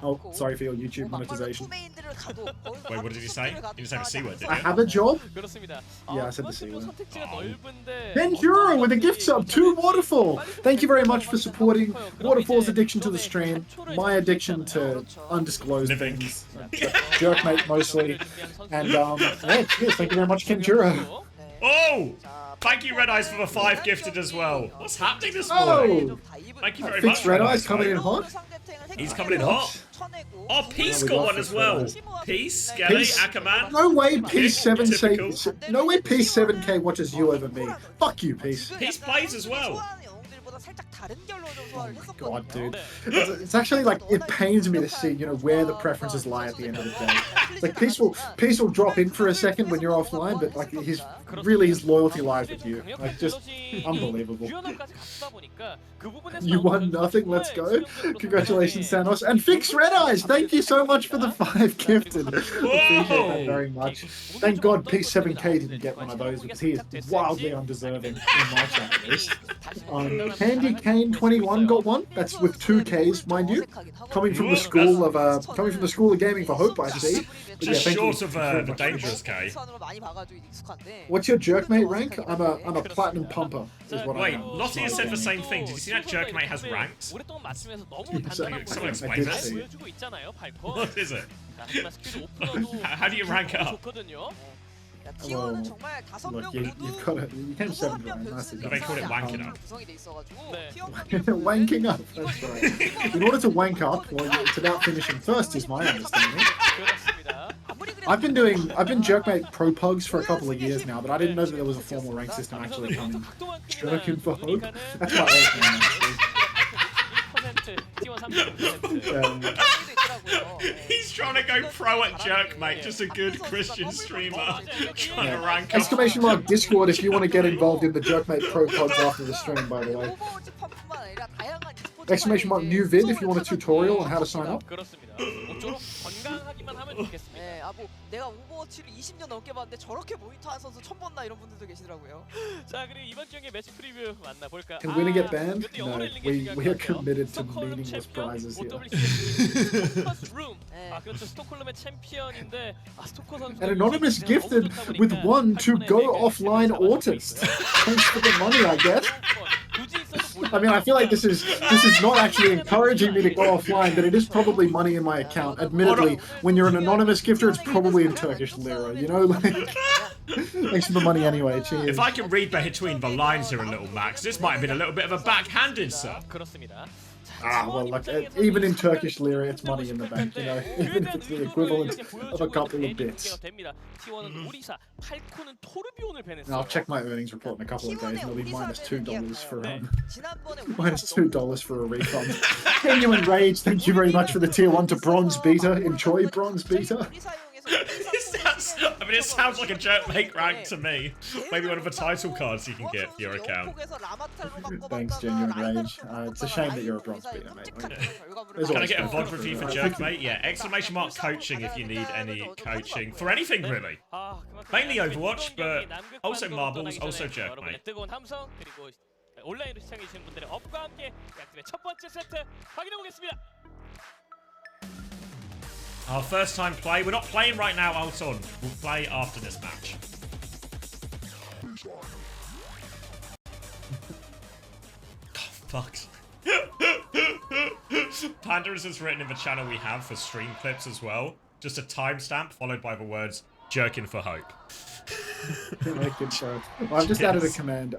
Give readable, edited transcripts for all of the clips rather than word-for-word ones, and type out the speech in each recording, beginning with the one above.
Oh, sorry for your YouTube monetization. Wait, what did you say? You didn't say the C word, did you? I have a job? Yeah, I said the C word. Kenjuro with a gift sub to Waterfall. Thank you very much for supporting Waterfall's addiction to the stream, my addiction to undisclosed things, Jerkmate mostly, and yeah, cheers. Thank you very much, Kenjuro. Oh! Thank you, Red Eyes, for the 5 gifted as well. What's happening this morning? Thank you very much. Fixed Red Eyes coming in hot. He's coming in hot. Oh, Peace got one as well. Peace, Skelly, Ackerman. No way Peace 7K. No way Peace 7K watches you over me. Fuck you, Peace. Peace plays as well. Oh my god, dude. It's actually like, it pains me to see, you know, where the preferences lie at the end of the day. Like, Peace will drop in for a second when you're offline, but like, his loyalty lies with you. Like, just unbelievable. You won nothing, let's go. Congratulations, Thanos. And Fix Red Eyes, thank you so much for the 5 gifted. Appreciate that very much. Thank God Peace 7K didn't get one of those, because he is wildly undeserving in my chat at least. Candy Kane 21 got one. That's with 2 Ks, mind you. Coming from the school of gaming for Hope, I see. Just short of the dangerous K. What's your Jerkmate rank? I'm a platinum pumper. Wait, Lottie has said the same thing. Did you see that Jerkmate has ranks? Someone explain this. What is it? How do you rank up? Well, look, you came 7th round. Nice. They call it wanking up. Wanking up. That's right. In order to wank up, well, it's about finishing first, is my understanding. I've been Jerkmate Pro Pugs for a couple of years now, but I didn't know that there was a formal rank system actually coming. Jerking for Hope. That's my old name, actually. He's trying to go pro at Jerkmate, just a good Christian streamer. Trying to rank up. Exclamation mark Discord if you want to get involved in the Jerkmate Pro Pods after the stream, by the way. Exclamation mark new vid if you want a tutorial on how to sign up. 내가 오버워치를 20년 넘게 봤는데 저렇게 모니터 한 선수 처음 봤나 이런 분들도 계시더라고요. 자, 그리고 이번 주에 매치 프리뷰 만나볼까요? Can we get banned? No, we are committed to meaningless prizes here. 아, 그렇죠. 스톡홀름의 챔피언인데 스토커 선수. An anonymous gifted with one to go offline autist. Thanks for the money, I guess. I mean, I feel like this is not actually encouraging me to go offline, but it is probably money in my account. Admittedly, when you're an anonymous gifter, it's probably in Turkish lira, you know? Like, thanks for the money anyway, cheers. If I can read between the lines here a little, Max, this might have been a little bit of a backhanded, sir. Ah, well, like, even in Turkish lira, it's money in the bank, you know? Even if it's the equivalent of a couple of bits. I'll check my earnings report in a couple of days, and it'll be -$2 for -$2 for a refund. Genuine Rage, thank you very much for the tier 1 to Bronze Beta. Enjoy Bronze Beta. I mean, it sounds like a Jerkmate rank to me. Maybe one of the title cards you can get for your account. Thanks, Genuine Rage. It's a shame that you're a Bronze Beta, mate. Can I get a VOD review for Jerkmate? Yeah, exclamation mark coaching if you need any coaching. For anything, really. Mainly Overwatch, but also Marbles, also Jerkmate. 온라인으로 시청해주시는 분들의 업과 함께 약팀의 첫 번째 세트 확인해보겠습니다. Our first time play. We're not playing right now, Alton. We'll play after this match. Oh, fuck. Pandas is written in the channel we have for stream clips as well. Just a timestamp followed by the words "Jerkin for Hope." Well, I've just added a command,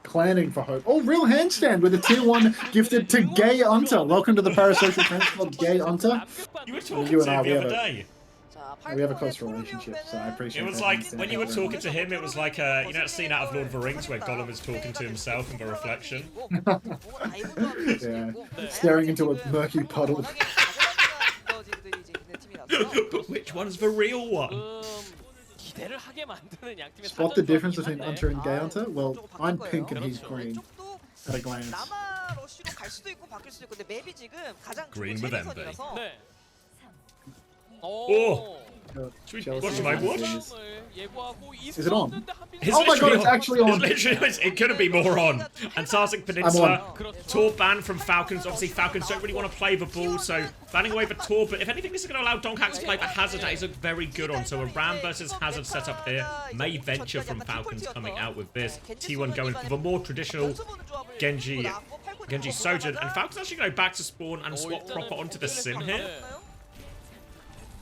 clanning for Hope. Oh, real handstand with a tier 1 gifted to Gay Unter. Welcome to the Parasocial Friends Club, Gay Unter. You were talking to him the other day. We have a close relationship, so I appreciate it. It was like, when you were talking to him, it was like, you know that scene out of Lord of the Rings where Gollum is talking to himself in the reflection? Yeah, staring into a murky puddle. But which one's the real one? Spot the difference between Unter and Gay Unter? Well, I'm pink and he's green. At a glance. Green with envy. Oh! Should we watch some Overwatch? Is it on? It's Oh my god, it's on. actually on. It couldn't be more on. Antarctic Peninsula, Tor ban from Falcons. Obviously, Falcons don't really want to play the ball, so banning away the Tor. But if anything, this is going to allow Donghak to play the Hazard. That is a very good on. So a Ram versus Hazard setup here. May venture from Falcons coming out with this. T1 going for the more traditional Genji Sojourn. And Falcons actually go back to spawn and swap proper onto the Sim here.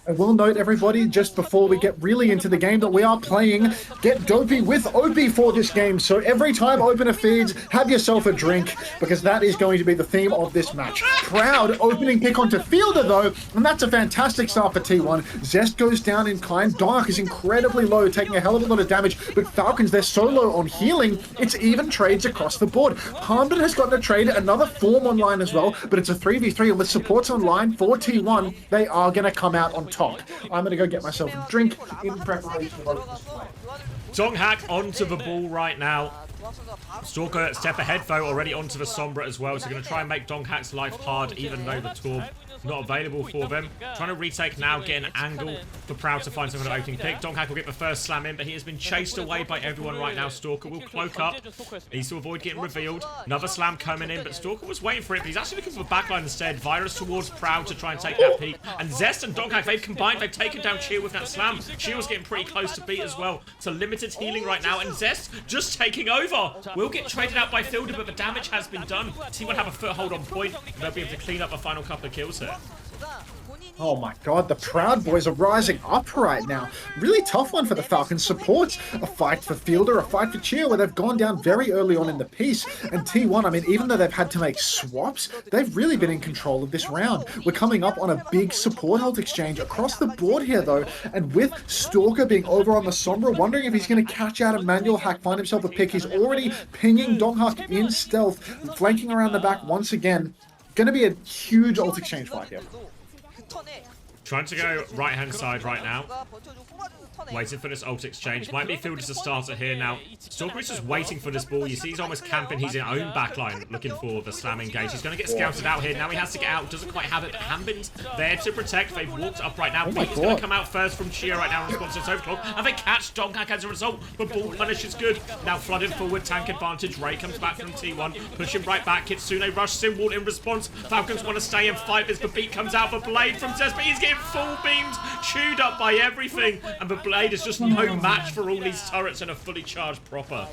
I will note, everybody, just before we get really into the game, that we are playing Get Dopey with Opie for this game. So every time opener feeds, have yourself a drink, because that is going to be the theme of this match. Proud opening pick onto Fielder, though, and that's a fantastic start for T1. Zest goes down in kind. Dark is incredibly low, taking a hell of a lot of damage, but Falcons, they're so low on healing, it's even trades across the board. Hamden has gotten a trade, another form online as well, but it's a 3v3, and with supports online for T1, they are going to come out on top. I'm going to go get myself a drink in preparation for this play. Donghak onto the ball right now. Stalker step ahead though, already onto the Sombra as well. So going to try and make Donghak's life hard, even though the Torb not available for them. Trying to retake now, get an angle for Proud to find some kind of opening pick. Donghak will get the first slam in, but he has been chased away by everyone right now. Stalker will cloak up. Needs to avoid getting revealed. Another slam coming in, but Stalker was waiting for it, but he's actually looking for the backline instead. Virus towards Proud to try and take that peak. And Zest and Donghak, they've combined. They've taken down Cheer with that slam. Cheer's getting pretty close to beat as well. So limited healing right now, and Zest just taking over. Will get traded out by Fielder, but the damage has been done. T1 have a foothold on point. They'll be able to clean up a final couple of kills here. Oh my god, the Proud Boys are rising up right now. Really tough one for the Falcons supports. A fight for Fielder, a fight for Cheer, where they've gone down very early on in the piece. And T1, I mean, even though they've had to make swaps, they've really been in control of this round. We're coming up on a big support ult exchange across the board here, though. And with Stalker being over on the Sombra, wondering if he's going to catch out a manual hack, find himself a pick. He's already pinging Donghak in stealth, flanking around the back once again. Going to be a huge ult exchange fight here. Trying to go right-hand side right now. Waiting for this ult exchange. Might be Field as a starter here now. Stalker is just waiting for this ball. You see he's almost camping his own backline, looking for the slam engage. He's going to get scouted out here. Now he has to get out. Doesn't quite have it. Hanbin's there to protect. They've walked up right now. He's going to come out first from Cheer right now in response to this overclock. And they catch Donghak as a result. The ball punish is good. Now flooded forward. Tank advantage. Ray comes back from T1. Pushing right back. Kitsune rush. Simwall in response. Falcons want to stay and fight as the beat comes out. The Blade from Zest, but he's getting full beamed. Chewed up by everything. And the Blade is just no match for all these turrets and a fully charged proper.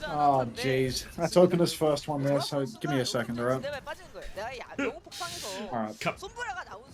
Oh, jeez. That's opener's first one there, so give me a second, alright? Alright.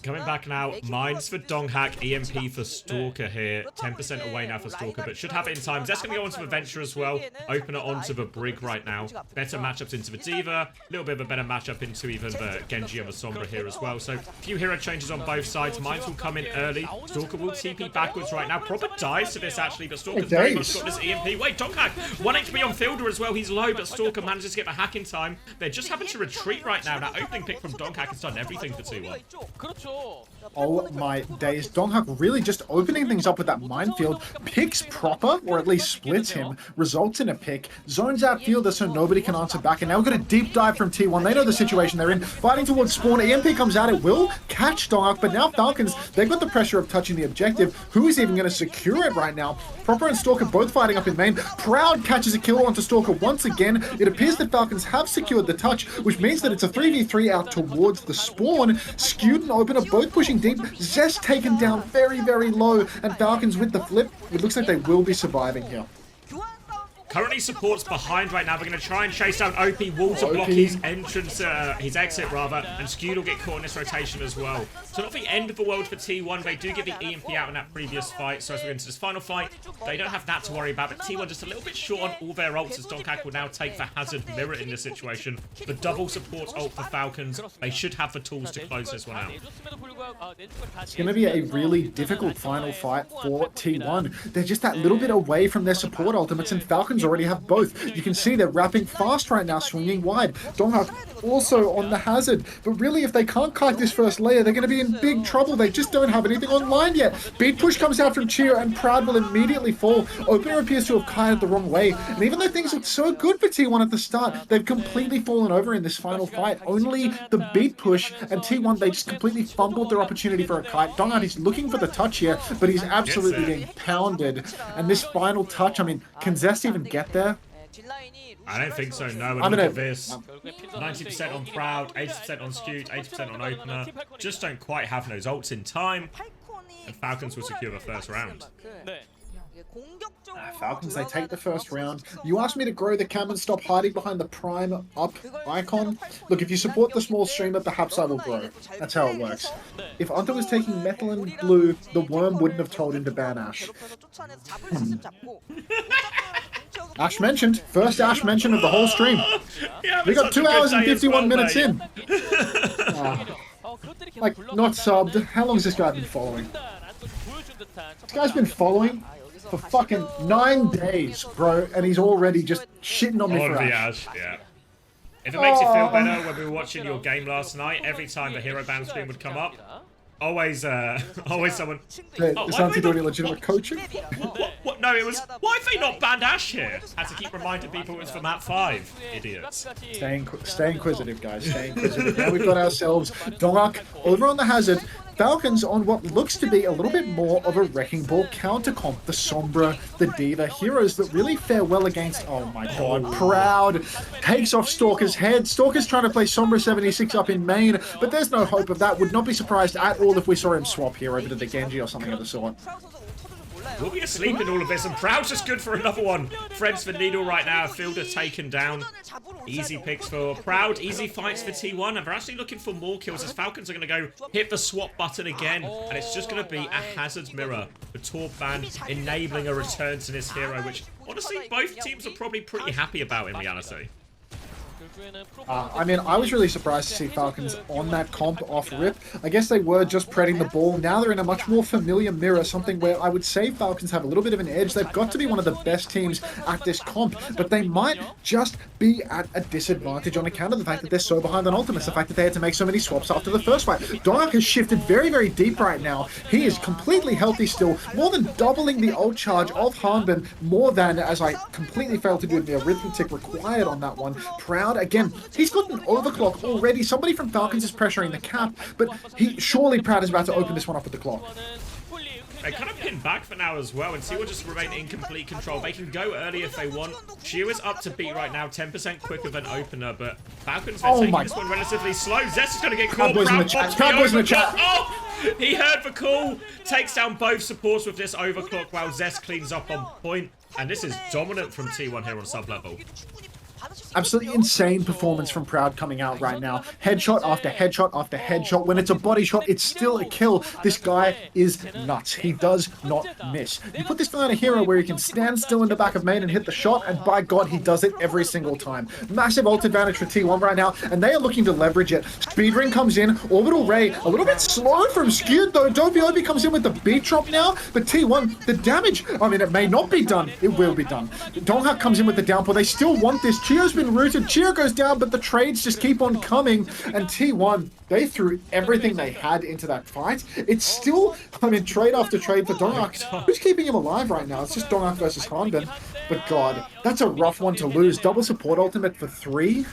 Coming back now. Mines for Donghak, EMP for Stalker here. 10% away now for Stalker, but should have it in time. That's going to go onto the Venture as well. Opener onto the Brig right now. Better matchups into the Diva. A little bit of a better matchup into even the Genji and the Sombra here as well. So a few hero changes on both sides. Mines will come in early. Stalker will TP backwards right now. Proper dies to this actually, but Stalker's very much got this EMP. Wait, Donghak, 1 HP on Fielder as well. He's low, but Stalker manages to get the hack in time. They're just having to retreat right now. That opening pick from Donghak has done everything for 2-1. Oh my days. Donghak really just opening things up with that minefield. Picks proper, or at least splits him, results in a pick, zones out Fielder so nobody can answer back, and now we've got a deep dive from T1. They know the situation they're in. Fighting towards spawn. EMP comes out. It will catch Donghak, but now Falcons, they've got the pressure of touching the objective. Who is even going to secure it right now? Proper and Stalker both fighting up in main. Proud catches a kill onto Stalker once again. It appears that Falcons have secured the touch, which means that it's a 3v3 out towards the spawn. Skewed and Opener both pushing deep. Zest taken down very, very low, and Falcons with the flip. It looks like they will be surviving here. Currently supports behind right now. We're going to try and chase down OP. Wall to block his entrance, his exit rather, and Skewed will get caught in this rotation as well. So not the end of the world for T1. They do get the EMP out in that previous fight. So as we go into this final fight, they don't have that to worry about. But T1 just a little bit short on all their ults, as Donghak will now take the Hazard Mirror in this situation. The double supports ult for Falcons. They should have the tools to close this one out. It's going to be a really difficult final fight for T1. They're just that little bit away from their support ultimates, and Falcons Falcons already have both. You can see they're wrapping fast right now, swinging wide. Donghak also on the hazard. But really, if they can't kite this first layer, they're going to be in big trouble. They just don't have anything online yet. Beat push comes out from Cheer, and Proud will immediately fall. Opener appears to have kited the wrong way. And even though things looked so good for T1 at the start, they've completely fallen over in this final fight. Only the beat push and T1, they just completely fumbled their opportunity for a kite. Donghak is looking for the touch here, but he's absolutely being pounded. And this final touch, I mean, can Zest even get there? I don't think so, no. And look at this. 90% on Proud, 80% on Skewed, 80% on Opener. Just don't quite have those ults in time. And Falcons will secure the first round. Falcons, they take the first round. You asked me to grow the cam and stop hiding behind the Prime up icon. Look, if you support the small streamer, perhaps I will grow. That's how it works. If Unter was taking metal and blue, the worm wouldn't have told him to ban Ash. Ash mentioned. First Ash mention of the whole stream. We got 2 hours and 51 minutes in. Like, not subbed. How long has this guy been following? This guy's been following for fucking 9 days, bro, and he's already just shitting on me for Ash. Yeah. If it makes you feel better, when we were watching your game last night, every time the hero ban screen would come up, always someone. Is Auntie doing any legitimate coaching? What? No, it was. Why have they not banned Ash here? Had to keep reminding people it was for map 5. Idiots. Stay inquisitive, guys. Stay inquisitive. Now we've got ourselves Donghak over on the hazard. Falcons on what looks to be a little bit more of a Wrecking Ball counter-comp. The Sombra, the Diva, heroes that really fare well against... Oh my god, Proud takes off Stalker's head. Stalker's trying to play Sombra 76 up in main, but there's no hope of that. Would not be surprised at all if we saw him swap here over to the Genji or something of the sort. We'll be asleep in all of this, and Proud's just good for another one. Friends for Needle right now. Fielder taken down. Easy picks for Proud. Easy fights for T1. And they're actually looking for more kills as Falcons are going to go hit the swap button again. And it's just going to be a hazard mirror for Torb ban, enabling a return to this hero, which honestly both teams are probably pretty happy about in reality. I mean, I was really surprised to see Falcons on that comp off rip. I guess they were just predding the ball. Now they're in a much more familiar mirror, something where I would say Falcons have a little bit of an edge. They've got to be one of the best teams at this comp, but they might just be at a disadvantage on account of the fact that they're so behind on ultimates, the fact that they had to make so many swaps after the first fight. Donghak has shifted very, very deep right now. He is completely healthy still, more than doubling the ult charge of Hanbin, more than, as I completely failed to do the arithmetic required on that one. Proud, again, he's got an overclock already. Somebody from Falcons is pressuring the cap, but surely Proud is about to open this one up with the clock. They kind of pin back for now as well, and T will just remain in complete control. They can go early if they want. Shio is up to beat right now, 10% quicker than Opener, but Falcons are taking this one relatively slow. Zest is going to get caught. Cowboys in the chat. Cowboys in the chat. Oh! He heard the call. Takes down both supports with this overclock while Zest cleans up on point. And this is dominant from T1 here on sub-level. Absolutely insane performance from Proud coming out right now. Headshot after headshot after headshot. When it's a body shot, it's still a kill. This guy is nuts. He does not miss. You put this guy on a hero where he can stand still in the back of main and hit the shot, and by God, he does it every single time. Massive ult advantage for T1 right now, and they are looking to leverage it. Speed ring comes in. Orbital Ray, a little bit slow from Skewed, though. Dopey comes in with the beat drop now, but T1, the damage, I mean, it may not be done. It will be done. Donghak comes in with the downpour. They still want this. Chio's been rooted. Chio goes down, but the trades just keep on coming. And T1, they threw everything they had into that fight. It's still, I mean, trade after trade for Donghak. Who's keeping him alive right now? It's just Donghak versus Hanbin. But God, that's a rough one to lose. Double support ultimate for 3.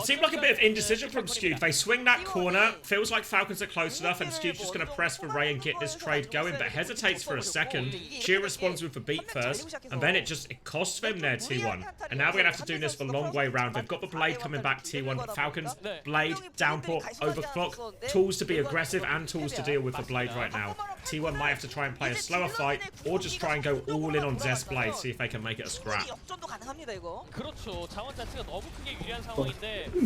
Seemed like a bit of indecision from Skewed. They swing that corner. Feels like Falcons are close enough, and Skewed's just going to press for Ray and get this trade going, but hesitates for a second. Chio responds with the beat first, and then it costs them their T1. And now we're going to have to do this the long way round. They've got the Blade coming back, T1, but Falcons, Blade, downpour, overclock, tools to be aggressive and tools to deal with the Blade right now. T1 might have to try and play a slower fight, or just try and go all in on Zest Blade, see if they can make it a scrap.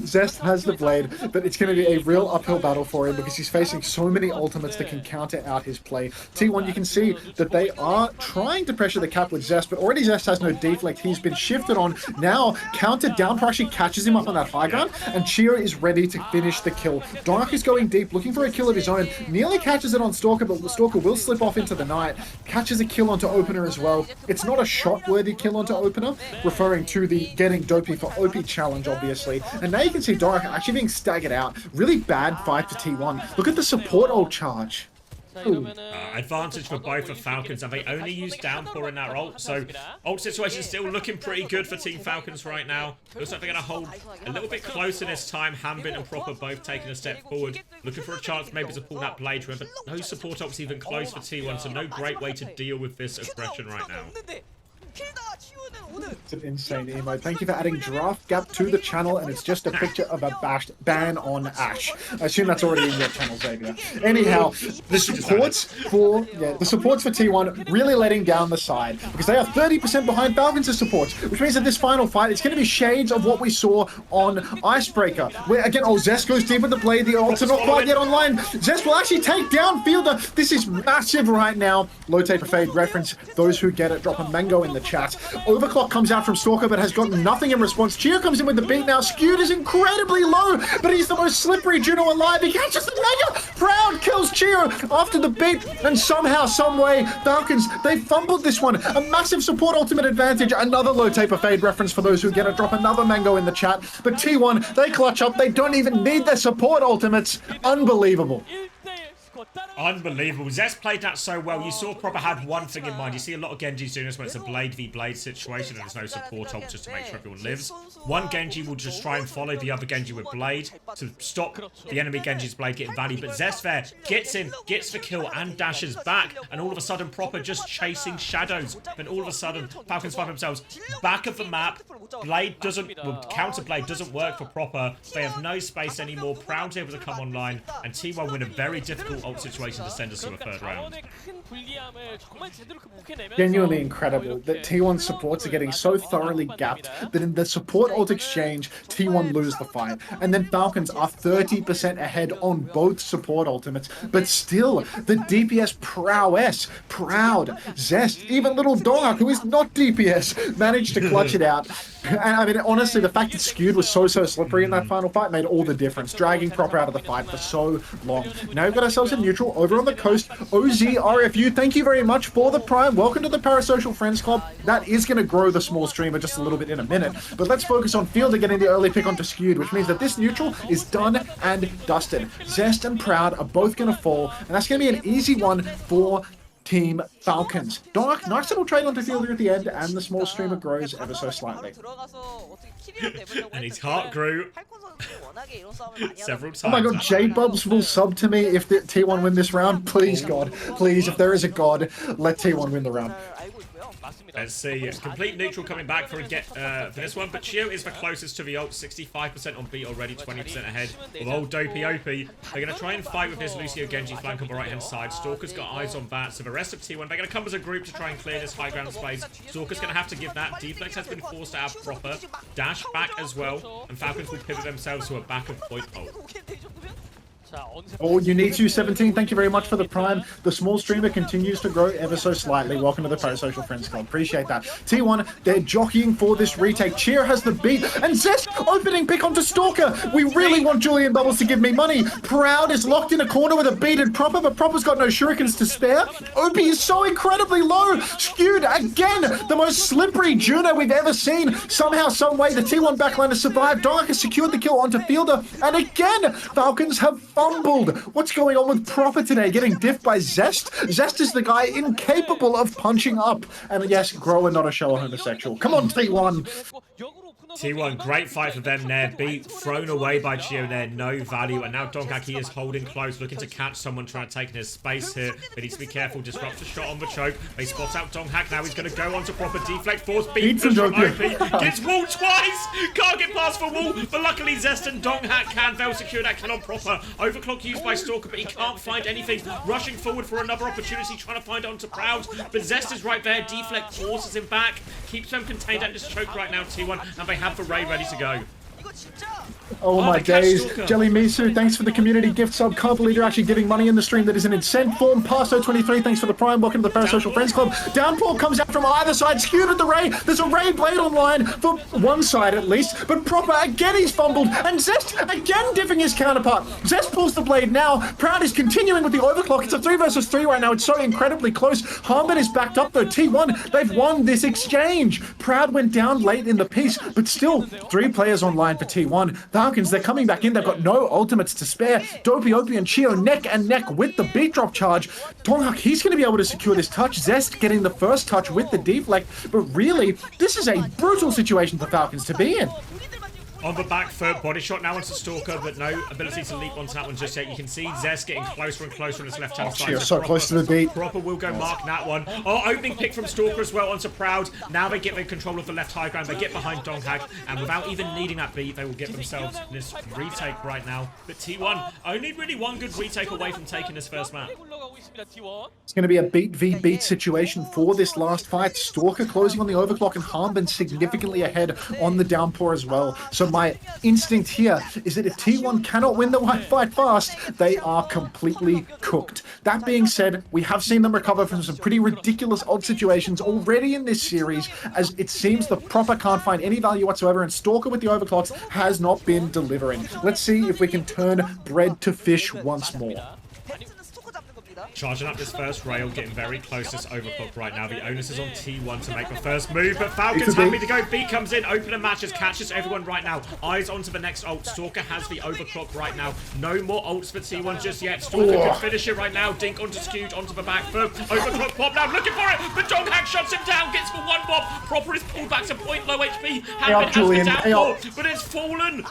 Zest has the blade, but it's going to be a real uphill battle for him because he's facing so many ultimates that can counter out his play. T1, you can see that they are trying to pressure the cap with Zest, but already Zest has no deflect. He's been shifted on. Now, countered down actually catches him up on that high ground, and Chio is ready to finish the kill. Dark is going deep, looking for a kill of his own. Nearly catches it on Stalker, but Stalker will slip off into the night. Catches a kill onto Opener as well. It's not a shot-worthy kill onto Opener, referring to the getting dopey for OP challenge, obviously. And now you can see Dark actually being staggered out. Really bad fight for T1. Look at the support ult charge. Advantage for both of Falcons, and they only use downpour in that ult, so ult situation still looking pretty good for Team Falcons right now. Looks like they're going to hold a little bit closer this time. Hambit and Proper both taking a step forward, looking for a chance maybe to pull that blade. Remember, no support ults even close for T1, so no great way to deal with this aggression right now. It's an insane emote. Thank you for adding Draft Gap to the channel, and it's just a picture of a bashed ban on Ash. I assume that's already in your channel, Xavier. Anyhow, the supports for T1 really letting down the side because they are 30% behind Falcons' supports, which means that this final fight, it's going to be shades of what we saw on Icebreaker, where again, Zest goes deep with the blade. The ults are not quite yet online. Zest will actually take down Fielder. This is massive right now. Low taper fade reference. Those who get it, drop a mango in the chat. Overclock comes out from Stalker, but has got nothing in response. Chio comes in with the beat now. Skewed is incredibly low, but he's the most slippery Juno alive. He catches the mega. Proud kills Chio after the beat, and somehow, someway, Falcons, they fumbled this one. A massive support ultimate advantage. Another low taper fade reference for those who get it. Drop another mango in the chat. But T1, they clutch up. They don't even need their support ultimates. Unbelievable. Unbelievable. Zest played that so well. You saw Proper had one thing in mind. You see a lot of Genjis doing this when it's a blade v blade situation and there's no support ult just to make sure everyone lives. One Genji will just try and follow the other Genji with blade to stop the enemy Genji's blade getting value. But Zest there gets in, gets the kill and dashes back, and all of a sudden Proper just chasing shadows. Then all of a sudden Falcons find themselves back of the map. Blade doesn't, well, counter blade doesn't work for Proper. They have no space anymore. Proud's able to come online, and T1 win a very difficult ult situation to send us to a third round. Genuinely incredible that T1 supports are getting so thoroughly gapped that in the support ult exchange, T1 lose the fight. And then Falcons are 30% ahead on both support ultimates, but still, the DPS prowess, Proud, Zest, even little Dog, who is not DPS, managed to clutch it out. And I mean, honestly, the fact that Skewed was so slippery in that final fight made all the difference, dragging Proper out of the fight for so long. Now we've got ourselves a neutral over on the coast. OZ RFU, thank you very much for the prime. Welcome to the Parasocial Friends Club. That is going to grow the small streamer just a little bit in a minute. But let's focus on Fielder getting the early pick onto Skewed, which means that this neutral is done and dusted. Zest and Proud are both going to fall, and that's going to be an easy one for Team Falcons. Dark, nice little trade onto Fielder at the end, and the small streamer grows ever so slightly. And his heart grew several times. Oh my god, J-Bubs will sub to me if the T1 win this round. Please, God. Please, if there is a God, let T1 win the round. Let's see. Complete neutral coming back for this one, but Chio is the closest to the ult. 65% on beat already, 20% ahead of old Dopey OP. They're going to try and fight with this Lucio Genji flank on the right-hand side. Stalker's got eyes on that, so the rest of T1, they're going to come as a group to try and clear this high ground space. Stalker's going to have to give that. Deflex has been forced out Proper. Dash back as well, and Falcons will pivot themselves to a back of point ult. Oh, you need to 17. Thank you very much for the prime. The small streamer continues to grow ever so slightly. Welcome to the Parasocial Friends Club. Appreciate that. T1, they're jockeying for this retake. Cheer has the beat, and Zest opening pick onto Stalker. We really want Julian Bubbles to give me money. Proud is locked in a corner with a beaten Proper, but Proper's got no shurikens to spare. OP is so incredibly low. Skewed again, the most slippery Juno we've ever seen. Somehow, some way, the T1 backline has survived. Dark has secured the kill onto Fielder, and again, Falcons have fumbled. What's going on with Proper today? Getting diffed by Zest? Zest is the guy incapable of punching up. And yes, Grower, not a shower homosexual. Come on, T1. T1, great fight for them there. Beat thrown away by Chio there, no value. And now Donghaki is holding close, looking to catch someone trying to take his space here. But needs to be careful, disrupts a shot on the choke. They spot out Donghak, now he's going to go on to Proper. Deflect force, beat from OP. Gets wall twice! Can't get past the wall, but luckily Zest and Donghak can. They'll secure that kill on Proper. Overclock used by Stalker, but he can't find anything. Rushing forward for another opportunity, trying to find onto Proud. But Zest is right there. Deflect forces him back. Keeps them contained at this choke right now, T1. And they have the Ray ready to go. Oh my they catch days. Stalker. Jelly Misu, thanks for the community gift sub. Can't believe you're actually giving money in the stream that isn't in sent form. Pasto23, thanks for the prime. Welcome to the Parasocial Friends Club. Downpour comes out from either side. Skewed at the Ray. There's a Ray Blade online for one side at least. But Proper, again he's fumbled. And Zest, again diffing his counterpart. Zest pulls the blade now. Proud is continuing with the overclock. It's a 3 versus 3 right now. It's so incredibly close. Harmon is backed up though. T1, they've won this exchange. Proud went down late in the piece, but still 3 players online for T1. Falcons, they're coming back in. They've got no ultimates to spare. Dopey, Opie, and Chio neck and neck with the beat drop charge. Donghak, he's going to be able to secure this touch. Zest getting the first touch with the deflect. But really, this is a brutal situation for Falcons to be in. On the back foot, body shot now onto Stalker, but no ability to leap onto that one just yet. You can see Zest getting closer and closer on his left-hand side. Chio's so close to the beat. Proper will go mark that one. Oh, opening pick from Stalker as well onto Proud. Now they get the control of the left high ground. They get behind Donghak, and without even needing that beat, they will get themselves this retake right now. But T1 only really one good retake away from taking this first map. It's going to be a beat v beat situation for this last fight. Stalker closing on the overclock and Harmon significantly ahead on the downpour as well. So my instinct here is that if T1 cannot win the fight fast, they are completely cooked. That being said, we have seen them recover from some pretty ridiculous odd situations already in this series, as it seems the Proper can't find any value whatsoever, and Stalker with the overclocks has not been delivering. Let's see if we can turn bread to fish once more. Charging up this first rail, getting very close to this overclock right now. The onus is on T1 to make the first move, but Falcons happy to go. B comes in, open and matches, catches everyone right now. Eyes onto the next ult. Stalker has the overclock right now. No more ults for T1 just yet. Stalker can finish it right now. Dink onto Skewed, onto the back foot. Overclock pop now, looking for it, but Donghak shuts him down, gets the one bob. Proper is pulled back to point low HP. Harmon has the downpour, but it's fallen.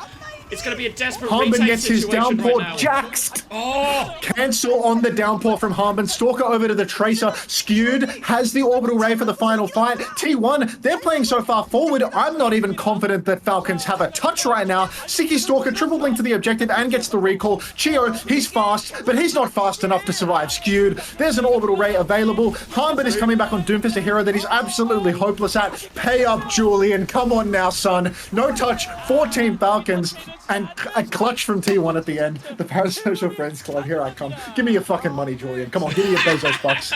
It's going to be a desperate Harmon gets his downpour right jaxed. Oh! Cancel on the downpour from Harmon. Stalker over to the Tracer. Skewed has the orbital ray for the final fight. T1, they're playing so far forward. I'm not even confident that Falcons have a touch right now. Siki Stalker triple blink to the objective and gets the recall. Chio, he's fast, but he's not fast enough to survive Skewed. There's an orbital ray available. Harmon is coming back on Doomfist, a hero that he's absolutely hopeless at. Pay up, Julian. Come on now, son. No touch for Team Falcons. And a clutch from T1 at the end. The Parasocial Friends Club, here I come. Give me your fucking money, Julian. Come on, give me your Bezos bucks.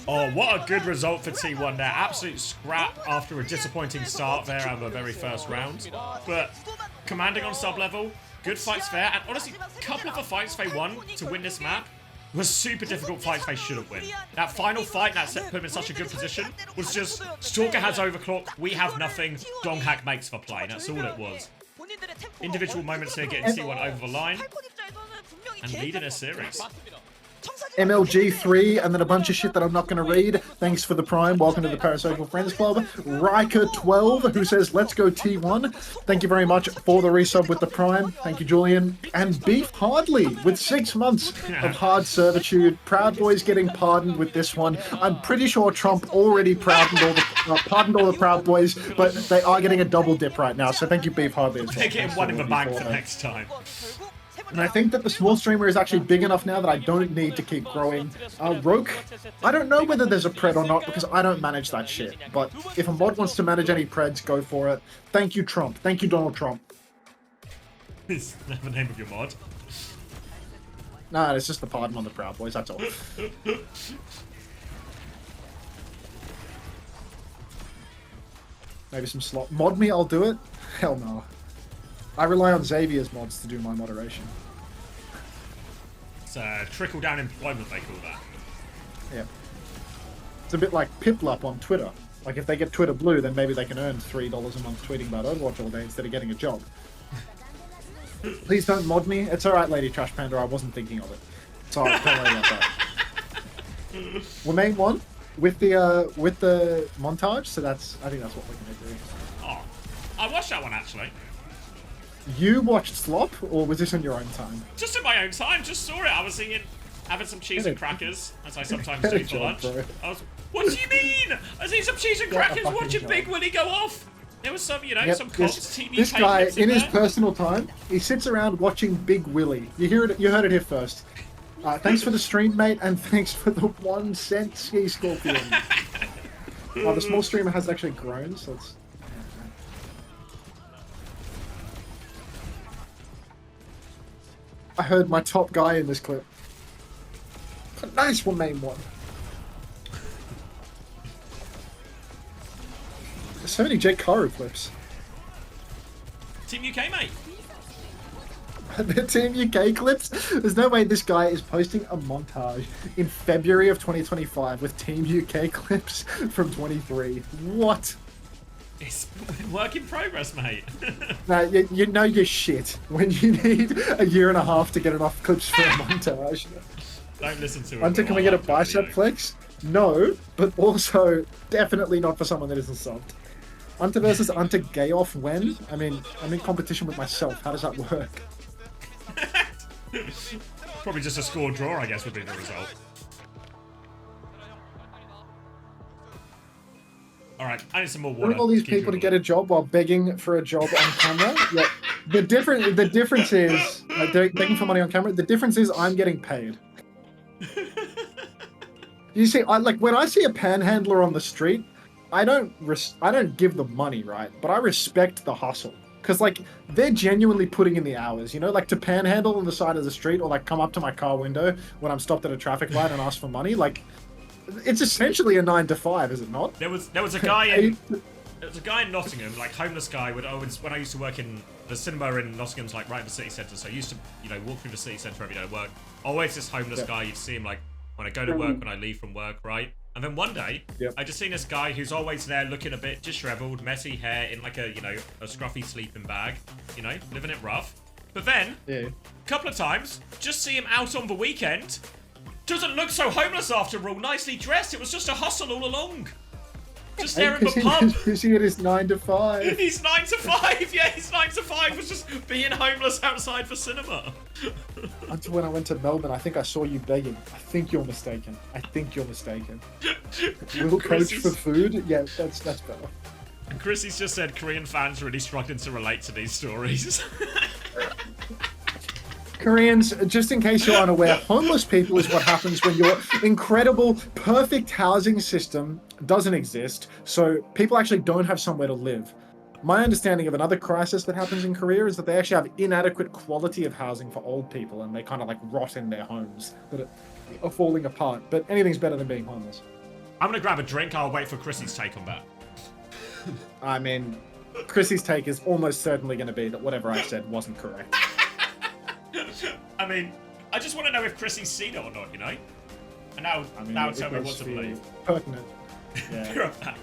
Oh, what a good result for T1 there. Absolute scrap after a disappointing start there on the very first round. But commanding on sub-level, good fights there. And honestly, a couple of the fights they won to win this map was super difficult fights they shouldn't win. That final fight that put them in such a good position was just Stalker has overclock, we have nothing, Donghak makes the play. That's all it was. Individual moments here getting T1 over the line and leading a series. MLG3, and then a bunch of shit that I'm not going to read. Thanks for the prime. Welcome to the Parasocial Friends Club. Riker12, who says, let's go T1. Thank you very much for the resub with the prime. Thank you, Julian. And Beef Hardly with 6 months of hard servitude. Proud Boys getting pardoned with this one. I'm pretty sure Trump already pardoned all the Proud Boys, but they are getting a double dip right now. So thank you, Beef Hardly, as well. They're getting one in the bank for next time. And I think that the small streamer is actually big enough now that I don't need to keep growing. Roke, I don't know whether there's a pred or not because I don't manage that shit. But if a mod wants to manage any preds, go for it. Thank you, Trump. Thank you, Donald Trump. Is that the name of your mod? Nah, it's just the pardon on the Proud Boys, that's all. Maybe some slot. Mod me, I'll do it? Hell no. I rely on Xavier's mods to do my moderation. It's trickle-down employment, they call that. Yeah. It's a bit like Piplup on Twitter. Like, if they get Twitter Blue, then maybe they can earn $3 a month tweeting about Overwatch all day instead of getting a job. Please don't mod me. It's alright, Lady Trash Panda, I wasn't thinking of it. Sorry, don't worry about that. We're main one with the montage, so I think that's what we're gonna do. Oh, I watched that one, actually. You watched Slop, or was this on your own time? Just in my own time, just saw it. I was singing, having some cheese and crackers, as I sometimes do for lunch. What do you mean? I was eating some cheese and crackers, watching Big Willie go off. There was some, you know, some Cox TV. This guy, in his personal time, he sits around watching Big Willie. You heard it here first. Thanks for the stream, mate, and thanks for the 1 cent ski scorpion. The small streamer has actually grown, so it's... I heard my top guy in this clip. Nice one, main one. There's so many Jake Karu clips. Team UK, mate. The Team UK clips? There's no way this guy is posting a montage in February of 2025 with Team UK clips from 23. What? It's work in progress, mate. Nah, you know your shit when you need a year and a half to get enough clips for a montage. Don't listen to it. Unter, can we get a bicep flex? No, but also definitely not for someone that isn't subbed. Unter versus Unter gay off when? I mean, I'm in competition with myself. How does that work? Probably just a score draw, I guess, would be the result. Alright, I need some more water. Want all these people to get a job while begging for a job on camera? Yeah. The difference is like, begging for money on camera. The difference is I'm getting paid. You see, when I see a panhandler on the street, I don't give them money, right? But I respect the hustle. Because, like, they're genuinely putting in the hours, you know? Like, to panhandle on the side of the street or, like, come up to my car window when I'm stopped at a traffic light and ask for money, like, it's essentially a 9 to 5, is it not? There was a guy in... There was a guy in Nottingham, like, homeless guy, when I used to work in the cinema in Nottingham's, like, right in the city centre, so I used to, you know, walk through the city centre every day to work. Always this homeless guy, you'd see him, like, when I go to work, when I leave from work, right? And then one day, I just seen this guy who's always there looking a bit disheveled, messy hair, in like a, you know, a scruffy sleeping bag, you know, living it rough. But then, a couple of times, just see him out on the weekend. Doesn't look so homeless after all, nicely dressed. It was just a hustle all along. Just there in the pub. He's busy at his 9 to 5. He's 9 to 5, yeah, he's 9 to 5, was just being homeless outside for cinema. Until when I went to Melbourne, I think I saw you begging. I think you're mistaken. Will coach for food? Yeah, that's better. And Chrissy's just said Korean fans really struggling to relate to these stories. Koreans, just in case you're unaware, homeless people is what happens when your incredible, perfect housing system doesn't exist, so people actually don't have somewhere to live. My understanding of another crisis that happens in Korea is that they actually have inadequate quality of housing for old people, and they kind of like rot in their homes that are falling apart, but anything's better than being homeless. I'm gonna grab a drink, I'll wait for Chrissy's take on that. I mean, Chrissy's take is almost certainly going to be that whatever I said wasn't correct. I mean, I just want to know if Chrissy's seen it or not, you know? And now tell me what to believe. Pertinent. Yeah. Be right back.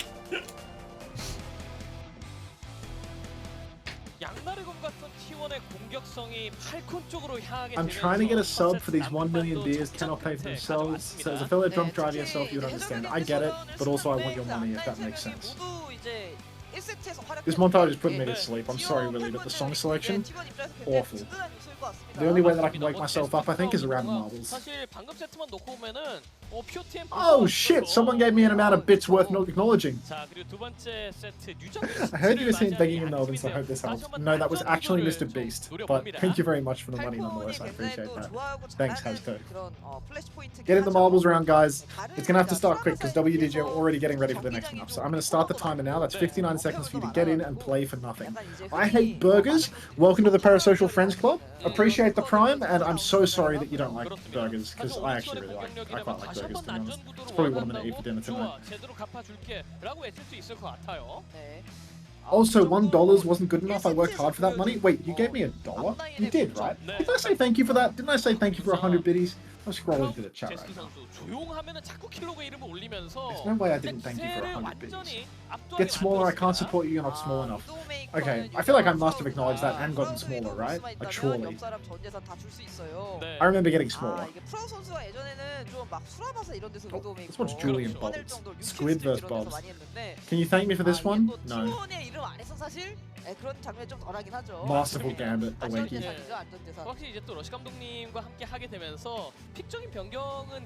I'm trying to get a sub for these 1 million beers, cannot pay for themselves. So as a fellow drunk driver yourself, you would understand. I get it, but also I want your money, if that makes sense. This montage is putting me to sleep. I'm sorry, Willie, but the song selection, awful. The only way that I can wake myself up, I think, is around marbles. Oh shit! Someone gave me an amount of bits worth not acknowledging. I heard you were saying begging in Melbourne, so I hope this helps. No, that was actually Mr. Beast. But thank you very much for the money nonetheless. I appreciate that. Thanks, Hasco. Getting the marbles around, guys. It's gonna have to start quick because WDG are already getting ready for the next map. So I'm gonna start the timer now. That's 59 seconds for you to get in and play for nothing. I hate burgers. Welcome to the Parasocial Friends Club. Appreciate the prime, and I'm so sorry that you don't like burgers because I actually really like. I quite like burgers. To be honest. It's probably what I'm gonna eat for dinner tonight. Also, $1 wasn't good enough. I worked hard for that money. Wait, you gave me $1? You did, right? Did I say thank you for that? Didn't I say thank you for 100 biddies? I'm scrolling through the chat right now. There's no way I didn't thank you for 100 biddies. Get smaller, I can't support you, you're not small enough. Okay, I feel like I must have acknowledged that and gotten smaller, right? Like, surely. I remember getting smaller. Oh, let's watch Julian Bobs. Squid vs. Bobs. Can you thank me for this one? No. Masterful gambit, Awakey.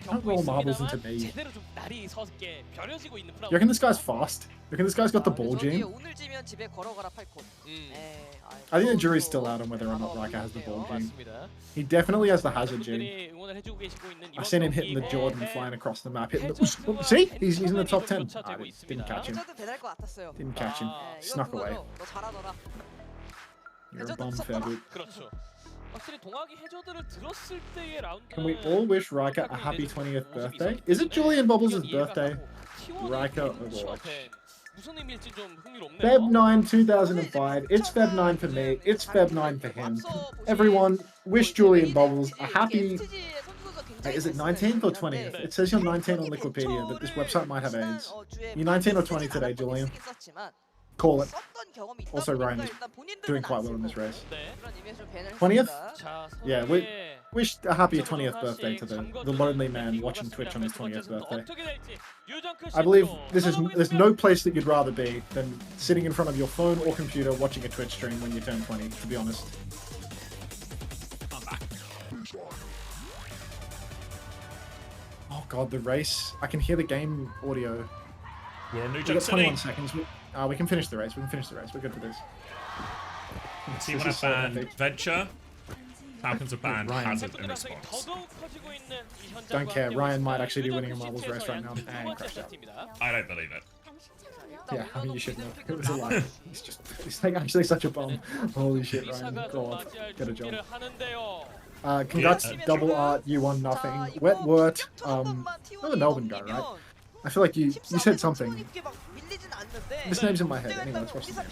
Don't roll marbles into me. You reckon this guy's fast? You reckon this guy's got the ball gene? I think the jury's still out on whether or not Riker has the ball gene. He definitely has the hazard gene. I've seen him hitting the Jordan flying across the map. Hitting the... See? He's in the top 10. Didn't catch him. Didn't catch him. Snuck away. You're a bum, Fairboot. Can we all wish Riker a happy 20th birthday? Is it Julian Bubbles' birthday? Riker Overwatch. Feb 9, 2005. It's Feb 9 for me. It's Feb 9 for him. Everyone, wish Julian Bubbles a happy... Wait, is it 19th or 20th? It says you're 19 on Wikipedia, but this website might have AIDS. You're 19 or 20 today, Julian. Call it. Also, Ryan is doing quite well in this race. 20th? Yeah, we wish a happy 20th birthday to the lonely man watching Twitch on his 20th birthday. I believe there's no place that you'd rather be than sitting in front of your phone or computer watching a Twitch stream when you turn 20, to be honest. Oh god, the race. I can hear the game audio. We're on New We've Jump got 21 City. seconds. We can finish the race. We can finish the race. We're good for this. Team have banned Venture. Falcons have banned Hazard in response. Don't care. Ryan might actually be winning a marbles race right now and crashed out. I don't believe it. Yeah, I mean, you should know. It was a lie. He's like actually such a bum. Holy shit, Ryan. God, get a job. Congrats, Double Art, you won nothing. Wet Wort, you're the Melbourne guy, right? I feel like you said something. This name's in my head. Anyway, let's watch the game.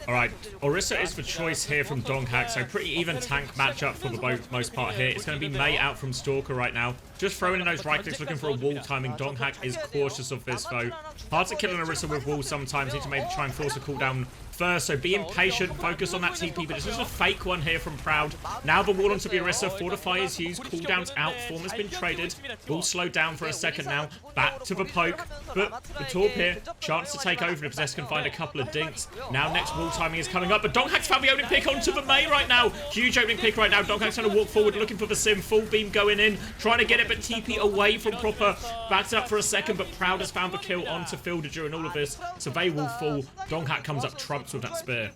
Alright, Orisa is for choice here from Donghack, so pretty even tank matchup for the most part here. It's going to be Mei out from Stalker right now. Just throwing in those right clicks, looking for a wall timing. Donghack is cautious of this foe. Hard to kill an Orisa with walls sometimes. Need to maybe try and force a cooldown first, so being patient, focus on that TP, but it's just a fake one here from Proud. Now the wall onto the Orisa, Fortify is used, cooldowns out, form has been traded. Will slow down for a second now, back to the poke, but the Torp here, chance to take over if Possess can find a couple of dinks. Now next wall timing is coming up, but Donghack's found the opening pick onto the Mei right now. Huge opening pick right now. Donghack's trying to walk forward, looking for the sim, full beam going in, trying to get it, but TP away from Proper, backs up for a second, but Proud has found the kill onto Fielder during all of this, so they will fall. Donghack comes up trumps with that spear.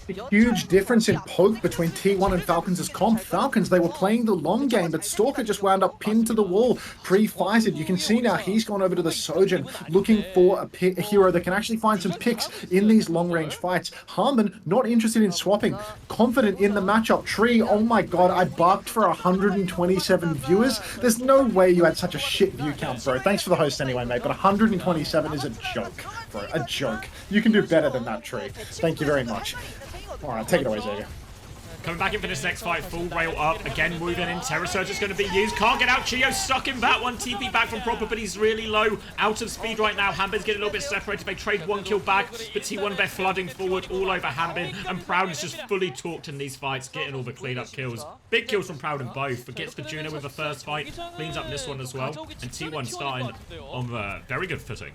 A huge difference in poke between T1 and Falcons' comp. Falcons, they were playing the long game, but Stalker just wound up pinned to the wall, pre-fighted. You can see now he's gone over to the Sojourn, looking for a hero that can actually find some picks in these long-range fights. Harmon, not interested in swapping, confident in the matchup. Tree, oh my god, I barked for 127 viewers. There's no way you had such a shit view count, bro. Thanks for the host anyway, mate, but 127 is a joke, bro. A joke. You can do better than that, Tree. Thank you very much. Alright, take it away, Xavier. Coming back in for this next fight, full rail up. Again, moving in. Terror Surge is going to be used. Can't get out. Chio stuck in that one. TP back from Proper, but he's really low. Out of speed right now. Hanbin's getting a little bit separated. They trade one kill back, but T1 they're flooding forward all over Hanbin. And Proud is just fully talked in these fights, getting all the clean-up kills. Big kills from Proud in both, but gets the Juno with the first fight. Cleans up this one as well. And T1 starting on the very good footing.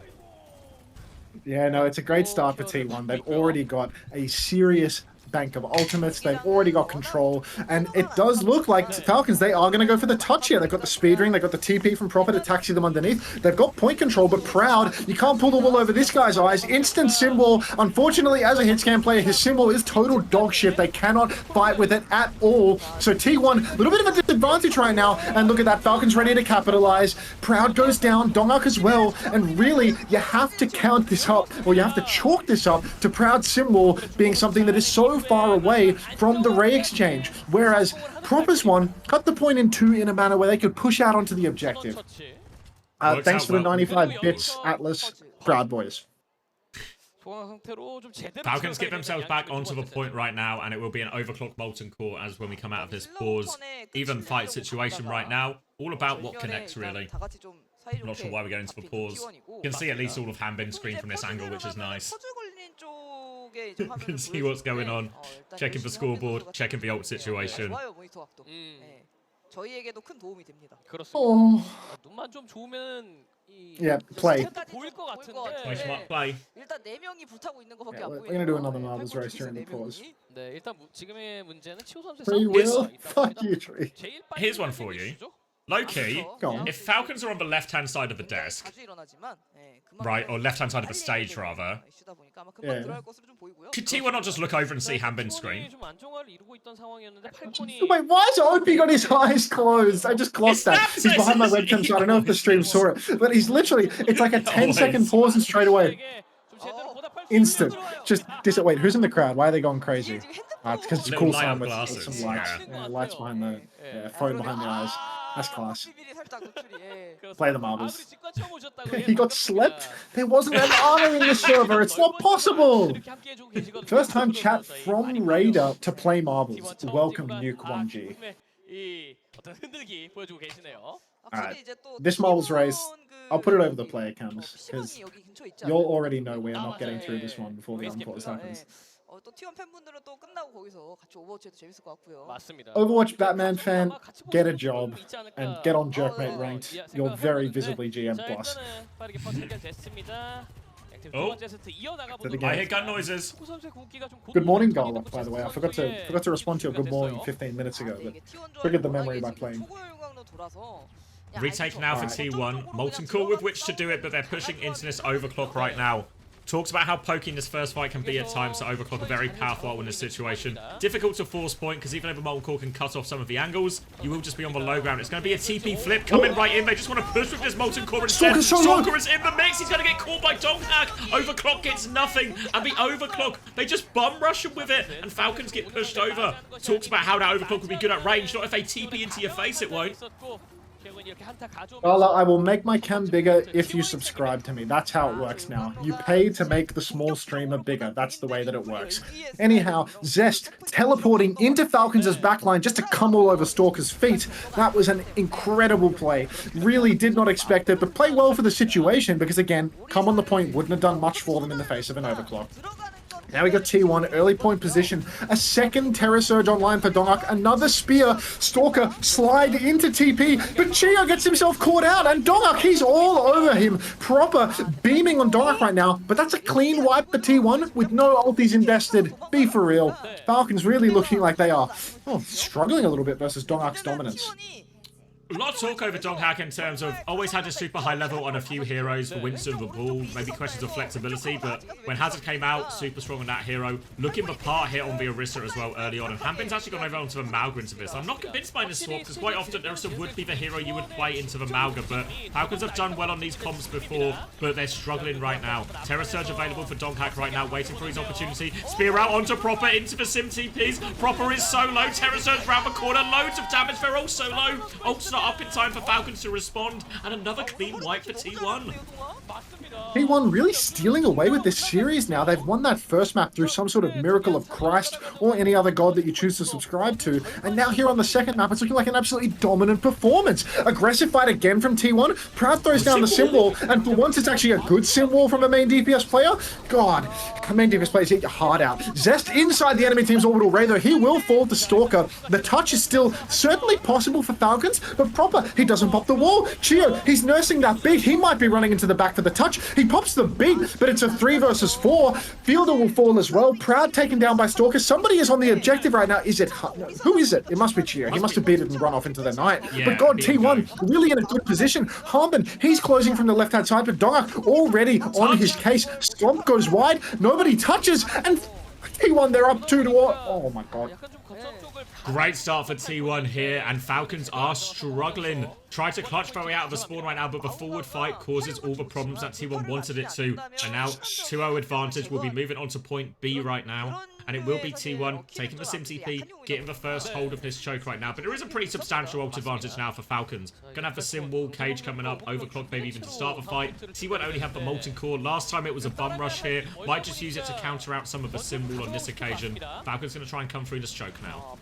Yeah, no, it's a great start for T1. They've already got a serious bank of ultimates. They've already got control, and it does look like Falcons, they are going to go for the touch here. They've got the speed ring, they've got the TP from Proper to taxi them underneath. They've got point control, but Proud, you can't pull the wool over this guy's eyes. Instant symbol. Unfortunately, as a hitscan player, his symbol is total dog shit. They cannot fight with it at all. So T1, a little bit of a disadvantage right now, and look at that, Falcons ready to capitalize. Proud goes down, Donghack as well, and really, you have to count this up, or you have to chalk this up to Proud's symbol being something that is so far away from the Ray exchange, whereas Proper's one cut the point in two in a manner where they could push out onto the objective. Thanks for the 95 bits, Atlas. Proud boys. Falcons get themselves back onto the point right now, and it will be an overclock molten core as when we come out of this pause. Even fight situation right now. All about what connects, really. I'm not sure why we're going to the pause. You can see at least all of Hanbin's screen from this angle, which is nice. You can see what's going on. Checking the scoreboard, checking the ult situation. Oh. Yeah, play. Play. Yeah, we're going to do another marbles race during the pause. Here's, Free will? Fuck you, Tree. Here's one for you. Low-key, if Falcons are on the left-hand side of the desk, right, or left-hand side of the stage, rather, Yeah. could T1 not just look over and see Hanbin's screen? Wait, why has OP got his eyes closed? I just clocked that. He's behind my webcam, so I don't know if the stream saw it. But he's literally, it's like a 10-second pause and straight away. Instant. Wait, who's in the crowd? Why are they going crazy? It's because it's a Little cool light sign up with glasses, some lights. yeah. Yeah, lights behind the phone behind the eyes. That's class. Play the marbles. He got slept? There wasn't an honor in the server. It's not possible. First time chat from Raider to play marbles. Welcome, Nuke 1G. Alright, this marbles race, I'll put it over the player cams, because you'll already know we are not getting through this one before the unpause happens. 또 T1 팬분들은 또 끝나고 거기서 같이 오버워치해도 재밌을 것 같고요. 맞습니다. Overwatch Batman fan, get a job and get on Jerkmate ranked. You're very visibly GM+. Oh, I hear gun noises. Good morning, Garlock, by the way. I forgot to respond to your good morning 15 minutes ago, but triggered the memory by playing. Retake now for T1. Molten Core with which to do it, but they're pushing into this overclock right now. Talks about how poking this first fight can be at times, so overclock a very powerful in this situation. Difficult to force point, because even if a Molten Core can cut off some of the angles, you will just be on the low ground. It's going to be a TP flip coming right in. They just want to push with this Molten Core instead. Stalker is in the mix. He's going to get caught by Donghack. Overclock gets nothing, and the overclock, they just bum rush him with it, and Falcons get pushed over. Talks about how that overclock will be good at range. Not if they TP into your face, it won't. Well, I will make my cam bigger if you subscribe to me. That's how it works now. You pay to make the small streamer bigger. That's the way that it works. Anyhow, Zest teleporting into Falcons' backline just to come all over Stalker's feet. That was an incredible play. Really did not expect it, but play well for the situation because, again, come on the point wouldn't have done much for them in the face of an overclock. Now we got T1, early point position. A second Terror Surge online for Donghack. Another spear. Stalker slide into TP, but Chio gets himself caught out, and Donghack, he's all over him. Proper beaming on Donghack right now, but that's a clean wipe for T1 with no ultis invested. Be for real. Falcons really looking like they are struggling a little bit versus Donghack's dominance. A lot of talk over Donghack in terms of always had a super high level on a few heroes for Winston, the Bull, maybe questions of flexibility, but when Hazard came out, super strong on that hero, looking the part hit on the Orisa as well early on, and Hanbin's actually gone over onto the Mauga into this. I'm not convinced by this swap, because quite often Orisa would be the hero you would play into the Mauga, but Falcons have done well on these comps before, but they're struggling right now. Terror Surge available for Donghack right now, waiting for his opportunity. Spear out onto Proper, into the Sim TPs. Proper is so low, Terror Surge round the corner, loads of damage, they're all so low. Ult's not up in time for Falcons to respond, and another clean wipe for T1. T1 really stealing away with this series now. They've won that first map through some sort of miracle of Christ or any other god that you choose to subscribe to. And now here on the second map, it's looking like an absolutely dominant performance. Aggressive fight again from T1. Proud throws down the sim wall, and for once it's actually a good sim wall from a main DPS player. God, main DPS players hit your heart out. Zest inside the enemy team's orbital ray, though he will fall to Stalker. The touch is still certainly possible for Falcons, but Proper, he doesn't pop the wall. Chio, he's nursing that beat. He might be running into the back for the touch. He pops the beat, but it's a 3 versus 4. Fielder will fall as well. Proud taken down by Stalker. Somebody is on the objective right now. Is it? Who is it? It must be Chio. He must have beat it and run off into the night. Yeah, but God, T1 really in a good position. Hanbin, he's closing from the left-hand side, but Donghack already on his case. Swamp goes wide. Nobody touches, and T1, they're up 2-1. Oh my God. Great start for T1 here, and Falcons are struggling. Try to clutch their way out of the spawn right now, but the forward fight causes all the problems that T1 wanted it to. And now 2-0 advantage. Will be moving on to point B right now. And it will be T1 taking the Sim TP, getting the first hold of this choke right now. But there is a pretty substantial ult advantage now for Falcons. Gonna have the Sim wall cage coming up, overclock maybe even to start the fight. T1 only have the Molten Core. Last time it was a bum rush here. Might just use it to counter out some of the Sim wall on this occasion. Falcons gonna try and come through this choke now.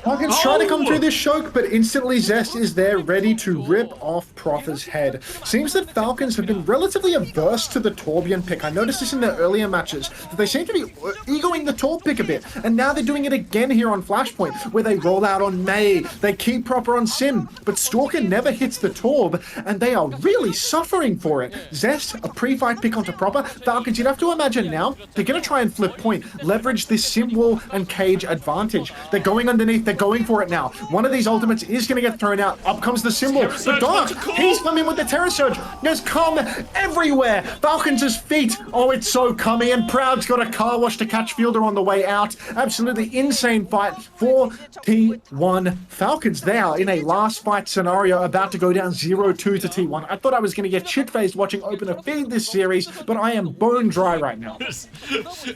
Falcons trying to come through this choke, but instantly Zest is there ready to rip off Profer's head. Seems that Falcons have been relatively averse to the Torbjorn pick. I noticed this in their earlier matches, that they seem to be egoing the Torb pick a bit, and now they're doing it again here on Flashpoint, where they roll out on Mei, they keep Proper on Sim, but Stalker never hits the Torb, and they are really suffering for it. Zest, a pre-fight pick onto Proper. Falcons, you'd have to imagine now, they're going to try and flip point, leverage this Sim wall and cage advantage. They're going underneath, they're going for it now. One of these ultimates is going to get thrown out. Up comes the Sim wall. The Dark, he's coming with the Terror Surge. There's cum everywhere. Falcons' feet. Oh, it's so cummy, and Proud's got a car wash to catch Fielder on the way out. Absolutely insane fight for T1 Falcons. They are in a last fight scenario, about to go down 0-2 to T1. I thought I was going to get shit-faced watching Opener feed this series, but I am bone dry right now.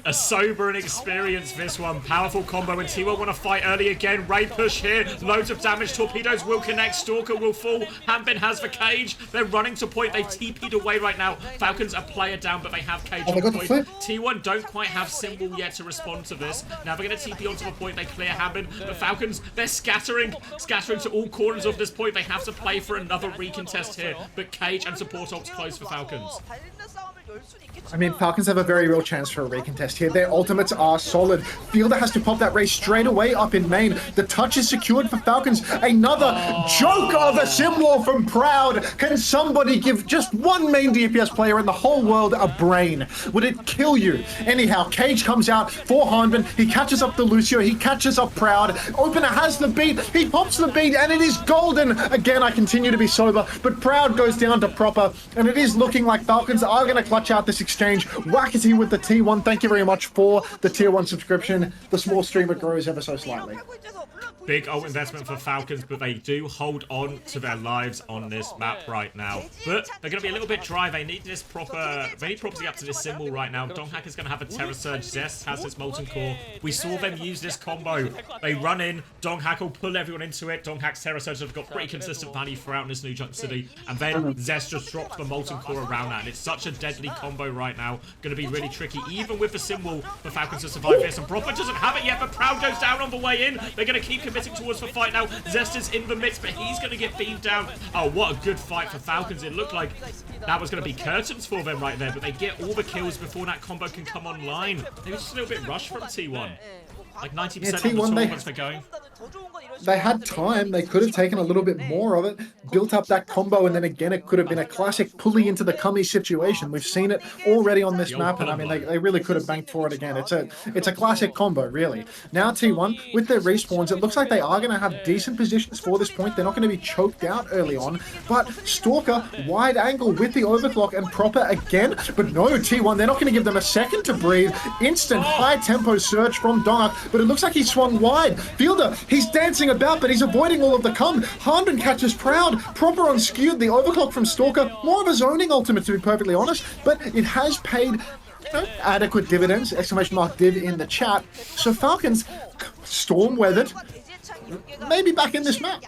A sober and experienced this one. Powerful combo, and T1 want to fight early again. Ray push here. Loads of damage. Torpedoes will connect. Stalker will fall. Hanbin has the cage. They're running to point. They've TP'd away right now. Falcons are player down, but they have cage on point. T1 don't quite have symbol yet to respond to this. Now they're going to TP onto the point. They clear Hanbin. The Falcons, they're scattering to all corners of this point. They have to play for another recontest here, but cage and support ults close for Falcons. I mean, Falcons have a very real chance for a recontest here. Their ultimates are solid. Fielder has to pop that Ray straight away up in main. The touch is secured for Falcons. Another joke of a symbol from Proud. Can somebody give just one main DPS player in the whole world a brain? Would it kill you? Anyhow, Cage comes out for Hanbin. He catches up the Lucio. He catches up Proud. Opener has the beat. He pops the beat, and it is golden. Again, I continue to be sober, but Proud goes down to Proper, and it is looking like Falcons are going to clutch out this exchange. Wackety with the T1. Thank you very much for the tier 1 subscription. The small streamer grows ever so slightly. Big ult investment for Falcons, but they do hold on to their lives on this map right now. But they're going to be a little bit dry. They need this proper... They need property up to this symbol right now. Donghack is going to have a Terror Surge. Zest has this Molten Core. We saw them use this combo. They run in. Donghack will pull everyone into it. Donghack's Terror Surge have got pretty consistent value throughout this New Junk City. And then Zest just drops the Molten Core around that. And it's such a deadly combo right now. Going to be really tricky, even with the symbol for Falcons to survive this. And Proper doesn't have it yet, but Proud goes down on the way in. They're going to keep committing towards the fight now. Zest is in the mix, but he's going to get beamed down. Oh, what a good fight for Falcons. It looked like that was going to be curtains for them right there, but they get all the kills before that combo can come online. It was just a little bit rushed from T1. Like 90% Yeah, of the T1, tournaments they're going. They had time. They could have taken a little bit more of it, built up that combo, and then again, it could have been a classic pulley into the cummy situation. We've seen it already on this map, and I mean, they really could have banked for it again. It's a classic combo, really. Now T1, with their respawns, it looks like they are going to have decent positions for this point. They're not going to be choked out early on, but Stalker, wide angle with the overclock and Proper again, but no, T1, they're not going to give them a second to breathe. Instant high-tempo surge from Donghack, but it looks like he swung wide. Fielder, he's dancing about, but he's avoiding all of the cum. Hanbin catches Proud. Proper on skewed. The overclock from Stalker. More of a zoning ultimate, to be perfectly honest, but it has paid adequate dividends. Exclamation mark div in the chat. So Falcons, storm weathered, maybe back in this map.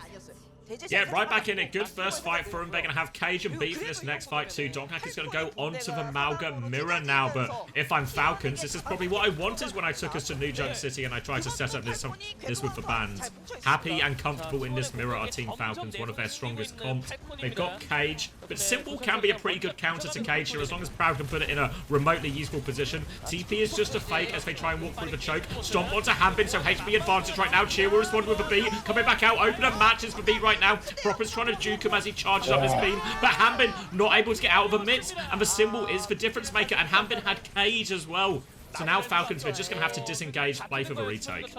Yeah, right back in it. Good first fight for them. They're going to have Cage and Beat for this next fight too. Donghack is going to go onto the Malga Mirror now, but if I'm Falcons, this is probably what I wanted when I took us to New Junk City and I tried to set up this with the band. Happy and comfortable in this mirror are Team Falcons, one of their strongest comps. They've got Cage, but Simple can be a pretty good counter to Cage here as long as Proud can put it in a remotely useful position. TP is just a fake as they try and walk through the choke. Stomp onto Hanbin, so HP advantage right now. Cheer will respond with a beat. Coming back out, Opener matches the beat right now. Proper's trying to juke him as he charges up his beam, but Hanbin not able to get out of the midst, and the symbol is the difference maker, and Hanbin had Cage as well. So now Falcons are just going to have to disengage, play for the retake.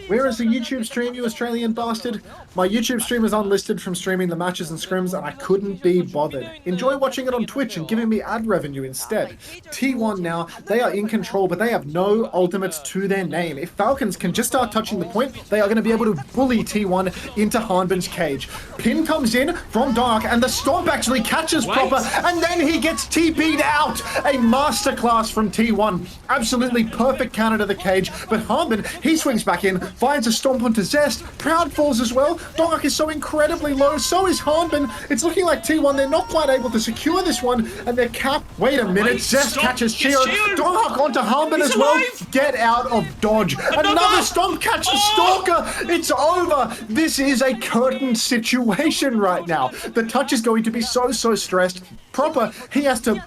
Where is the YouTube stream, you Australian bastard? My YouTube stream is unlisted from streaming the matches and scrims, and I couldn't be bothered. Enjoy watching it on Twitch and giving me ad revenue instead. T1 now, they are in control, but they have no ultimates to their name. If Falcons can just start touching the point, they are going to be able to bully T1 into Hanbin's cage. Pin comes in from Dark, and the Stomp actually catches Proper, and then he gets TP'd out! A masterclass from T1. Absolutely perfect counter to the cage, but Hanbin, he swings back in, finds a Stomp onto Zest. Proud falls as well. Donghack is so incredibly low. So is Hanbin. It's looking like T1, they're not quite able to secure this one. And they're capped. Wait a minute. Zest catches Chio. Donghack onto Hanbin as well. Get out of dodge. Another Stomp catches Stalker. It's over. This is a curtain situation right now. The touch is going to be so stressed. Proper, he has to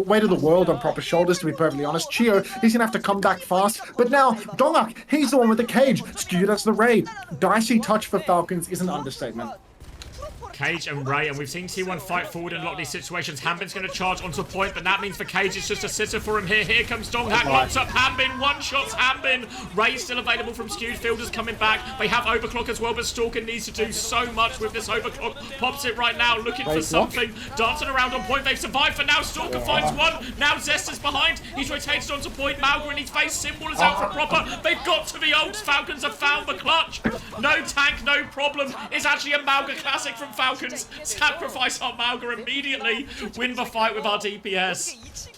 weight of the world on Proper's shoulders, to be perfectly honest. Chio, he's gonna have to come back fast. But now, Donghack, he's the one with the cage. Skewed as the raid. Dicey touch for Falcons is an understatement. Cage and Ray, and we've seen T1 fight forward in a lot of these situations. Hanbin's going to charge onto point, but that means for Cage it's just a sitter for him here. Here comes Donghak, locks up Hanbin, one-shots Hanbin. Ray's still available from skewed fielders coming back. They have overclock as well, but Stalker needs to do so much with this overclock. Pops it right now, looking for something. Dancing around on point, they've survived for now. Stalker finds one. Now Zest is behind. He's rotated onto point. Malga in his face. Symbol is out for proper. They've got to the ults. Falcons have found the clutch. No tank, no problem. It's actually a Malga classic from Falcons. Sacrifice our Malga immediately. Win the fight with our DPS.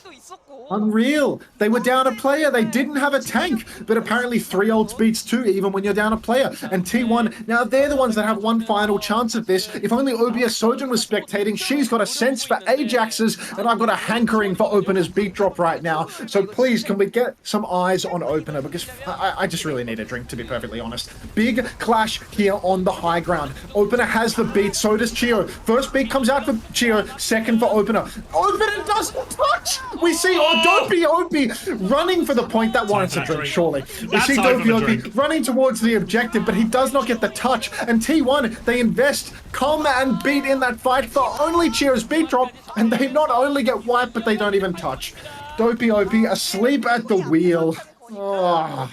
Unreal. They were down a player. They didn't have a tank. But apparently 3 ults beats 2 even when you're down a player. And T1, now they're the ones that have one final chance at this. If only OBS Sojin was spectating, she's got a sense for Ajax's, and I've got a hankering for Opener's beat drop right now. So please, can we get some eyes on Opener? Because I just really need a drink, to be perfectly honest. Big clash here on the high ground. Opener has the beat, so does Chio. First beat comes out for Chio, second for Opener. Opener doesn't touch! We see Dopey Opie running for the point. That warrants a drink, surely. We see Dopey Opie running towards the objective, but he does not get the touch. And T1, they invest, come and beat in that fight for only Chio's beat drop, and they not only get wiped, but they don't even touch. Dopey Opie asleep at the wheel. Oh.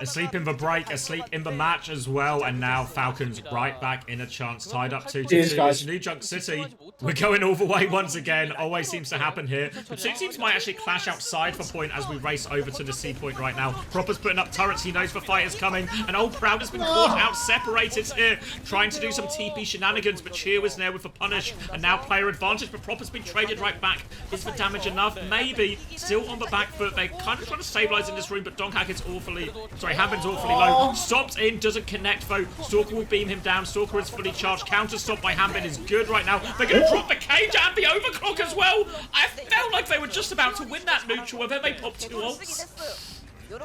Asleep in the break, asleep in the match as well, and now Falcons right back in a chance, tied up 2-2. Guys. New Junk City, we're going all the way once again. Always seems to happen here. The two teams might actually clash outside for point as we race over to the C point right now. Proper's putting up turrets, he knows the fight is coming, and Old Proud has been caught out, separated here, trying to do some TP shenanigans, but Cheer was there with the punish, and now player advantage, but Proper's been traded right back. Is the damage enough? Maybe. Still on the back foot, they're kind of trying to stabilize in this room, but Donghak is awfully... Sorry, Hanbin's awfully low. Stops in, doesn't connect though. Stalker will beam him down. Stalker is fully charged. Counter stop by Hanbin is good right now. They're going to drop the cage and the overclock as well. I felt like they were just about to win that neutral, and then they popped 2 ults.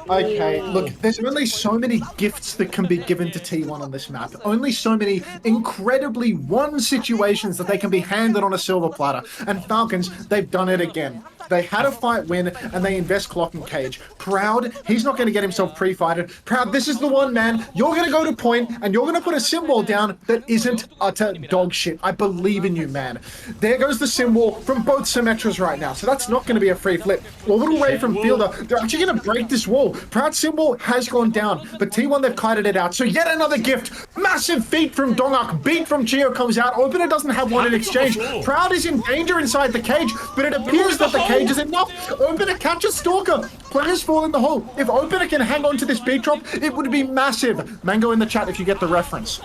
Okay, look, there's only so many gifts that can be given to T1 on this map. Only so many incredibly won situations that they can be handed on a silver platter. And Falcons, they've done it again. They had a fight win, and they invest clock and cage. Proud, he's not going to get himself pre-fighted. Proud, this is the one, man. You're going to go to point, and you're going to put a symbol down that isn't utter dog shit. I believe in you, man. There goes the symbol from both Symmetras right now, so that's not going to be a free flip. A little Ray from Fielder, they're actually going to break this wall. Proud symbol has gone down, but T1, they've kited it out. So yet another gift. Massive feat from Donghak. Beat from Chio comes out. Opener doesn't have one in exchange. Proud is in danger inside the cage, but it appears that the cage is enough. Opener catches Stalker. Players fall in the hole. If Opener can hang on to this beat drop, it would be massive. Mango in the chat if you get the reference.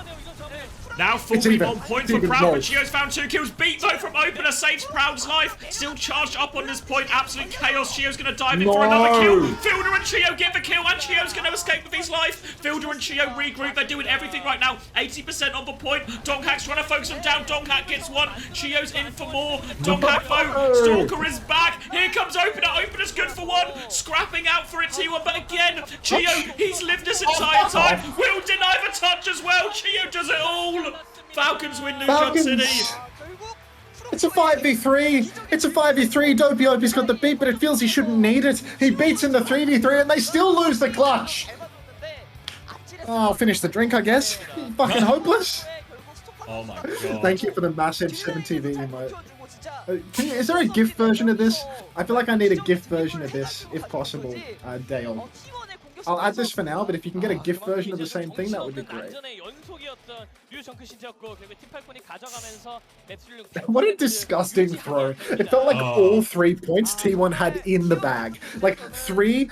Now 41 points for Proud, but Chio's found 2 kills. Beat though from Opener, saves Proud's life. Still charged up on this point. Absolute chaos. Chio's going to dive in for another kill. Fielder and Chio get the kill, and Chio's going to escape with his life. Fielder and Chio regroup. They're doing everything right now. 80% on the point. Donghak's trying to focus him down. Donghak gets one. Chio's in for more. Donghak though. Stalker is back. Here comes Opener. Opener's good for one. Scrapping out for it, T1. But again, Chio, he's lived this entire time. Will deny the touch as well. Chio does it all. Falcons win New Junk City. It's a 5v3. It's a 5v3. Dopey Opie's got the beat, but it feels he shouldn't need it. He beats in the 3v3, and they still lose the clutch. Oh, I'll finish the drink, I guess. Fucking hopeless. Oh my god. Thank you for the massive 7TV emote. Is there a GIF version of this? I feel like I need a GIF version of this, if possible, Dale. I'll add this for now, but if you can get a GIF version of the same thing, that would be great. What a disgusting throw. It felt like all 3 points T1 had in the bag. Like 2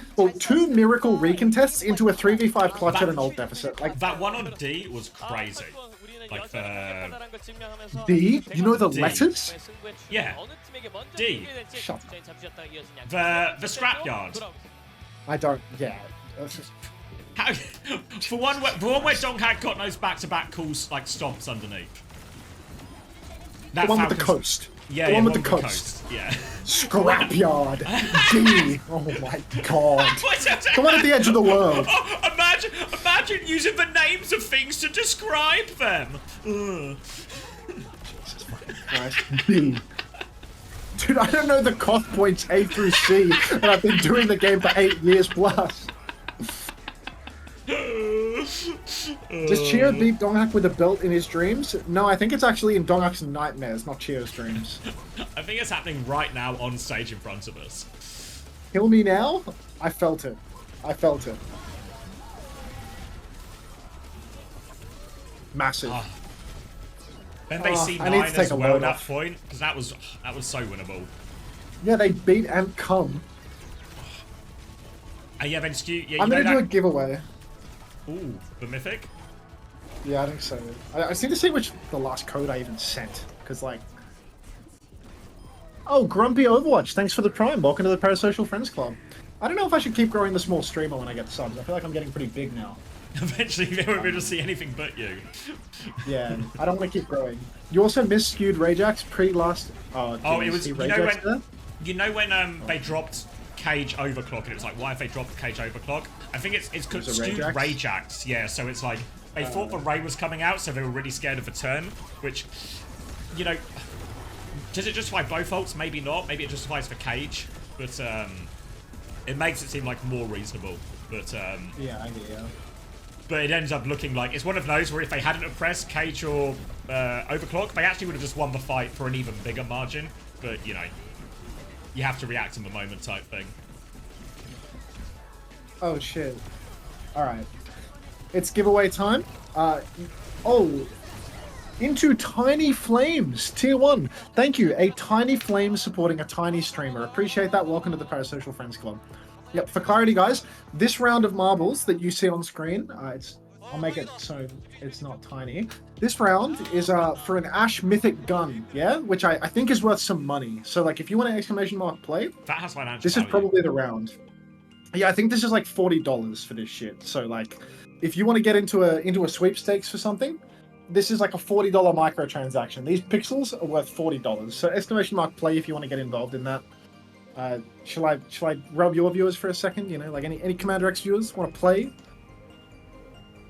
miracle recontests into a 3v5 clutch at an ult deficit. Like that one on D was crazy. Like the... D? You know the letters? Yeah. D. Shut up. The scrapyard. I don't, yeah. For one where Donghak got those back-to-back calls like stomps underneath. The one with the coast. Yeah, the one with the coast. Yeah. Scrapyard. D. Oh my god. The one at the edge of the world. Oh, imagine using the names of things to describe them. Jesus fucking Christ. D. Dude, I don't know the cost points A through C, and I've been doing the game for 8 years plus. Does Chio beat Donghak with a belt in his dreams? No, I think it's actually in Donghak's nightmares, not Chio's dreams. I think it's happening right now on stage in front of us. Kill me now? I felt it. I felt it. Massive. Then they see 9 as well at that point, because that was so winnable. Yeah, they beat and come. Yeah, then Skew. Yeah, I'm gonna do a giveaway. Ooh, the mythic? Yeah, I think so. I just need to see which the last code I even sent, because like. Oh, Grumpy Overwatch, thanks for the Prime. Welcome to the Parasocial Friends Club. I don't know if I should keep growing the small streamer when I get subs. I feel like I'm getting pretty big now. Eventually, they won't be able to see anything but you. Yeah, I don't want to keep growing. You also misskewed Rajax pre-last. Oh, it was. You know when they dropped Cage Overclock, and it was like, why have they dropped Cage Overclock? I think it's skewed Rajax. Yeah, so it's like they thought the Ray was coming out, so they were really scared of a turn. Which, you know, does it justify both ults? Maybe not. Maybe it justifies for Cage, but it makes it seem like more reasonable. But yeah, I get you. But it ends up looking like it's one of those where if they hadn't have pressed Cage or Overclock, they actually would have just won the fight for an even bigger margin. But, you know, you have to react in the moment type thing. Oh, shit. Alright. It's giveaway time. Into Tiny Flames, Tier 1. Thank you. A Tiny Flame supporting a tiny streamer. Appreciate that. Welcome to the Parasocial Friends Club. Yep, for clarity, guys, this round of marbles that you see on screen, I'll make it so it's not tiny. This round is for an Ash Mythic gun, yeah? Which I think is worth some money. So, like, if you want an exclamation mark play, that has financial this value. Is probably the round. Yeah, I think this is like $40 for this shit. So, like, if you want to get into a sweepstakes for something, this is like a $40 microtransaction. These pixels are worth $40. So, exclamation mark play if you want to get involved in that. Shall I rub your viewers for a second? You know, like any CommanderX viewers want to play?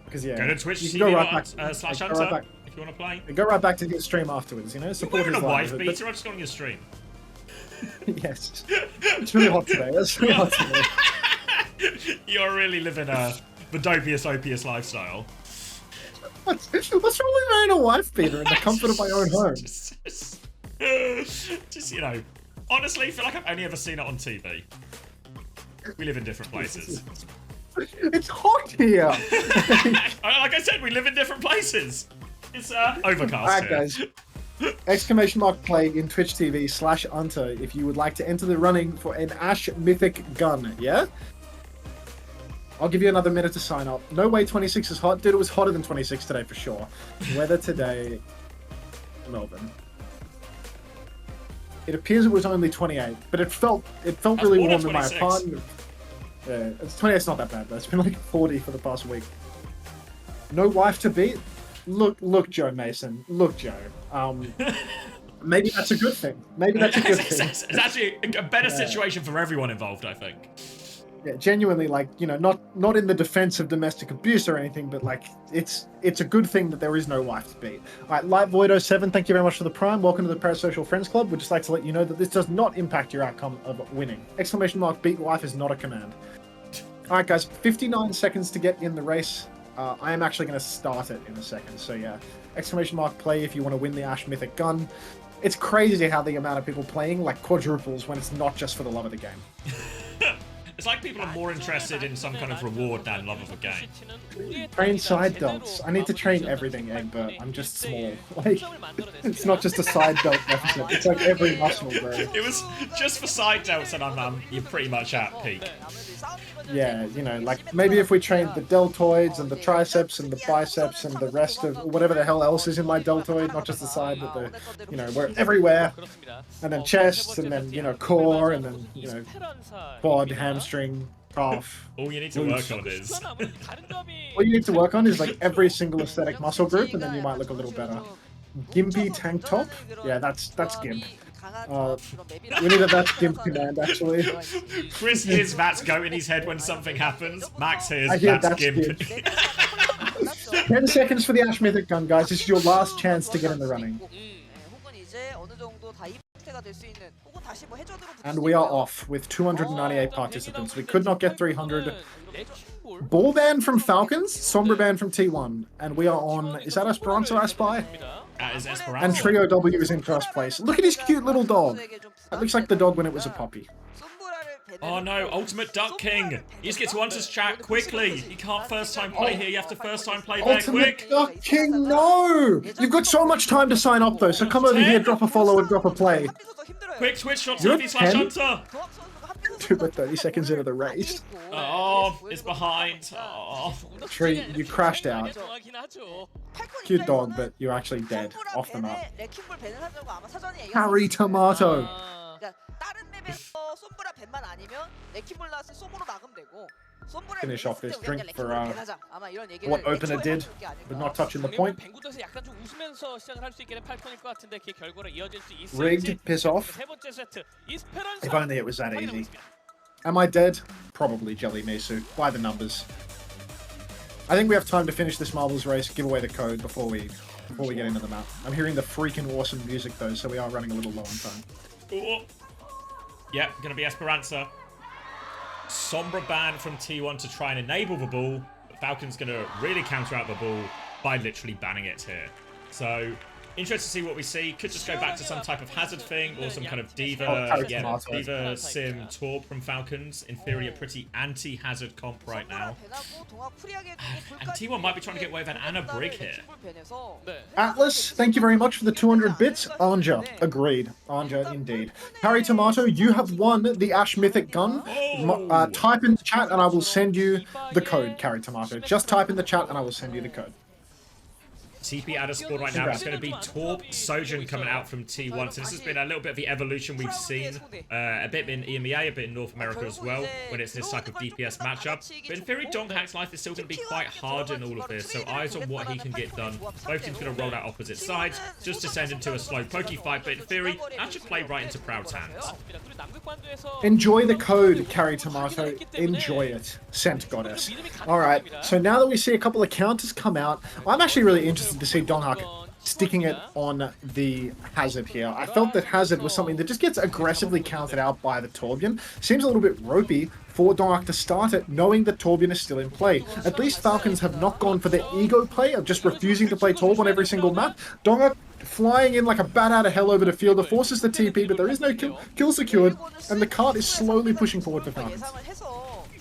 Because yeah, go to Twitch TV / Unter if you want to play. Go right back to your stream afterwards. You know, support You're his wearing a life. wife beater. I'm just on your stream. Yes, it's really hot today. It's really hot today. You're really living the dopiest, opiest lifestyle. What's wrong with wearing a wife beater in the comfort of my own home? Just you know. Honestly, I feel like I've only ever seen it on TV. We live in different places. It's hot here! Like I said, we live in different places. It's overcast Alright, guys. Exclamation mark play in Twitch TV / Unter if you would like to enter the running for an Ash Mythic gun, yeah? I'll give you another minute to sign up. No way 26 is hot. Dude, it was hotter than 26 today for sure. Weather today, Melbourne. It appears it was only 28, but it felt really warm in my apartment. Yeah, it's 28. It's not that bad though. It's been like 40 for the past week. No wife to beat. Look, Joe Mason. Look, Joe. Maybe that's a good thing. Maybe that's a good thing. It's actually a better situation for everyone involved, I think. Yeah, genuinely, like, you know, not in the defense of domestic abuse or anything, but like it's a good thing that there is no wife to beat. All right, Lightvoid07, thank you very much for the Prime. Welcome to the Parasocial Friends Club. We'd just like to let you know that this does not impact your outcome of winning. Exclamation mark beat wife is not a command. All right, guys, 59 seconds to get in the race. I am actually going to start it in a second. So yeah, exclamation mark play if you want to win the Ash Mythic gun. It's crazy how the amount of people playing like quadruples when it's not just for the love of the game. It's like people are more interested in some kind of reward than love of the game. Train side delts. I need to train everything, Egbert. I'm just small. Like, it's not just a side delt deficit. It's like every muscle, bro. It was just for side delts and you're pretty much at peak. Yeah, you know, like maybe if we trained the deltoids and the triceps and the biceps and the rest of whatever the hell else is in my deltoid, not just the side, but the, you know, we're everywhere. And then chest, and then, you know, core, and then, you know, quad, hamstring, calf. All you need to work on is... All you need to work on is like every single aesthetic muscle group, and then you might look a little better. Gimpy tank top? Yeah, that's Gimp. We need that's Gimp command, actually. Chris hears that's go in his head when something happens. Max hears that's Gimp. 10 seconds for the Ash Mythic gun, guys. This is your last chance to get in the running. And we are off with 298 participants. We could not get 300. Ball ban from Falcons, Sombra ban from T1, and we are on, is that Esperanza I spy? That is Esperanza. And Trio W is in first place. Look at his cute little dog. That looks like the dog when it was a puppy. Oh no, Ultimate Duck King. You just get to Hunter's chat quickly. You can't first time play here, you have to first time play there quick. Ultimate Duck King, no! You've got so much time to sign up though, so come over here, drop a follow and drop a play. Quick twitch.tv/Hunter. 2 but 30 seconds into the race. Oh, it's behind. Oh. Tree, you crashed out. Cute dog, but you're actually dead off the map. Harry Tomato. Finish off this drink for what opener did, but not touching the point. Rigged, piss off. If only it was that easy. Am I dead? Probably, Jelly Misu. By the numbers. I think we have time to finish this marbles race, give away the code before we get into the map. I'm hearing the freaking awesome music though, so we are running a little low on time. Ooh. Yep, gonna be Esperanza. Sombra ban from T1 to try and enable the ball. But Falcon's gonna really counter out the ball by literally banning it here. So, interested to see what we see. Could just go back to some type of hazard thing or some kind of diva, diva sim torp from Falcons. In theory, a pretty anti-hazard comp right now. And T1 might be trying to get away with an Anna Brig here. Atlas, thank you very much for the 200 bits. Anja, agreed. Anja, indeed. Harry Tomato, you have won the Ash Mythic gun. Type in the chat and I will send you the code, Harry Tomato. Just type in the chat and I will send you the code. TP out of spawn right now. It's going to be Torp Sojourn coming out from T1. So this has been a little bit of the evolution we've seen. A bit in EMEA, a bit in North America as well, when it's this type of DPS matchup. But in theory, Donghack's life is still going to be quite hard in all of this. So eyes on what he can get done. Both teams going to roll out opposite sides, just to send him to a slow pokey fight. But in theory, that should play right into Proud's hands. Enjoy the code, Carry Tomato. Enjoy it. Sent Goddess. Alright, so now that we see a couple of counters come out, I'm actually really interested to see Donghack sticking it on the Hazard here. I felt that Hazard was something that just gets aggressively countered out by the Torbjorn. Seems a little bit ropey for Donghack to start it, knowing that Torbjorn is still in play. At least Falcons have not gone for the ego play of just refusing to play Torb on every single map. Donghack flying in like a bat out of hell over the field, it forces the TP, but there is no kill secured, and the cart is slowly pushing forward for Falcons.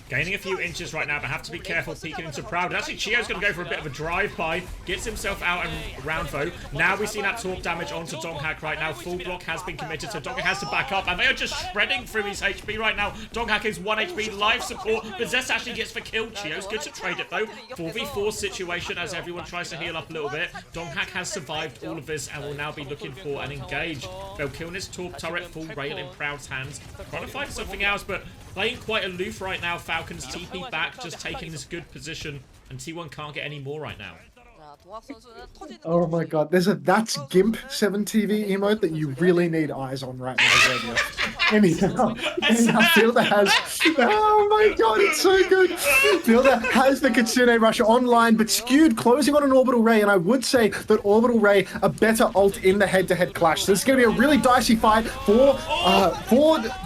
Gaining a few inches right now, but have to be careful peeking into Proud. Actually, Chio's going to go for a bit of a drive-by. Gets himself out and round though. Now we see that torp damage onto Donghack right now. Full block has been committed, so Donghack has to back up. And they are just shredding through his HP right now. Donghack is 1 HP, life support. But Zest actually gets the kill. Chio's good to trade it though. 4v4 situation as everyone tries to heal up a little bit. Donghack has survived all of this and will now be looking for an engage. They'll kill this torp turret, full rail in Proud's hands. Trying to find something else, but playing quite aloof right now. Falcons TP back, just taking this good position, and T1 can't get any more right now. Oh my god, there's a That's Gimp 7TV emote that you really need eyes on right now, Radio. Anyhow, Fielder has... Oh my god, it's so good! Fielder has the Kitsune Rush online, but skewed, closing on an Orbital Ray, and I would say that Orbital Ray a better ult in the head-to-head clash. So it's going to be a really dicey fight for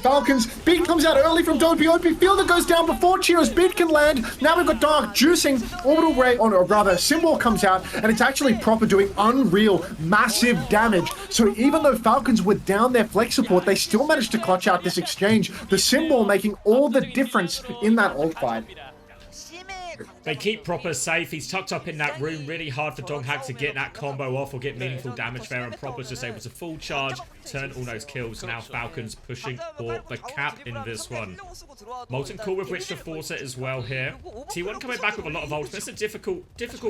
Falcons. Beat comes out early from Dopey. Fielder goes down before Chio's beat can land. Now we've got Dark juicing Orbital Ray, or rather, Symbol comes out, and it's actually proper doing unreal, massive damage. So even though Falcons were down their flex support, they still managed to clutch out this exchange. The Symbol making all the difference in that ult fight. They keep Proper safe. He's tucked up in that room. Really hard for Donghack to get that combo off or get meaningful damage there. And Proper's just able to full charge, turn all those kills. Now Falcons pushing for the cap in this one. Molten Core with which to force it as well here. T1 coming back with a lot of ults. It's a difficult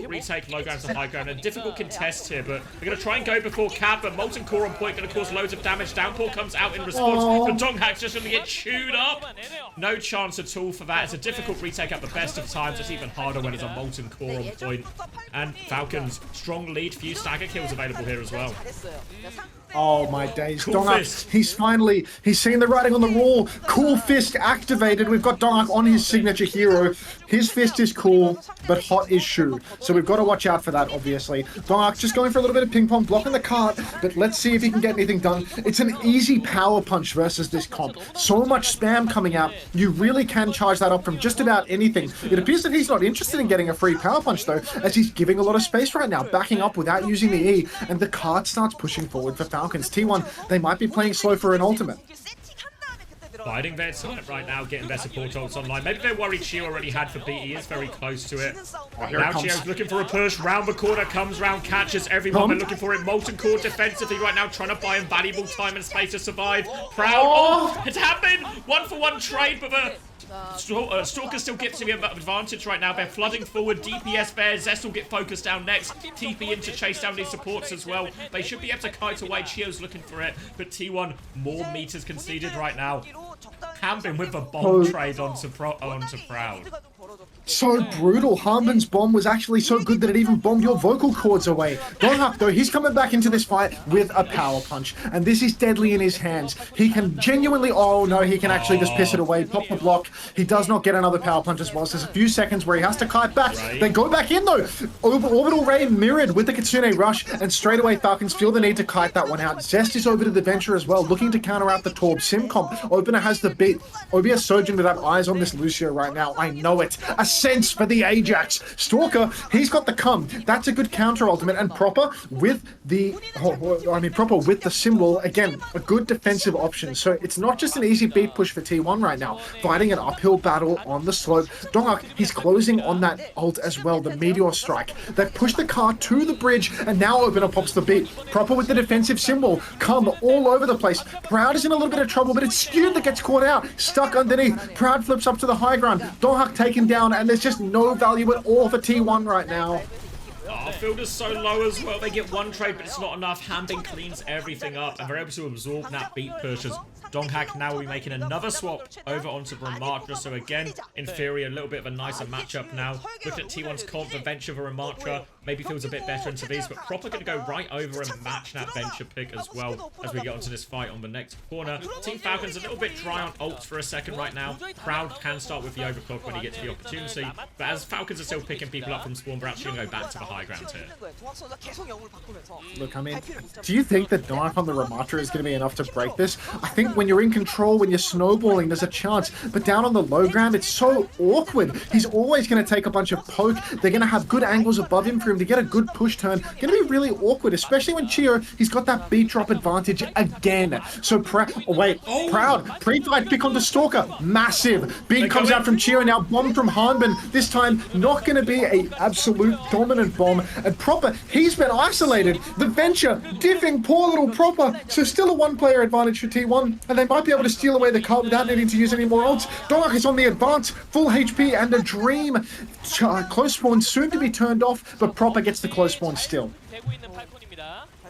retake, low ground to high ground. A difficult contest here, but they're going to try and go before cap. But Molten Core on point going to cause loads of damage. Downpour comes out in response. But Donghack's just going to get chewed up. No chance at all for that. It's a difficult retake at the best of times. It's even harder when it's a Molten Core on point. And Falcons, strong lead, few stagger kills available here as well. Oh my days. Cool Dongak, fist. he's seen the writing on the wall. Cool fist activated. We've got Dongak on his signature hero. His fist is cool, but hot is Shu. So we've got to watch out for that, obviously. Dongak just going for a little bit of ping pong, blocking the cart, but let's see if he can get anything done. It's an easy power punch versus this comp. So much spam coming out. You really can charge that up from just about anything. It appears that he's not interested in getting a free power punch, though, as he's giving a lot of space right now, backing up without using the E, and the cart starts pushing forward for Falcons. T1, they might be playing slow for an ultimate. Biding their time right now, getting their support ults online. Maybe they're worried Chio already had for beat. He is very close to it. Now Chio's looking for a push. Round the corner, comes round, catches everyone. They're looking for it. Molten Core defensively right now, trying to buy him valuable time and space to survive. Proud. Oh, it's happened! 1-for-1 trade, but the Stalker still gets him an advantage right now. They're flooding forward. DPS there. Zest will get focused down next. TP in to chase down these supports as well. They should be able to kite away. Chio's looking for it, but T1 more meters conceded right now. Hanbin with a bomb trade onto Proud. So brutal. Hanbin's bomb was actually so good that it even bombed your vocal cords away. Donghak, though, he's coming back into this fight with a power punch, and this is deadly in his hands. He can genuinely, oh no, he can actually just piss it away, pop the block. He does not get another power punch as well, so there's a few seconds where he has to kite back. They go back in, though. Orbital Ray mirrored with the Kitsune Rush, and straight away Falcons feel the need to kite that one out. Zest is over to the Venture as well, looking to counter out the Torb. Simcomp, Opener has the beat. OBS Sojourn would have eyes on this Lucio right now. I know it. A sense for the Ajax. Stalker, he's got the come. That's a good counter ultimate, and Proper with the Proper with the symbol, again, a good defensive option. So it's not just an easy beat push for T1 right now, fighting an uphill battle on the slope. Donghak, he's closing on that ult as well, the Meteor Strike. They push the car to the bridge, and now Opener pops the beat. Proper with the defensive symbol, come all over the place. Proud is in a little bit of trouble, but it's Skewed that gets caught out, stuck underneath. Proud flips up to the high ground. Donghak taken down, and there's just no value at all for T1 right now. Oh, field is so low as well. They get one trade, but it's not enough. Hanbin cleans everything up, and they're able to absorb that beat push as Donghak now will be making another swap over onto Ramatra. So again, in theory, a little bit of a nicer matchup now. Look at T1's comp, the Venture for Ramatra. Maybe feels a bit better into these, but Proper going to go right over and match that Venture pick as well as we get onto this fight on the next corner. Team Falcons a little bit dry on ults for a second right now. Proud can start with the overclock when he gets the opportunity, but as Falcons are still picking people up from spawn, we're actually going to go back to the high ground here. Look, I mean, do you think that Dark on the Ramatra is going to be enough to break this? I think when you're in control, when you're snowballing, there's a chance, but down on the low ground, it's so awkward. He's always going to take a bunch of poke. They're going to have good angles above him for him to get a good push turn. Going to be really awkward, especially when Chio, he's got that beat drop advantage again. So Proud, pre-fight pick onto Stalker, massive. Beat comes out from Chio, now bomb from Hanbin. This time, not going to be a absolute dominant bomb. And Proper, he's been isolated. The Venture, diffing poor little Proper. So still a one-player advantage for T1, and they might be able to steal away the card without needing to use any more ults. Donghak is on the advance, full HP and a dream. Close spawn soon to be turned off, but Proper gets the close spawn still.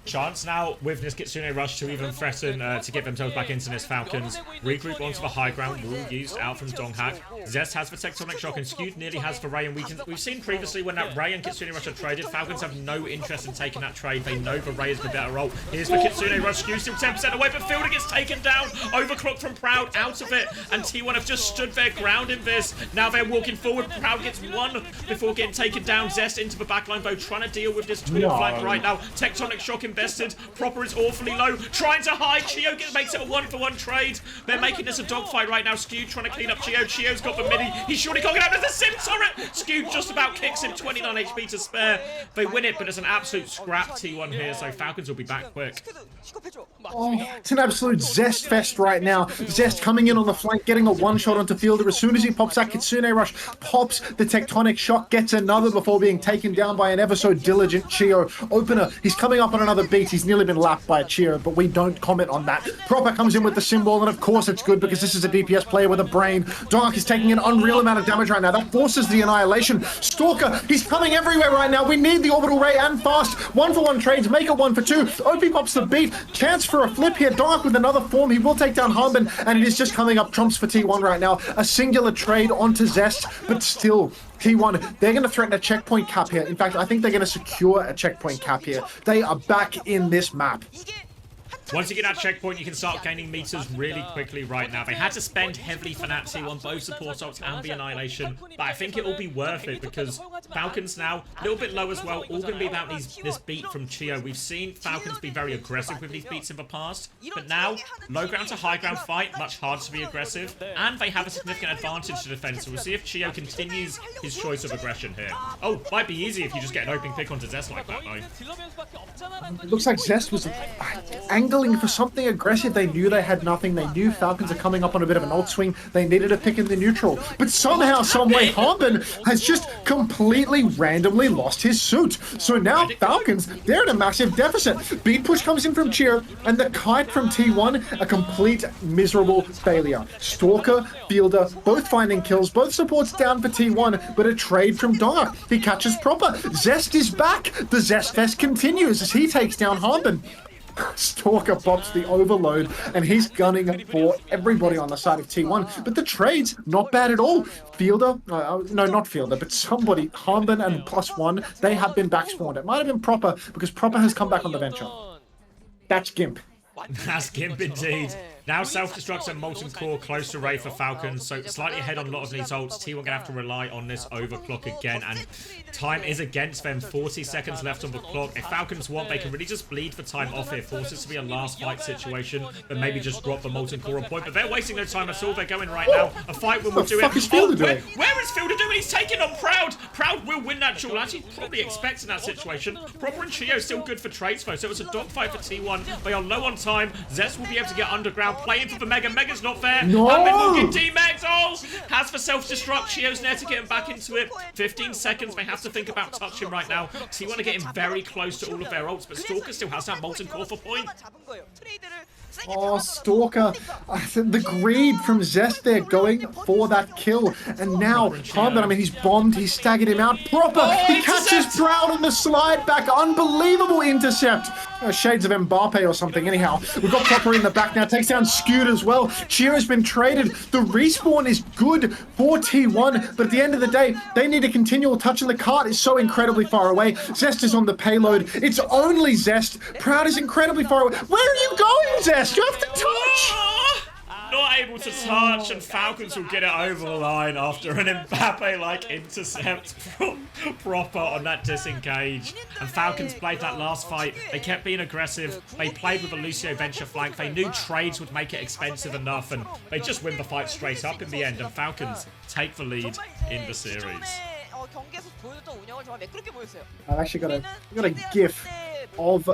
Chance now with this Kitsune Rush to even threaten to get themselves back into this Falcons. Regroup onto the high ground, wall used out from Donghak. Zest has the Tectonic Shock and Skewed nearly has for Ray, and we've seen previously when that Ray and Kitsune Rush are traded, Falcons have no interest in taking that trade. They know the Ray is the better role. Here's the Kitsune Rush, Skewed still 10% away, but Fielder gets taken down. Overclock from Proud out of it, and T1 have just stood their ground in this. Now they're walking forward. Proud gets one before getting taken down. Zest into the backline though, trying to deal with this tall flank right now. Tectonic Shock invested. Proper is awfully low, trying to hide. Chio makes it a one-for-one trade. They're making this a dogfight right now. Skewed trying to clean up Chio. Chio's got the mini. He's surely can't get out. There's a sim turret. Skewed just about kicks him. 29 HP to spare. They win it, but it's an absolute scrap T1 here, so Falcons will be back quick. Oh, it's an absolute Zest fest right now. Zest coming in on the flank, getting a one-shot onto Fielder. As soon as he pops that Kitsune Rush, pops the Tectonic Shock, gets another before being taken down by an ever so diligent Chio. Opener, he's coming up on another beat. He's nearly been lapped by a Chio, but we don't comment on that. Proper comes in with the symbol, and of course it's good because this is a DPS player with a brain. Dark is taking an unreal amount of damage right now. That forces the annihilation. Stalker, he's coming everywhere right now. We need the Orbital Ray and fast. One-for-one trades, make it 1-for-2. OP pops the beat. Chance for a flip here. Dark with another form. He will take down Hanbin, and it is just coming up trumps for T1 right now. A singular trade onto Zest, but still, T1, they're going to threaten a checkpoint cap here. In fact, I think they're going to secure a checkpoint cap here. They are back in this map. Once you get that checkpoint, you can start gaining meters really quickly right now. They had to spend heavily for that T1, both support ults and the Annihilation, but I think it will be worth it because Falcons now, a little bit low as well, all going to be about this beat from Chio. We've seen Falcons be very aggressive with these beats in the past, but now, low ground to high ground fight, much harder to be aggressive, and they have a significant advantage to defend, so we'll see if Chio continues his choice of aggression here. Oh, might be easy if you just get an opening pick onto Zest like that, though. It looks like Zest was angling for something aggressive. They knew they had nothing. They knew Falcons are coming up on a bit of an ult swing. They needed a pick in the neutral. But somehow, someway, Harbin has just completely randomly lost his suit. So now Falcons, they're in a massive deficit. Beat push comes in from Cheer, and the kite from T1, a complete miserable failure. Stalker, Fielder, both finding kills, both supports down for T1, but a trade from Dark. He catches proper. Zest is back. The Zest Fest continues as he takes down Harbin. Stalker pops the overload, and he's gunning for everybody on the side of T1. But the trade's not bad at all. Fielder, no, not Fielder, but somebody, Harbin and +1, they have been back spawned. It might have been Proper, because Proper has come back on the venture. That's Gimp. That's Gimp indeed. Now self-destructs and Molten Core close to Ray for Falcons, so slightly ahead on a lot of these ults. T1 going to have to rely on this overclock again, and time is against them. 40 seconds left on the clock. If Falcons want, they can really just bleed for time off here, force this to be a last fight situation, but maybe just drop the Molten Core on point. But they're wasting no time at all. They're going right now. A fight will do it. What the fuck is Fielder doing? Where is Fielder doing? He's taking on Proud. Proud will win that duel, as he's probably expecting that situation. Proper and Chio still good for trades, though, so it's a dogfight for T1. They are low on time. Zest will be able to get underground, playing for the Mega. Mega's not there. No! Will get D-Max. Oh! Has for self-destruct. Chio's there to get him back into it. 15 seconds. They have to think about touching right now. So you want to get him very close to all of their ults, but Stalker still has that Molten Core for point. Oh, Stalker. The greed from Zest there going for that kill. And now, Harbin, I mean, he's bombed, he's staggered him out. Proper! Oh, he catches Proud on the slide back. Unbelievable intercept. Shades of Mbappe or something. Anyhow, we've got Proper in the back now. Takes down Scoot as well. Cheer has been traded. The respawn is good for T1, but at the end of the day, they need a continual touch, and the cart is so incredibly far away. Zest is on the payload. It's only Zest. Proud is incredibly far away. Where are you going, Zest? You have to touch! Not able to touch, and Falcons will get it over the line after an Mbappe-like intercept from Proper on that disengage. And Falcons played that last fight. They kept being aggressive. They played with a Lucio Venture flank. They knew trades would make it expensive enough, and they just win the fight straight up in the end. And Falcons take the lead in the series. I've actually got a GIF of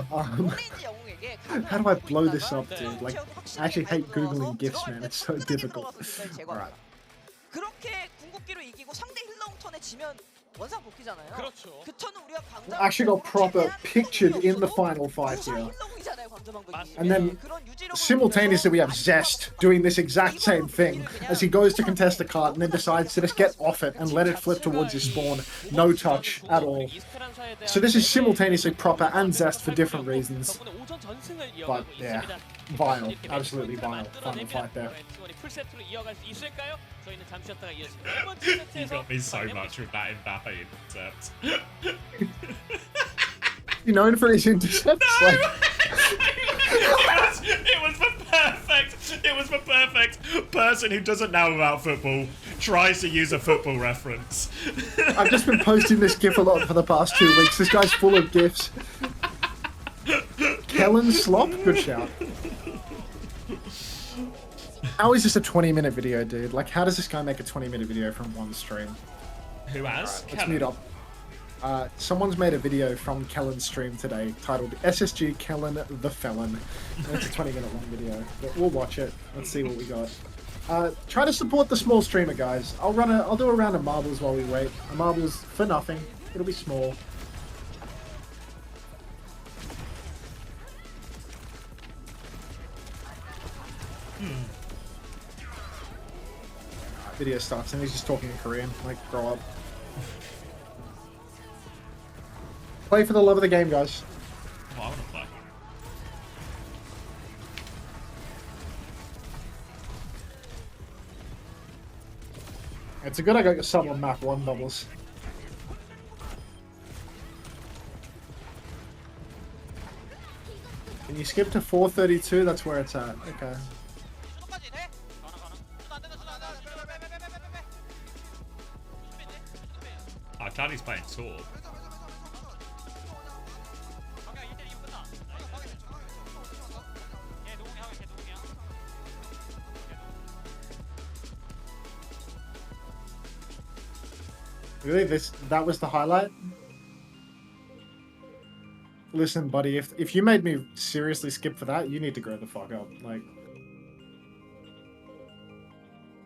how do I blow this up, dude? Like, I actually hate Googling GIFs, man. It's so difficult. Alright. Actually got Proper pictured in the final fight here. And then simultaneously we have Zest doing this exact same thing as he goes to contest the cart and then decides to just get off it and let it flip towards his spawn. No touch at all. So this is simultaneously Proper and Zest for different reasons. But yeah, vile. Absolutely vile. Final fight there. You got me so much with that Mbappe intercept. You known for his intercepts? No! Like... it was the perfect person who doesn't know about football tries to use a football reference. I've just been posting this GIF a lot for the past 2 weeks. This guy's full of GIFs. Kellen Slop? Good shout. How is this a 20-minute video, dude? Like, how does this guy make a 20-minute video from one stream? Who has? Right, let's mute up. Someone's made a video from Kellen's stream today titled SSG Kellen the Felon. It's a 20-minute long video, but we'll watch it. Let's see what we got. Try to support the small streamer, guys. I'll do a round of marbles while we wait. A marbles for nothing. It'll be small. Video starts and he's just talking in Korean. Like, grow up. Play for the love of the game, guys. Oh, I want to play. It's a good I got your sub on map 1, Bubbles. Can you skip to 432? That's where it's at. Okay. Oh, Charlie's playing Sword. Really? That was the highlight? Listen, buddy, if you made me seriously skip for that, you need to grow the fuck up. Like,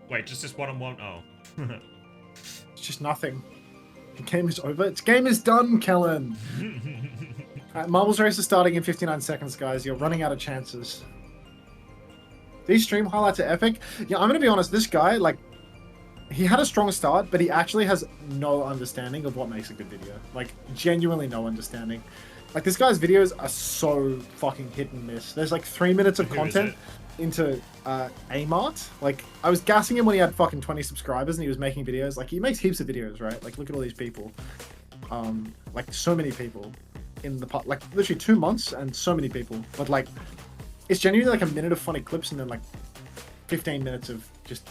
wait, just this one-on-one? Oh. it's just nothing. The game is over. Its game is done, Kellen. Marbles race is starting in 59 seconds, guys. You're running out of chances. These stream highlights are epic. Yeah, I'm gonna be honest. This guy, like, he had a strong start, but he actually has no understanding of what makes a good video. Like, genuinely no understanding. Like, this guy's videos are so fucking hit and miss. There's like 3 minutes of content into Amart. Like, I was gassing him when he had fucking 20 subscribers and he was making videos. Like, he makes heaps of videos, right? Like, look at all these people. Like, so many people in the like literally 2 months and so many people. But like, it's genuinely like a minute of funny clips and then like 15 minutes of just.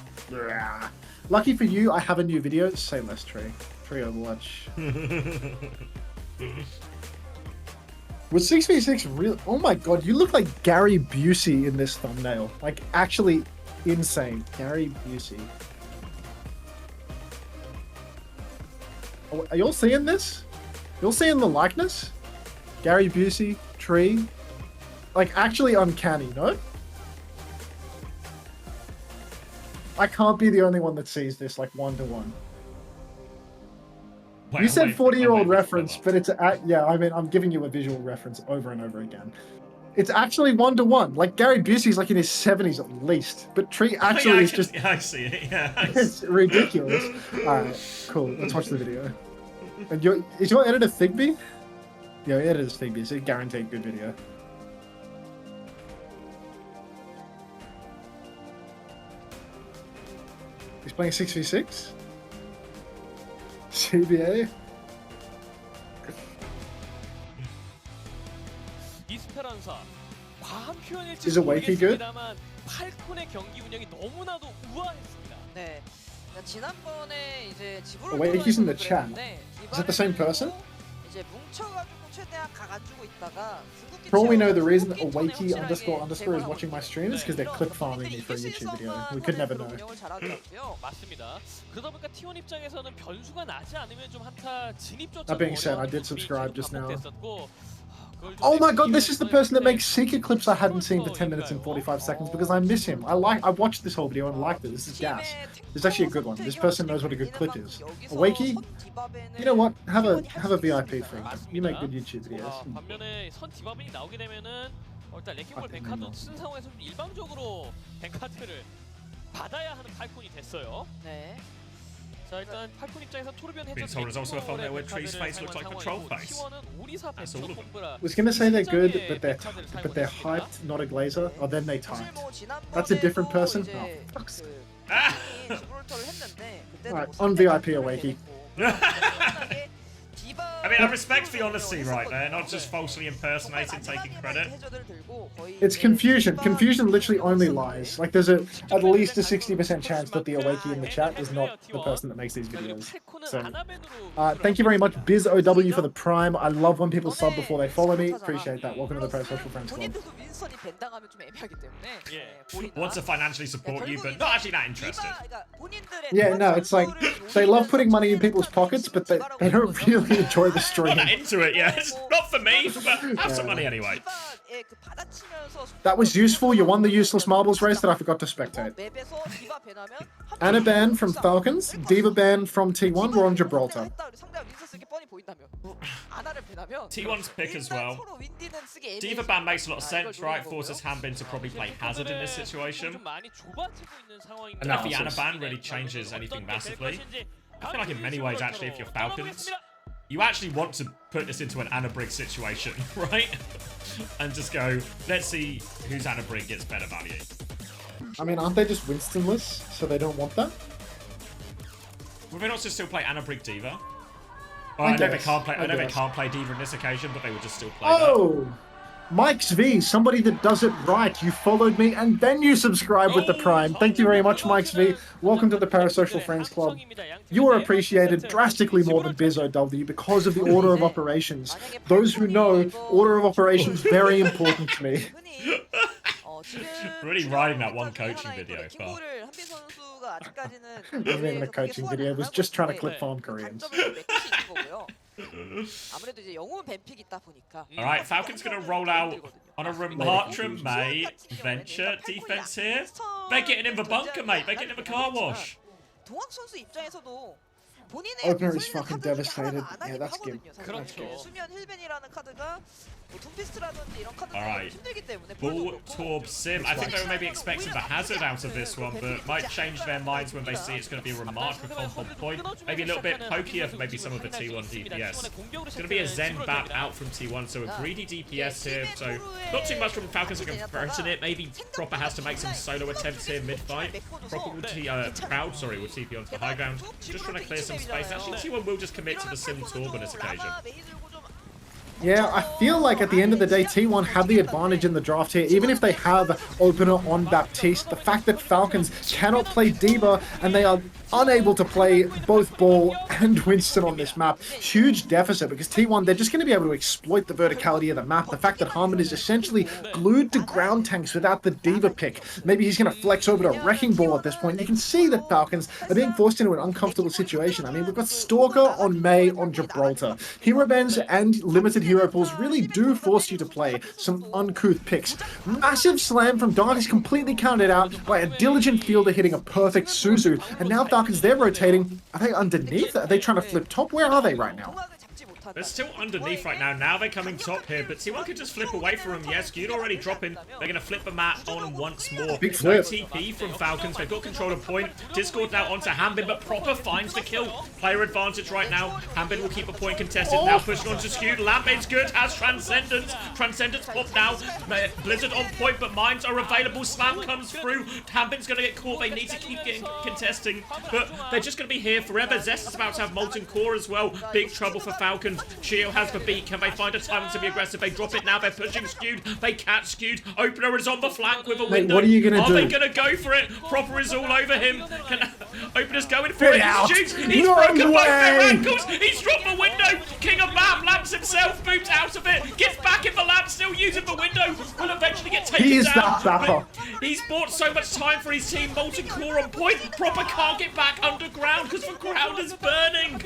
Lucky for you, I have a new video. Say less, Tree. Tree Overwatch. Was 6v6 real? Oh my god, you look like Gary Busey in this thumbnail. Like, actually insane. Gary Busey. Oh, are y'all seeing this? Y'all seeing the likeness? Gary Busey, Tree. Like, actually uncanny, no? I can't be the only one that sees this, like, one-to-one. You said 40-year-old reference, but it's yeah. I mean, I'm giving you a visual reference over and over again. It's actually one-to-one. Like, Gary Busey's like in his 70s at least, but Tree actually is just. I see it. Yeah. It's ridiculous. All right, cool. Let's watch the video. And is your editor Thigby? Yeah, your editor's Thigby. It's a guaranteed good video. He's playing 6v6. CBA. Is Awakey good? 네. 지난번에 이제 Awakey's in the chat. Is it the same person? 이제 뭉쳐가지고 최대한 가가지고 있다가 For all we know, the reason Awakey __ is watching my stream is because they're click farming me for a YouTube video. We could never know. 맞습니다. 그러다 보니까 T1 입장에서는 변수가 나지 않으면 좀 한타 진입조차. That being said, I did subscribe just now. Oh my god, this is the person that makes secret clips I hadn't seen for 10 minutes and 45 seconds because I miss him. I watched this whole video and liked it. This is gas. This is actually a good one. This person knows what a good clip is. Awakey, you know what? Have a VIP thing. You make good YouTube videos. 반면에 선 디바벤이 나오게 되면은 일단 랭킹볼 뱅카드 쓴 상황에서 좀 일방적으로 뱅카드를 받아야 하는 팔콘이 됐어요. 네. 자 일단 팔콘 입장에서 토르비언 해저 is also a thumbnail where Tree's face looks like a troll face. That's all of them. I was gonna say they're good, but they're hyped, not a glazer. Oh, then they typed. That's a different person. Oh, fuck's sake. Alright, on VIP Awakey. I mean, I respect the honesty right there, not just falsely impersonating, taking credit. It's confusion. Confusion literally only lies. Like, there's at least a 60% chance that the Awakey in the chat is not the person that makes these videos. So, thank you very much, Biz OW, for the Prime. I love when people sub before they follow me. Appreciate that. Welcome to the Pro Social Friends Club. Wants to financially support you, but not actually that interested. Yeah, no, it's like, they love putting money in people's pockets, but they don't really enjoy the stream. Not that into it, yeah. It's not for me, but have some money anyway. That was useful. You won the useless marbles race that I forgot to spectate. Anna ban from Falcons, Diva ban from T1. We're on Gibraltar. T1's pick as well. Diva ban makes a lot of sense, right? Forces Hanbin to probably play Hazard in this situation. And if the Anna ban really changes anything massively, I feel like in many ways, actually, if you're Falcons, you actually want to put this into an Anna Briggs situation, right? And just go, let's see whose Anna Briggs gets better value. I mean, aren't they just Winstonless, so they don't want that? Would they not just still play Anna Briggs Diva? Oh, I know they can't play Diva in this occasion, but they would just still play that. Mike's V, somebody that does it right. You followed me and then you subscribe with the Prime. Thank you very much, Mike's V. Welcome to the Parasocial Friends Club. You are appreciated drastically more than BizOW because of the order of operations. Those who know, order of operations very important to me. Really riding that one coaching video. Well. It wasn't even a coaching video, it was just trying to clip farm Koreans. Alright, Falcons going to roll out on a Ramatra May venture defense here. They're getting in the bunker, mate. They're getting in the car wash. Opener is fucking devastated. Yeah, that's good. Alright. Bull Torb Sim. I think they were maybe expecting the hazard out of this one, but might change their minds when they see it's going to be a remarkable comp on point. Maybe a little bit pokier for maybe some of the T1 DPS. It's going to be a Zen Bap out from T1, so a greedy DPS here. So not too much from Falcons are converting it. Maybe Proper has to make some solo attempts here mid-fight. Proper will Proud, will TP onto the high ground. Just trying to clear some space. Actually, T1 will just commit to the Sim Torb on this occasion. Yeah, I feel like at the end of the day, T1 have the advantage in the draft here. Even if they have opener on Baptiste, the fact that Falcons cannot play D.Va and they are unable to play both Ball and Winston on this map, huge deficit because T1, they're just going to be able to exploit the verticality of the map. The fact that Harmon is essentially glued to ground tanks without the D.Va pick. Maybe he's going to flex over to Wrecking Ball at this point. You can see that Falcons are being forced into an uncomfortable situation. I mean, we've got Stalker on May on Gibraltar. Hero Bends and limited hero pools really do force you to play some uncouth picks. Massive slam from Dark is completely counted out by a diligent fielder hitting a perfect Suzu. And now Falcons, they're rotating. Are they underneath? Are they trying to flip top? Where are they right now? They're still underneath right now. Now they're coming top here, but T1 could just flip away from them. Yes, Skewed already dropping. They're going to flip the map on once more. Big flip. No TP from Falcons. They've got control of point. Discord now onto Hambin, but Proper finds the kill. Player advantage right now. Hambin will keep a point contested. Now pushing onto Skewed. Lampade's good. Has Transcendence. Transcendence pop now. Blizzard on point, but mines are available. Slam comes through. Hambin's going to get caught. They need to keep getting contesting, but they're just going to be here forever. Zest is about to have Molten Core as well. Big trouble for Falcons. Chio has the beat. Can they find a time to be aggressive? They drop it now. They're pushing Skewed. They catch Skewed. Opener is on the flank with a window. What are you going to do? Are they going to go for it? Proper is all over him. Opener's going for it. Out. He's broken both their ankles. He's dropped the window. King of Map lamps himself. Moves out of it. Gets back in the lab. Still using the window. Will eventually get taken down. He's bought so much time for his team. Molten Core on point. Proper can't get back underground because the ground is burning.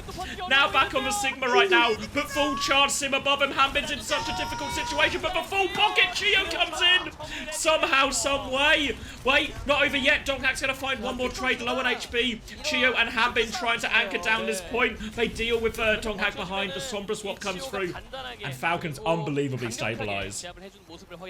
Now back on the Sigma right now. But full charge Sim above him. Hambin's in such a difficult situation, but the full pocket Chio comes in. Somehow, some way. Wait, not over yet. Donghack's going to find one more trade low on HP. Chio and Hambin trying to anchor down this point. They deal with Donghack behind. The Sombra swap comes through. And Falcons unbelievably stabilize.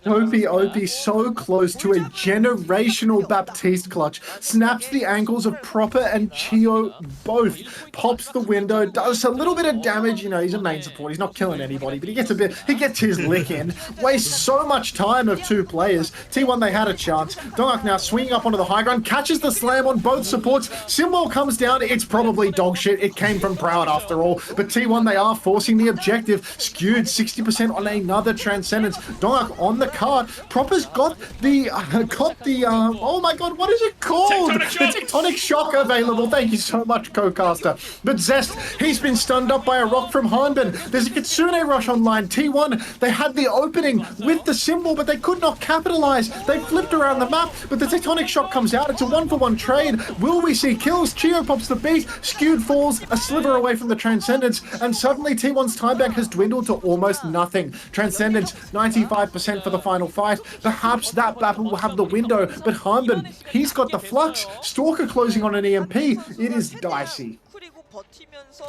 OP so close to a generational Baptiste clutch. Snaps the ankles of Proper and Chio both. Pops the window. Does a little bit of damage. You know, he's a main support. He's not killing anybody, but he gets his lick in. Wastes so much time of two players. T1, they had a chance. Donghack now swinging up onto the high ground. Catches the slam on both supports. Symbol comes down. It's probably dog shit. It came from Proud after all. But T1, they are forcing the objective. Skewed 60% on another Transcendence. Donghack on the card. Proper's got the oh my god, what is it called? The Tectonic Shock available. Thank you so much, Co-Caster. But Zest, he's been stunned up by a rock from Hanbin. There's a Kitsune rush online. T1, they had the opening with the symbol, but they could not capitalize. They flipped around the map, but the Tectonic Shock comes out. It's a 1-for-1 trade. Will we see kills? Chio pops the beat. Skewed falls a sliver away from the Transcendence, and suddenly T1's timebank has dwindled to almost nothing. Transcendence, 95% for the final fight. Perhaps that battle will have the window, but Hanbin, he's got the flux. Stalker closing on an EMP. It is dicey.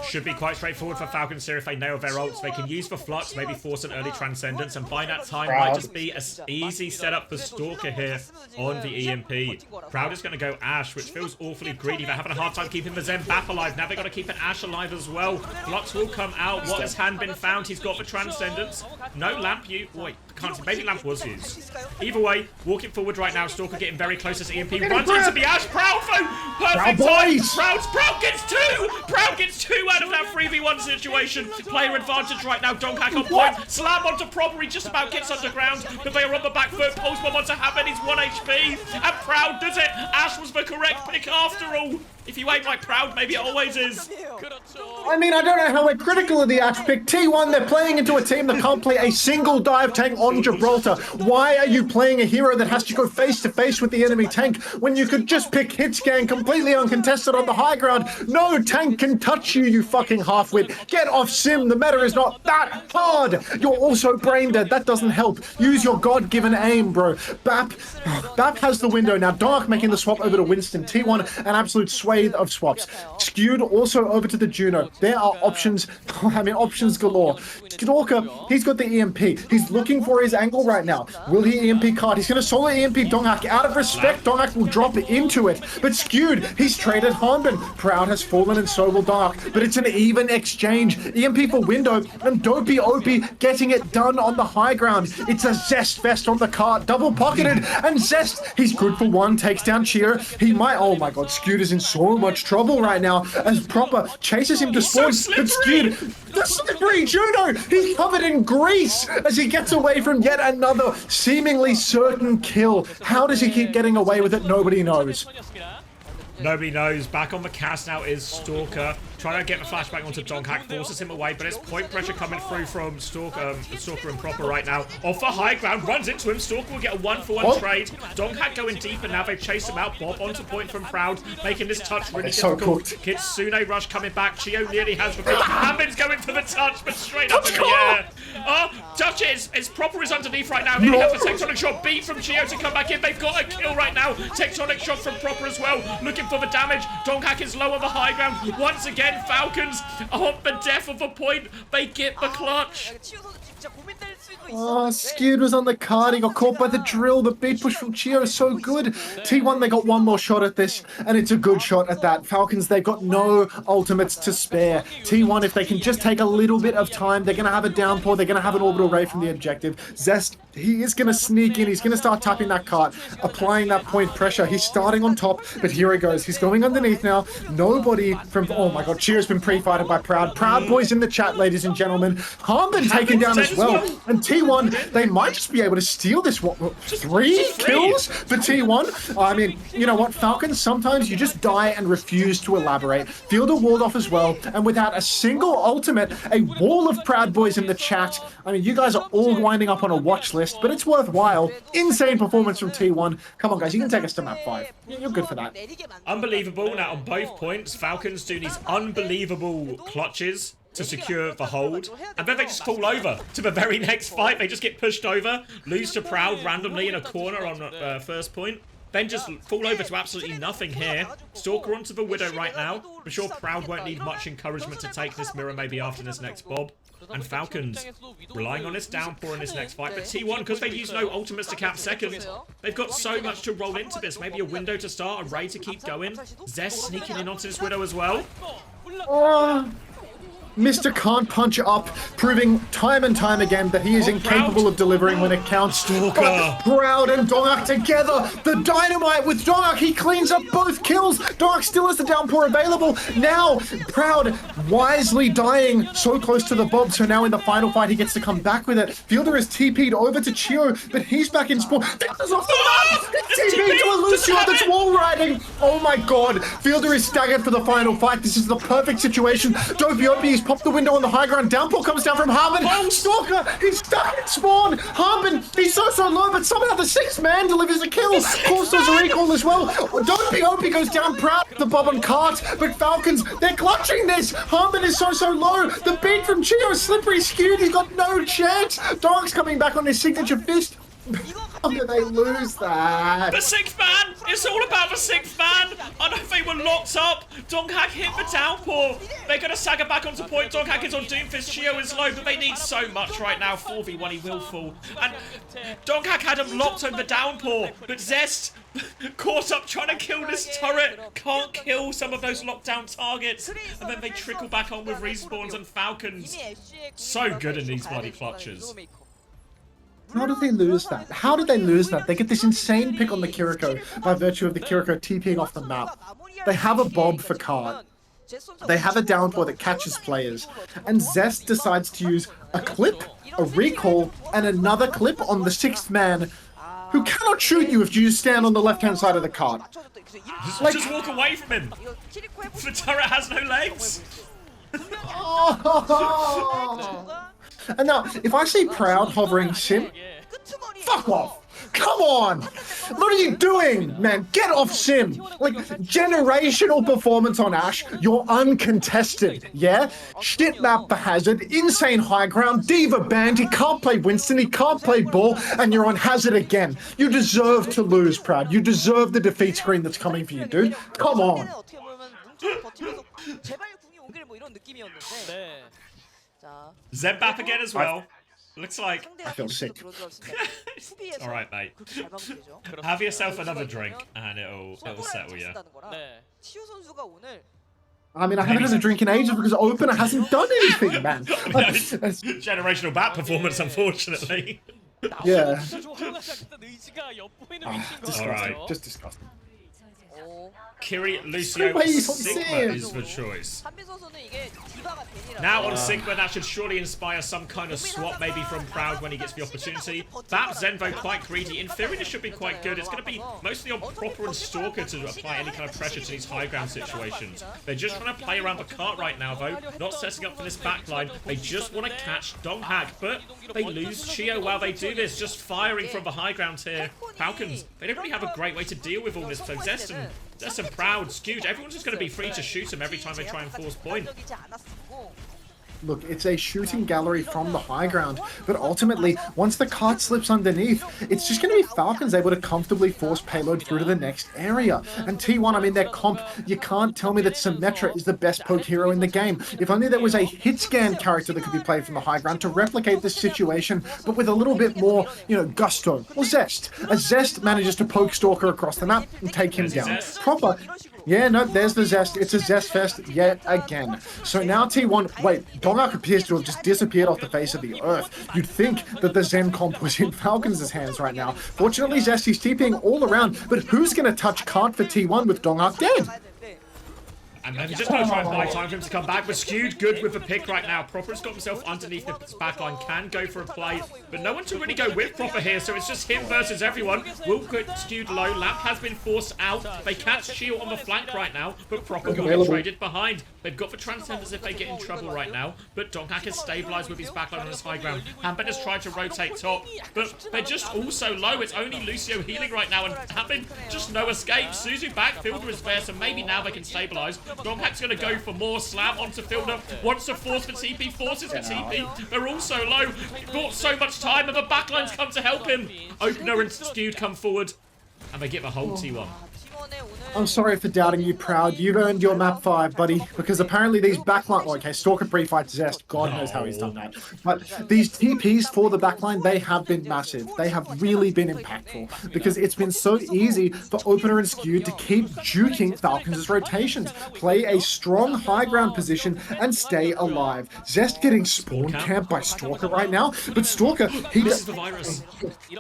Should be quite straightforward for Falcons here if they nail their ults. They can use the Flux, maybe force an early Transcendence, and by that time might just be an easy setup for Stalker here on the EMP. Proud is going to go Ash, which feels awfully greedy. They're having a hard time keeping the Zen Bap alive. Now they've got to keep an Ash alive as well. Flux will come out. What has Hand been found? He's got the Transcendence. No Lamp you. Wait, can't see. Maybe Lamp was used. Either way, walking forward right now. Stalker getting very close to EMP. Runs into the Ash. Proud though. Perfect time. Proud gets two. Proud gets 2 out of that 3v1 situation. Player advantage right now. Donkak on point. Slam onto Proper. He just about gets underground, but they are on the back foot. Pulse bomb onto Hammond. He's 1 HP. And Proud does it. Ash was the correct pick after all. If you ain't like Proud, maybe it always is. I mean, I don't know how we're critical of the Ash pick. T1, they're playing into a team that can't play a single dive tank on Gibraltar. Why are you playing a hero that has to go face to face with the enemy tank when you could just pick Hitscan completely uncontested on the high ground? No tank can touch you, you fucking half-wit. Get off sim. The meta is not that hard. You're also brain dead. That doesn't help. Use your God-given aim, bro. Bap has the window now. Dark making the swap over to Winston. T1, an absolute swathe of swaps. Skewed also over to the Juno. There are options. I mean, options galore. Stalker, he's got the EMP. He's looking for his angle right now. Will he EMP card? He's going to solo EMP Donghak. Out of respect, Donghak will drop into it. But Skewed, he's traded Hanbin. Proud has fallen and so will Dark. But it's an even exchange. EMP for Window and Dopey Opie getting it done on the high ground. It's a Zest Fest on the cart. Double pocketed. And Zest, he's good for 1. Takes down Cheer. He might... Oh my god, Skewed is in so much trouble right now as Proper chases him to spawn. But Skewed, the slippery Juno, he's covered in grease as he gets away from yet another seemingly certain kill. How does he keep getting away with it? Nobody knows. Nobody knows. Back on the cast now is Stalker. Trying to get the flashback onto Donkak, forces him away, but it's point pressure coming through from Stalker and Proper right now. Off the high ground, runs into him. Stalker will get a 1-for-1 trade. Donkak going deeper now. They've chased him out. Bob onto point from Proud, making this touch really difficult. Kitsune Rush coming back. Chio nearly has the feet. Hammond's going for the touch, but straight up in the air. Oh, touch it. It's Proper is underneath right now. Nearly has the Tectonic Shot beat from Chio to come back in. They've got a kill right now. Tectonic Shot from Proper as well. Looking for the damage. Donkak is low on the high ground. Once again, Falcons on the death of a point. They get the clutch. Oh, Skewed was on the card. He got caught by the drill. The beat push from Chio is so good. T1, they got one more shot at this, and it's a good shot at that. Falcons, they've got no ultimates to spare. T1, if they can just take a little bit of time, they're going to have a downpour. They're going to have an orbital ray from the objective. Zest, he is going to sneak in. He's going to start tapping that cart, applying that point pressure. He's starting on top, but here he goes. He's going underneath now. Nobody from... Oh my god, Chio's been pre-fighted by Proud. Proud boys in the chat, ladies and gentlemen. Hanbin taken down as well. And T1, they might just be able to steal this. What, 3 kills for T1? I mean, you know what, Falcons, sometimes you just die and refuse to elaborate. Fielder walled off as well, and without a single ultimate, a wall of Proud boys in the chat. I mean, you guys are all winding up on a watch list, but it's worthwhile. Insane performance from T1. Come on, guys, you can take us to map 5. You're good for that. Unbelievable. Now, on both points, Falcons do these unbelievable clutches to secure the hold, and then they just fall over to the very next fight. They just get pushed over, lose to Proud randomly in a corner on first point, then just fall over to absolutely nothing here. Stalker onto the Widow right now. I'm sure Proud won't need much encouragement to take this mirror maybe after this next Bob. And Falcons relying on this downpour in this next fight. But T1, because they use no ultimates to cap second, they've got so much to roll into this. Maybe a window to start, a Ray to keep going. Zest sneaking in onto this Widow as well. Mr. Can't punch up, proving time and time again that he is incapable of delivering when it counts. Stalker. Proud and Dongak together. The dynamite with Dongak. He cleans up both kills. Dongak still has the downpour available. Now, Proud wisely dying so close to the Bob. So now in the final fight, he gets to come back with it. Fielder is TP'd over to Chio, but he's back in spawn. Fielder's off the map. It's TP'd to a Lucio that's wall riding. Oh my god. Fielder is staggered for the final fight. This is the perfect situation. Dopey Opie popped the window on the high ground. Downpour comes down from Hanbin. Stalker, he's stuck in spawn. Hanbin, he's so low, but somehow the 6th man delivers a kill. Course does a recall as well. Dopey Opie goes down Proud. The Bob on cart, but Falcons, they're clutching this. Hanbin is so low. The beat from Chio, slippery Skewed. He's got no chance. Dog's coming back on his signature fist. How did they lose that? The 6th man! It's all about the 6th man! I know they were locked up. Donghak hit the downpour. They're going to sag it back onto point. Donghak is on Doomfist. Chio is low, but they need so much right now. 4v1, he will fall. And Donghak had him locked on the downpour, but Zest caught up trying to kill this turret. Can't kill some of those lockdown targets. And then they trickle back on with respawns and Falcons. So good in these bloody clutches. How did they lose that? How did they lose that? They get this insane pick on the Kiriko by virtue of the Kiriko TPing off the map. They have a Bob for cart. They have a downpour that catches players, and Zest decides to use a clip, a recall, and another clip on the 6th man, who cannot shoot you if you just stand on the left-hand side of the cart. Just walk away from him. The turret has no legs. Oh. And now, if I see Proud hovering Sim, fuck off. Come on! What are you doing, man? Get off Sim! Like, generational performance on Ashe, you're uncontested, yeah? Shit map for Hazard, insane high ground, diva banned, he can't play Winston, he can't play ball, and you're on Hazard again. You deserve to lose, Proud. You deserve the defeat screen that's coming for you, dude. Come on. Zeb back again as well. Looks like... I feel sick. Alright, mate. Have yourself another drink, and it'll settle you. I mean, I haven't had a drink in ages because Opener hasn't done anything, man. Generational bat performance, unfortunately. Yeah. Alright. Just disgusting. Kiri, Lucio, Sigma is the choice. Now on Sigma, that should surely inspire some kind of swap, maybe from Proud when he gets the opportunity. That Zenvo quite greedy. In theory, this should be quite good. It's going to be mostly on Proper and Stalker to apply any kind of pressure to these high ground situations. They're just trying to play around the cart right now, though. Not setting up for this backline. They just want to catch Donghack, but they lose Chio while they do this. Just firing from the high ground here. Falcons, they don't really have a great way to deal with all this. So Zest and Proud, Skewed, everyone's just going to be free to shoot him every time they try and force point. Look, it's a shooting gallery from the high ground, but ultimately, once the cart slips underneath, it's just going to be Falcons able to comfortably force payload through to the next area. And T1, I mean, their comp, you can't tell me that Symmetra is the best poke hero in the game. If only there was a hit scan character that could be played from the high ground to replicate this situation, but with a little bit more, you know, gusto or zest. As Zest manages to poke Stalker across the map and take him down. Proper. Yeah, no, there's the Zest. It's a Zest fest yet again. So now T1, wait, Donghack appears to have just disappeared off the face of the earth. You'd think that the Zen comp was in Falcons' hands right now. Fortunately, Zest is TPing all around, but who's going to touch cart for T1 with Donghack dead? And then he's just going to try and buy time for him to come back. But Skewed good with the pick right now. Proper's got himself underneath the backline. Can go for a play. But no one to really go with Proper here. So it's just him versus everyone. Will put Skewed low. Lamp has been forced out. They catch Shield on the flank right now. But Proper will get traded behind. They've got the Transcenders if they get in trouble right now. But Donghack is stabilized with his backline on his high ground. Hambed has tried to rotate top. But they're just also low. It's only Lucio healing right now. And having just no escape. Suzu back. Fielder is there. So maybe now they can stabilize. Donghack's going to go for more. Slam onto Fielder. Wants to force for TP. Forces for TP. They're all so low. Bought so much time and the backlines come to help him. Opener and Skewed come forward. And they get the whole T1. I'm sorry for doubting you, Proud. You've earned your map 5, buddy, because apparently these backline... Oh, okay, Stalker pre-fights Zest. God knows how he's done that. But these TPs for the backline, they have been massive. They have really been impactful, because it's been so easy for Opener and Skewed to keep juking Falcons' rotations, play a strong high ground position, and stay alive. Zest getting spawn camped by Stalker right now, but Stalker, he This is the virus.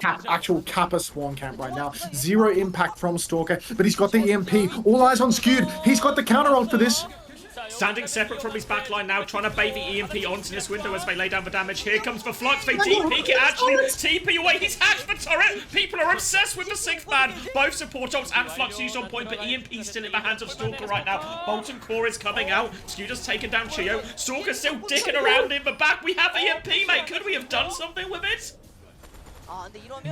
Actual Kappa spawn camp right now. Zero impact from Stalker, but he's got the EMP. All eyes on Skewed. He's got the counter ult for this. Standing separate from his backline now, trying to bait the EMP onto this window as they lay down the damage. Here comes the Flux. They deep-peek it, actually. TP away. He's hacked the turret. People are obsessed with the 6th man. Both support ults and Flux used on point, but EMP still in the hands of Stalker right now. Bolton Core is coming out. Skewed has taken down Chio. Stalker still dicking around in the back. We have EMP, mate. Could we have done something with it?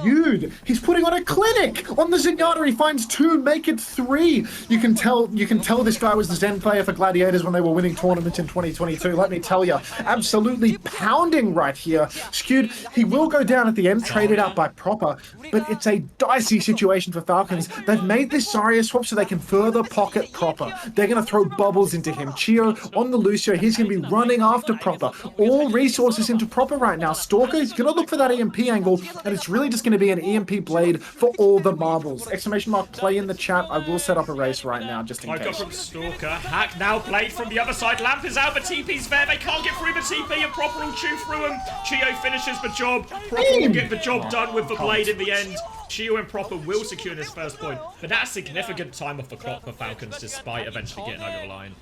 Dude, he's putting on a clinic on the Zenyatta. He finds 2, make it 3. You can tell this guy was the Zen player for Gladiators when they were winning tournaments in 2022. Let me tell you, absolutely pounding right here. Skewed, he will go down at the end, traded out by Proper, but it's a dicey situation for Falcons. They've made this Zarya swap so they can further pocket Proper. They're going to throw bubbles into him. Chio on the Lucio, he's going to be running after Proper. All resources into Proper right now. Stalker, he's going to look for that EMP angle, and it's really just going to be an EMP blade for all the marbles. Exclamation mark play in the chat. I will set up a race right now just in case. I got from Stalker. Hack now blade from the other side. Lamp is out, but TP's there. They can't get through the TP, and Proper will chew through him. Chio finishes the job. Proper will get the job done with the blade in the end. Chio and Proper will secure this first point, but that's significant time off the clock for Falcons despite eventually getting over the line.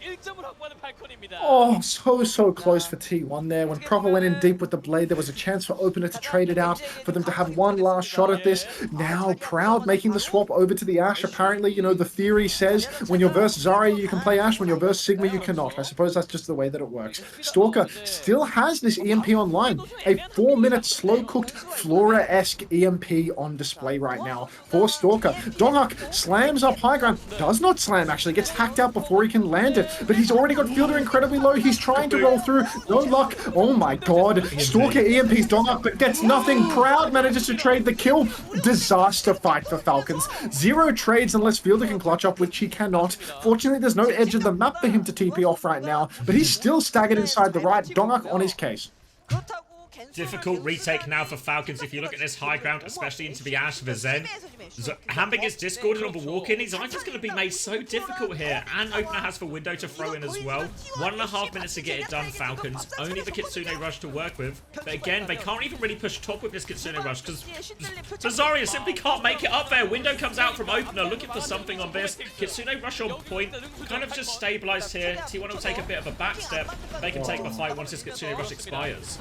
Oh, so close for T1 there. When Proper went in deep with the blade, there was a chance for Opener to trade it out, for them to have one last shot at this. Now Proud making the swap over to the Ashe. Apparently, you know, the theory says when you're versus Zarya, you can play Ashe. When you're versus Sigma, you cannot. I suppose that's just the way that it works. Stalker still has this EMP online. A 4-minute slow-cooked Flora-esque EMP on display right now for Stalker. Donghak slams up high ground. Does not slam, actually. Gets hacked out before he can land it. But he's already got Fielder incredibly low. He's trying to roll through. No luck. Oh my god. Stalker EMPs Donghak, but gets nothing. Proud manages to trade the kill. Disaster fight for Falcons. 0 trades unless Fielder can clutch up, which he cannot. Fortunately, there's no edge of the map for him to TP off right now, but he's still staggered inside the right. Donghak on his case. Difficult retake now for Falcons. If you look at this high ground, especially into the Ashe, the Zen. Hambing gets discorded on the walk-in. His life is going to be made so difficult here. And Opener has the window to throw in as well. 1.5 minutes to get it done, Falcons. Only the Kitsune Rush to work with. But again, they can't even really push top with this Kitsune Rush because Zarya simply can't make it up there. Window comes out from Opener, looking for something on this. Kitsune Rush on point. Kind of just stabilized here. T1 will take a bit of a back step. They can take the fight once this Kitsune Rush expires.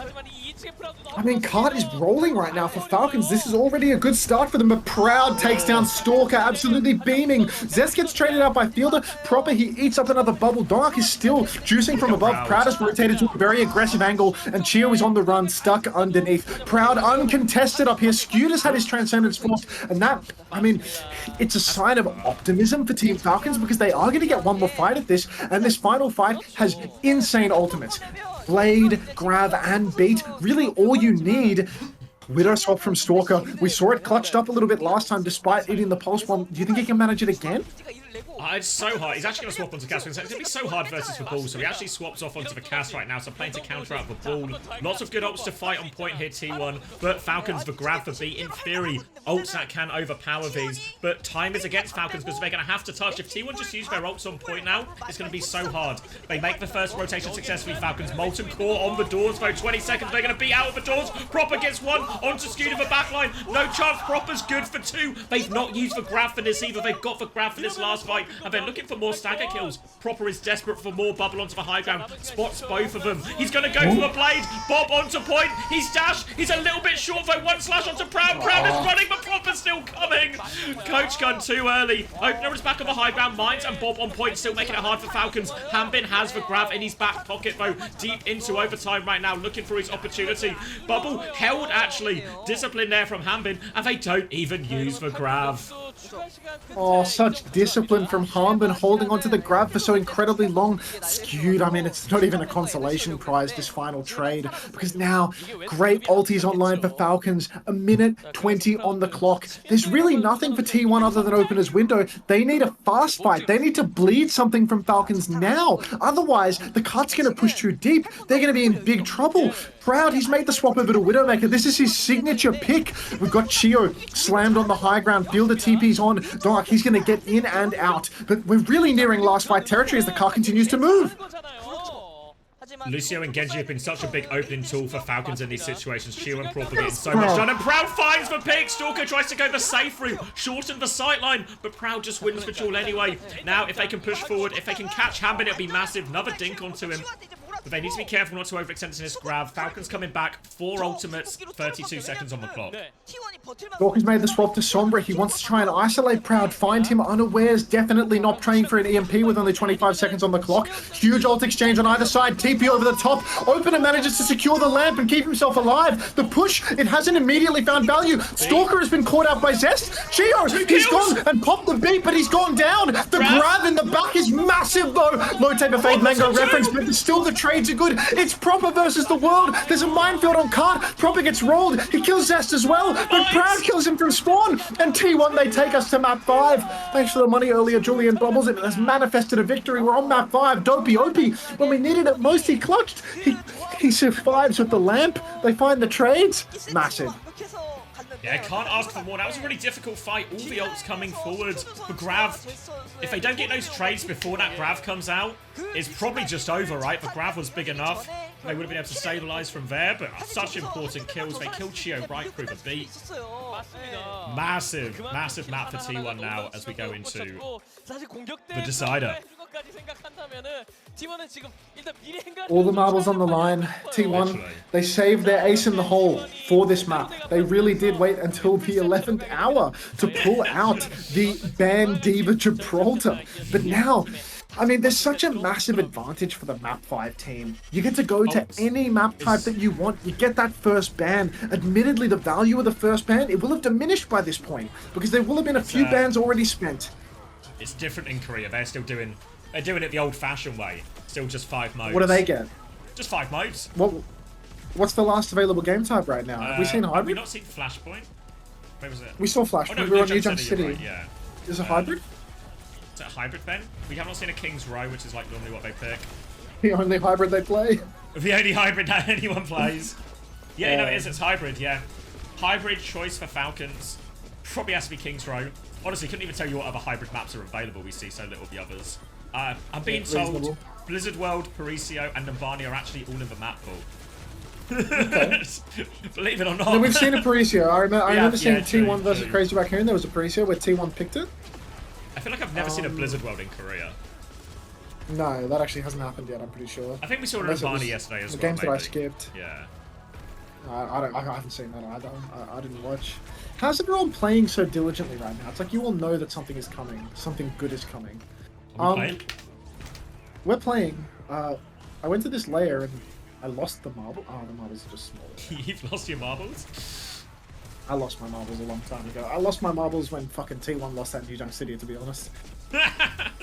I mean, card is rolling right now for Falcons. This is already a good start for them, but Proud takes down Stalker, absolutely beaming. Zest gets traded out by Fielder. Proper, he eats up another bubble. Donghak is still juicing from above. Proud has rotated to a very aggressive angle, and Chio is on the run, stuck underneath. Proud uncontested up here. Skewed has had his Transcendence forced, and that, I mean, it's a sign of optimism for Team Falcons because they are going to get one more fight at this, and this final fight has insane ultimates. Blade, grab, and beat. Really all you need. Widow swap from Stalker. We saw it clutched up a little bit last time despite eating the pulse bomb. Do you think he can manage it again? It's so hard. He's actually going to swap onto Cass. It's going to be so hard versus the ball, so he actually swaps off onto the Cass right now, so playing to counter out the ball. Lots of good ults to fight on point here, T1, but Falcons the grab for B. In theory, ults that can overpower these, but time is against Falcons because they're going to have to touch. If T1 just use their ults on point now, it's going to be so hard. They make the first rotation successfully, Falcons. Molten Core on the doors, though. 20 seconds, they're going to be out of the doors. Proper gets one, onto Skewed of the backline. No chance, Proper's good for 2. They've not used the grab for this either. They've got the grab for this last fight, and they're looking for more stagger kills. Proper is desperate for more bubble onto the high ground. Spots both of them. He's going to go for the blade. Bob onto point. He's dashed. He's a little bit short though. One slash onto Proud. Proud is running, but Proper's still coming. Coach gun too early. Opener is back on the high ground. Mines and Bob on point, still making it hard for Falcons. Hambin has the grab in his back pocket though. Deep into overtime right now, looking for his opportunity. Bubble held actually. Discipline there from Hambin, and they don't even use the grab. Oh, such discipline from Hambin, holding onto the grab for so incredibly long. Skewed, I mean, it's not even a consolation prize, this final trade, because now great ultis online for Falcons. 1:20 on the clock. There's really nothing for T1 other than Opener's window. They need a fast fight. They need to bleed something from Falcons now. Otherwise, the cut's going to push too deep. They're going to be in big trouble. Proud, he's made the swap over to Widowmaker. This is his signature pick. We've got Chio slammed on the high ground. Fielder TP's on. Dark, he's going to get in and out. But we're really nearing last fight territory as the car continues to move. Lucio and Genji have been such a big opening tool for Falcons in these situations. Chio and Proper getting so much done. And Proud finds the pick. Stalker tries to go the safe route. Shorten the sightline. But Proud just wins the duel anyway. Now, if they can push forward, if they can catch Hambin, it'll be massive. Another dink onto him. But they need to be careful not to overextend in this grab. Falcons coming back. 4 ultimates. 32 seconds on the clock. Dawkins made the swap to Sombra. He wants to try and isolate Proud, find him unawares. Definitely not praying for an EMP with only 25 seconds on the clock. Huge ult exchange on either side. TP over the top. Opener manages to secure the lamp and keep himself alive. The push, it hasn't immediately found value. Stalker has been caught out by Zest. Chio, he's gone and popped the beat, but he's gone down. The grab in the back is massive though. Low taper fade mango reference, but still the trades are good. It's Proper versus the world. There's a minefield on cart. Proper gets rolled. He kills Zest as well, but Proud kills him from spawn. And T1, they take us to map 5. Thanks for the money earlier, Julian Bubbles. It has manifested a victory. We're on map 5. Dopey Opie. When we needed it most, he clutched. He survives with the lamp. They find the trades. Massive. Yeah, can't ask for more. That was a really difficult fight. All the ults coming forward. The grab, if they don't get those trades before that grab comes out, it's probably just over, right? The grab was big enough. they would have been able to stabilize from there, but such important kills. They killed Chio right through the beat. Massive map for T1 now as we go into the decider. All the marbles on the line. T1, Literally. they saved their ace in the hole for this map. They really did wait until the 11th hour to pull out the Ban Diva Gibraltar. But now, I mean, there's such a massive advantage for the map 5 team. You get to go to any map type that you want. You get that first ban. Admittedly, the value of the first ban, it will have diminished by this point because there will have been a few bans already spent. It's different in Korea. They're doing it the old-fashioned way. Still just 5 modes. What do they get? Just 5 modes. What's the last available game type right now? Have we seen hybrid? Have we not seen Flashpoint? Where was it? We saw Flashpoint. Oh, no, we were on New Jump City. Right, yeah. Is it hybrid? Is it a hybrid then? We have not seen a King's Row, which is like normally what they pick. The only hybrid they play? The only hybrid that anyone plays. Yeah, no, it is. It's hybrid, yeah. Hybrid choice for Falcons. Probably has to be King's Row. Honestly, couldn't even tell you what other hybrid maps are available. We see so little of the others. I'm being told Blizzard World, Parisio, and Nambani are actually all in the map pool. Okay. Believe it or not. No, we've seen a Parisio. I remember seeing T1 versus Crazy Raccoon. There was a Parisio where T1 picked it. I feel like I've never seen a Blizzard World in Korea. No, that actually hasn't happened yet, I'm pretty sure. I think we saw Nambani yesterday as well. The games that I skipped. Yeah. I haven't seen that either. I didn't watch. How's everyone playing so diligently right now? It's like you all know that something is coming. Something good is coming. We're playing. I went to this layer and I lost the marble. Oh, the marbles are just small. You've lost your marbles? I lost my marbles a long time ago. I lost my marbles when fucking T1 lost that New Jump City, to be honest.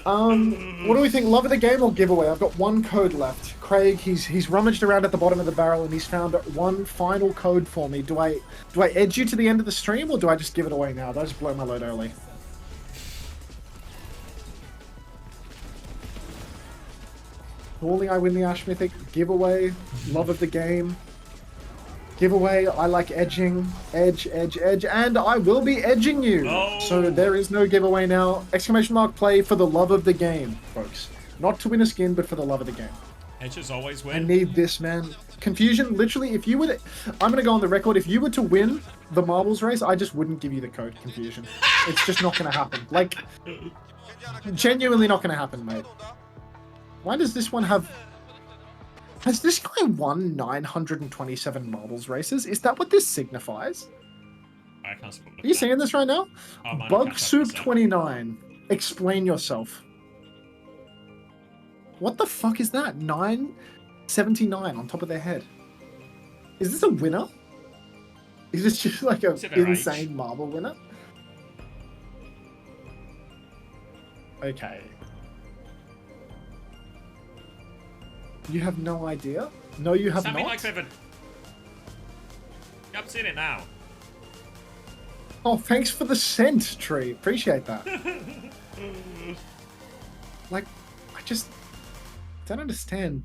What do we think? Love of the game or giveaway? I've got one code left. Craig, he's rummaged around at the bottom of the barrel and he's found one final code for me. Do I edge you to the end of the stream or do I just give it away now? Do I just blow my load early? Calling I win the Ash Mythic. Giveaway. Love of the game. Giveaway, I like edging. Edge, and I will be edging you. Oh. So there is no giveaway now. Exclamation mark play for the love of the game, folks. Not to win a skin, but for the love of the game. Edges always win. I need this, man. Confusion, literally, if you were to... I'm going to go on the record. If you were to win the marbles race, I just wouldn't give you the code Confusion. It's just not going to happen. Like, genuinely not going to happen, mate. Why does this one have... Has this guy won 927 marbles races? Is that what this signifies? I can't spot Are you seeing this right now? Oh, Bug Soup 29. Explain yourself. What the fuck is that? 979 on top of their head. Is this a winner? Is this just like an insane marble winner? Okay. You have no idea? No, you have not? Like I'm seeing it now. Oh, thanks for the scent, Tree. Appreciate that. Like, I just don't understand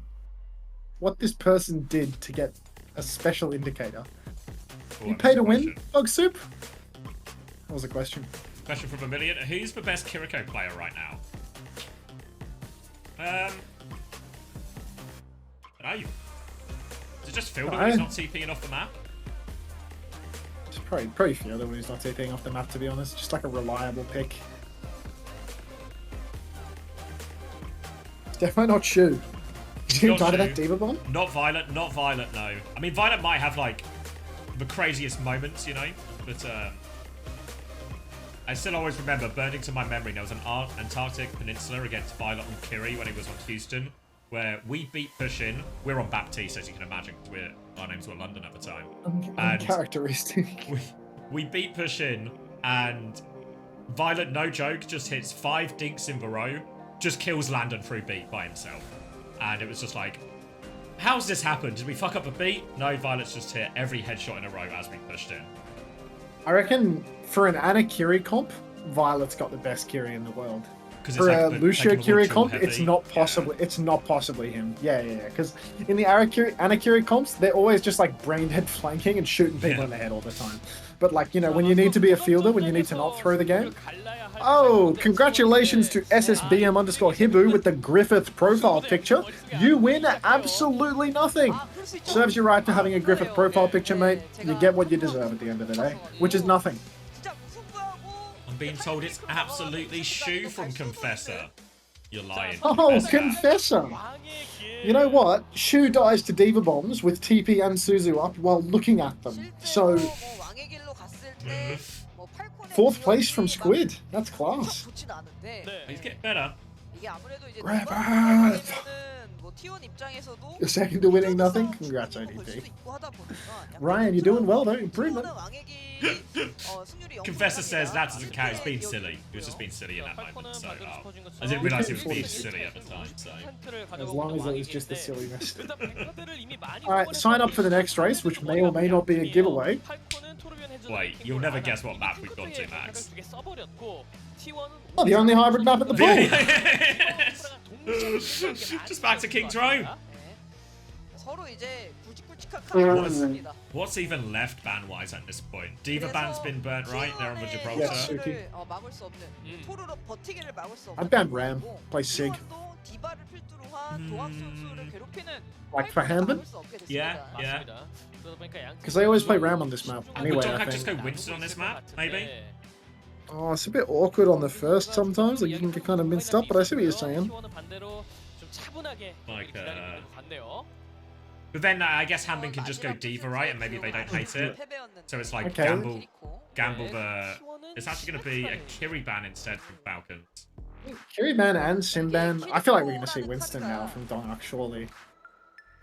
what this person did to get a special indicator. You pay to win, Bug Soup? That was a question. Question from a million. Who's the best Kiriko player right now? Are you? Is it just Fielder when he's not TPing off the map? It's probably Fielder when he's not TPing off the map, to be honest. Just like a reliable pick. It's definitely not Shu. Is he tired of that Diva bomb? Not Violet, no. I mean, Violet might have, like, the craziest moments, you know? But, I still always remember, burning to my memory, there was an Antarctic Peninsula against Violet on Kiri when he was on Houston, where we beat Push-In. We're on Baptiste, as you can imagine, because our names were London at the time. Uncharacteristic. We beat Push-In, and Violet, no joke, just hits 5 dinks in the row, just kills Landon through beat by himself. And it was just like, how's this happened? Did we fuck up a beat? No, Violet's just hit every headshot in a row as we pushed in. I reckon for an Ana Kiri comp, Violet's got the best Kiri in the world. for a Lucio Korea comp, it's not possibly it's not possibly him. Yeah. Because in the Anakiri comps, they're always just like brain dead flanking and shooting people in the head all the time. But like, you know, when you need to be a fielder, when you need to not throw the game. Oh, congratulations to SSBM_Hibu with the Griffith profile picture. You win absolutely nothing. Serves you right for having a Griffith profile picture, mate. You get what you deserve at the end of the day, which is nothing. I'm being told it's absolutely Shu from Confessor. You're lying. Oh, Confessor. You know what? Shu dies to Diva Bombs with TP and Suzu up while looking at them. So, 4th place from Squid. That's class. He's getting better. Griffith! You're second to winning nothing? Congrats, ODP. Ryan, you're doing well though. Improvement. Confessor says that doesn't count. He's being silly. He was just being silly in that moment. So I didn't realise he was being silly at the time. So as long as it was just the silliness. Alright, sign up for the next race, which may or may not be a giveaway. Wait, you'll never guess what map we've gone to, Max. Oh, the only hybrid map at the pool. Just back to King Drone. What's even left ban-wise at this point? Diva ban's been burnt, right? They're on the Gibraltar. Yes, Suki. I'd ban Ram. Play Sig. Like for Hamben? Yeah. Because they always play Ram on this map. Anyway, would I Donghak think. just go Winston on this map, maybe? Oh, it's a bit awkward on the first sometimes. Like you can get kind of minced up, but I see what you're saying. Like, but then I guess Hamben can just go Diva, right? And maybe they don't hate it. So it's like gamble the... It's actually going to be a Kiri ban instead from Falcons. Kiri ban and Sim ban. I feel like we're going to see Winston now from Donghak, surely.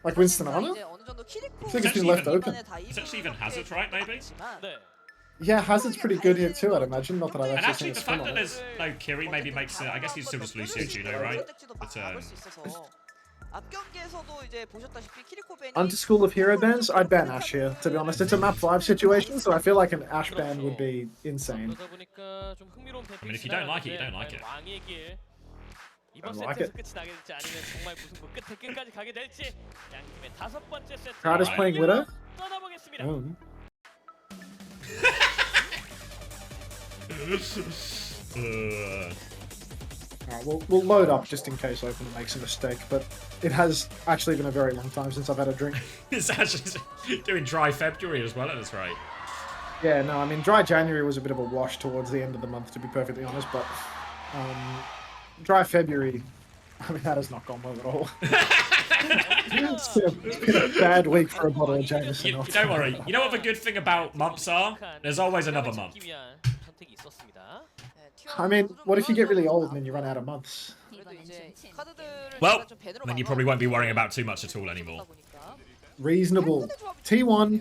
Like Winston Honor? I think it's been left open. It's actually even Hazard, right, maybe? Yeah, Hazard's pretty good here too, I'd imagine. Not that I've and actually actually, the seen a fact spin that on it. there's no Kiri maybe makes it... I guess he's still just Lucio Juno, right? But, Under School of Hero bans, I'd ban Ash here, to be honest. It's a map 5 situation, so I feel like an Ash ban would be insane. I mean, if you don't like it, you don't like it. Don't like it. Carter's playing Widow? Oh. Alright, we'll load up just in case Open makes a mistake, but it has actually been a very long time since I've had a drink. It's actually doing dry February as well at this rate. Yeah, no, I mean, dry January was a bit of a wash towards the end of the month, to be perfectly honest, but dry February, I mean, that has not gone well at all. It's been a bad week for a bottle of Jameson. Don't worry. You know what the good thing about months are? There's always another month. I mean, what if you get really old and then you run out of months? Well, then you probably won't be worrying about too much at all anymore. Reasonable. T1.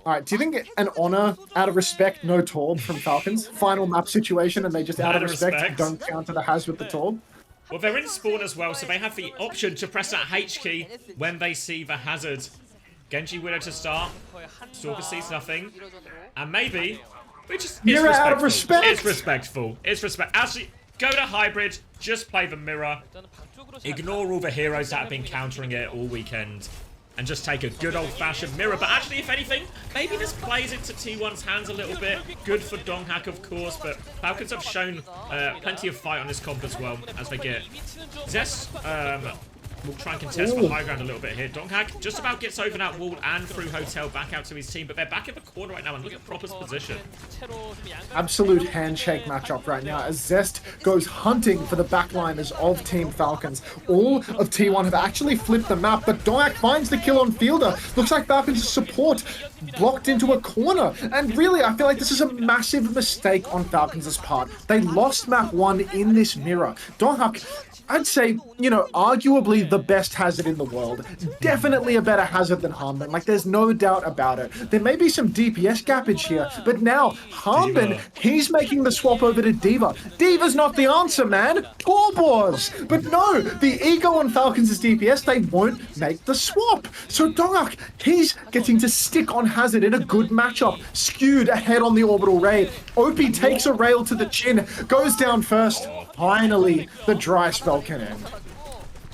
Alright, do you think an honor, out of respect, no Torb from Falcons? Final map situation and they just out of respect don't counter the Haz with the Torb? Well, they're in spawn as well, so they have the option to press that H key when they see the Hazard. Genji Widow to start. Stalker sees nothing. And maybe... Mirror out of respect! It's respectful. It's respect. Actually, go to hybrid. Just play the mirror. Ignore all the heroes that have been countering it all weekend. And just take a good old-fashioned mirror. But actually, if anything, maybe this plays into T1's hands a little bit. Good for Donghak, of course, but Falcons have shown plenty of fight on this comp as well as they get. Zest will try and contest for high ground a little bit here. Donghak just about gets over that wall and through Hotel back out to his team, but they're back in the corner right now and look at Proper's position. Absolute handshake matchup right now as Zest goes hunting for the backliners of Team Falcons. All of T1 have actually flipped the map, but Donghak finds the kill on Fielder. Looks like Falcons' support blocked into a corner. And really, I feel like this is a massive mistake on Falcons' part. They lost map 1 in this mirror. Donghak, I'd say, you know, arguably the best Hazard in the world. Definitely a better Hazard than Harmon. Like, there's no doubt about it. There may be some DPS gappage here, but now Harmon, he's making the swap over to D.Va. D.Va's not the answer, man. Torbors. But no, the ego on Falcons' DPS, they won't make the swap. So Dongak, he's getting to stick on Hazard in a good matchup. Skewed ahead on the orbital raid. OP takes a rail to the chin, goes down first. Finally, the dry spell can end.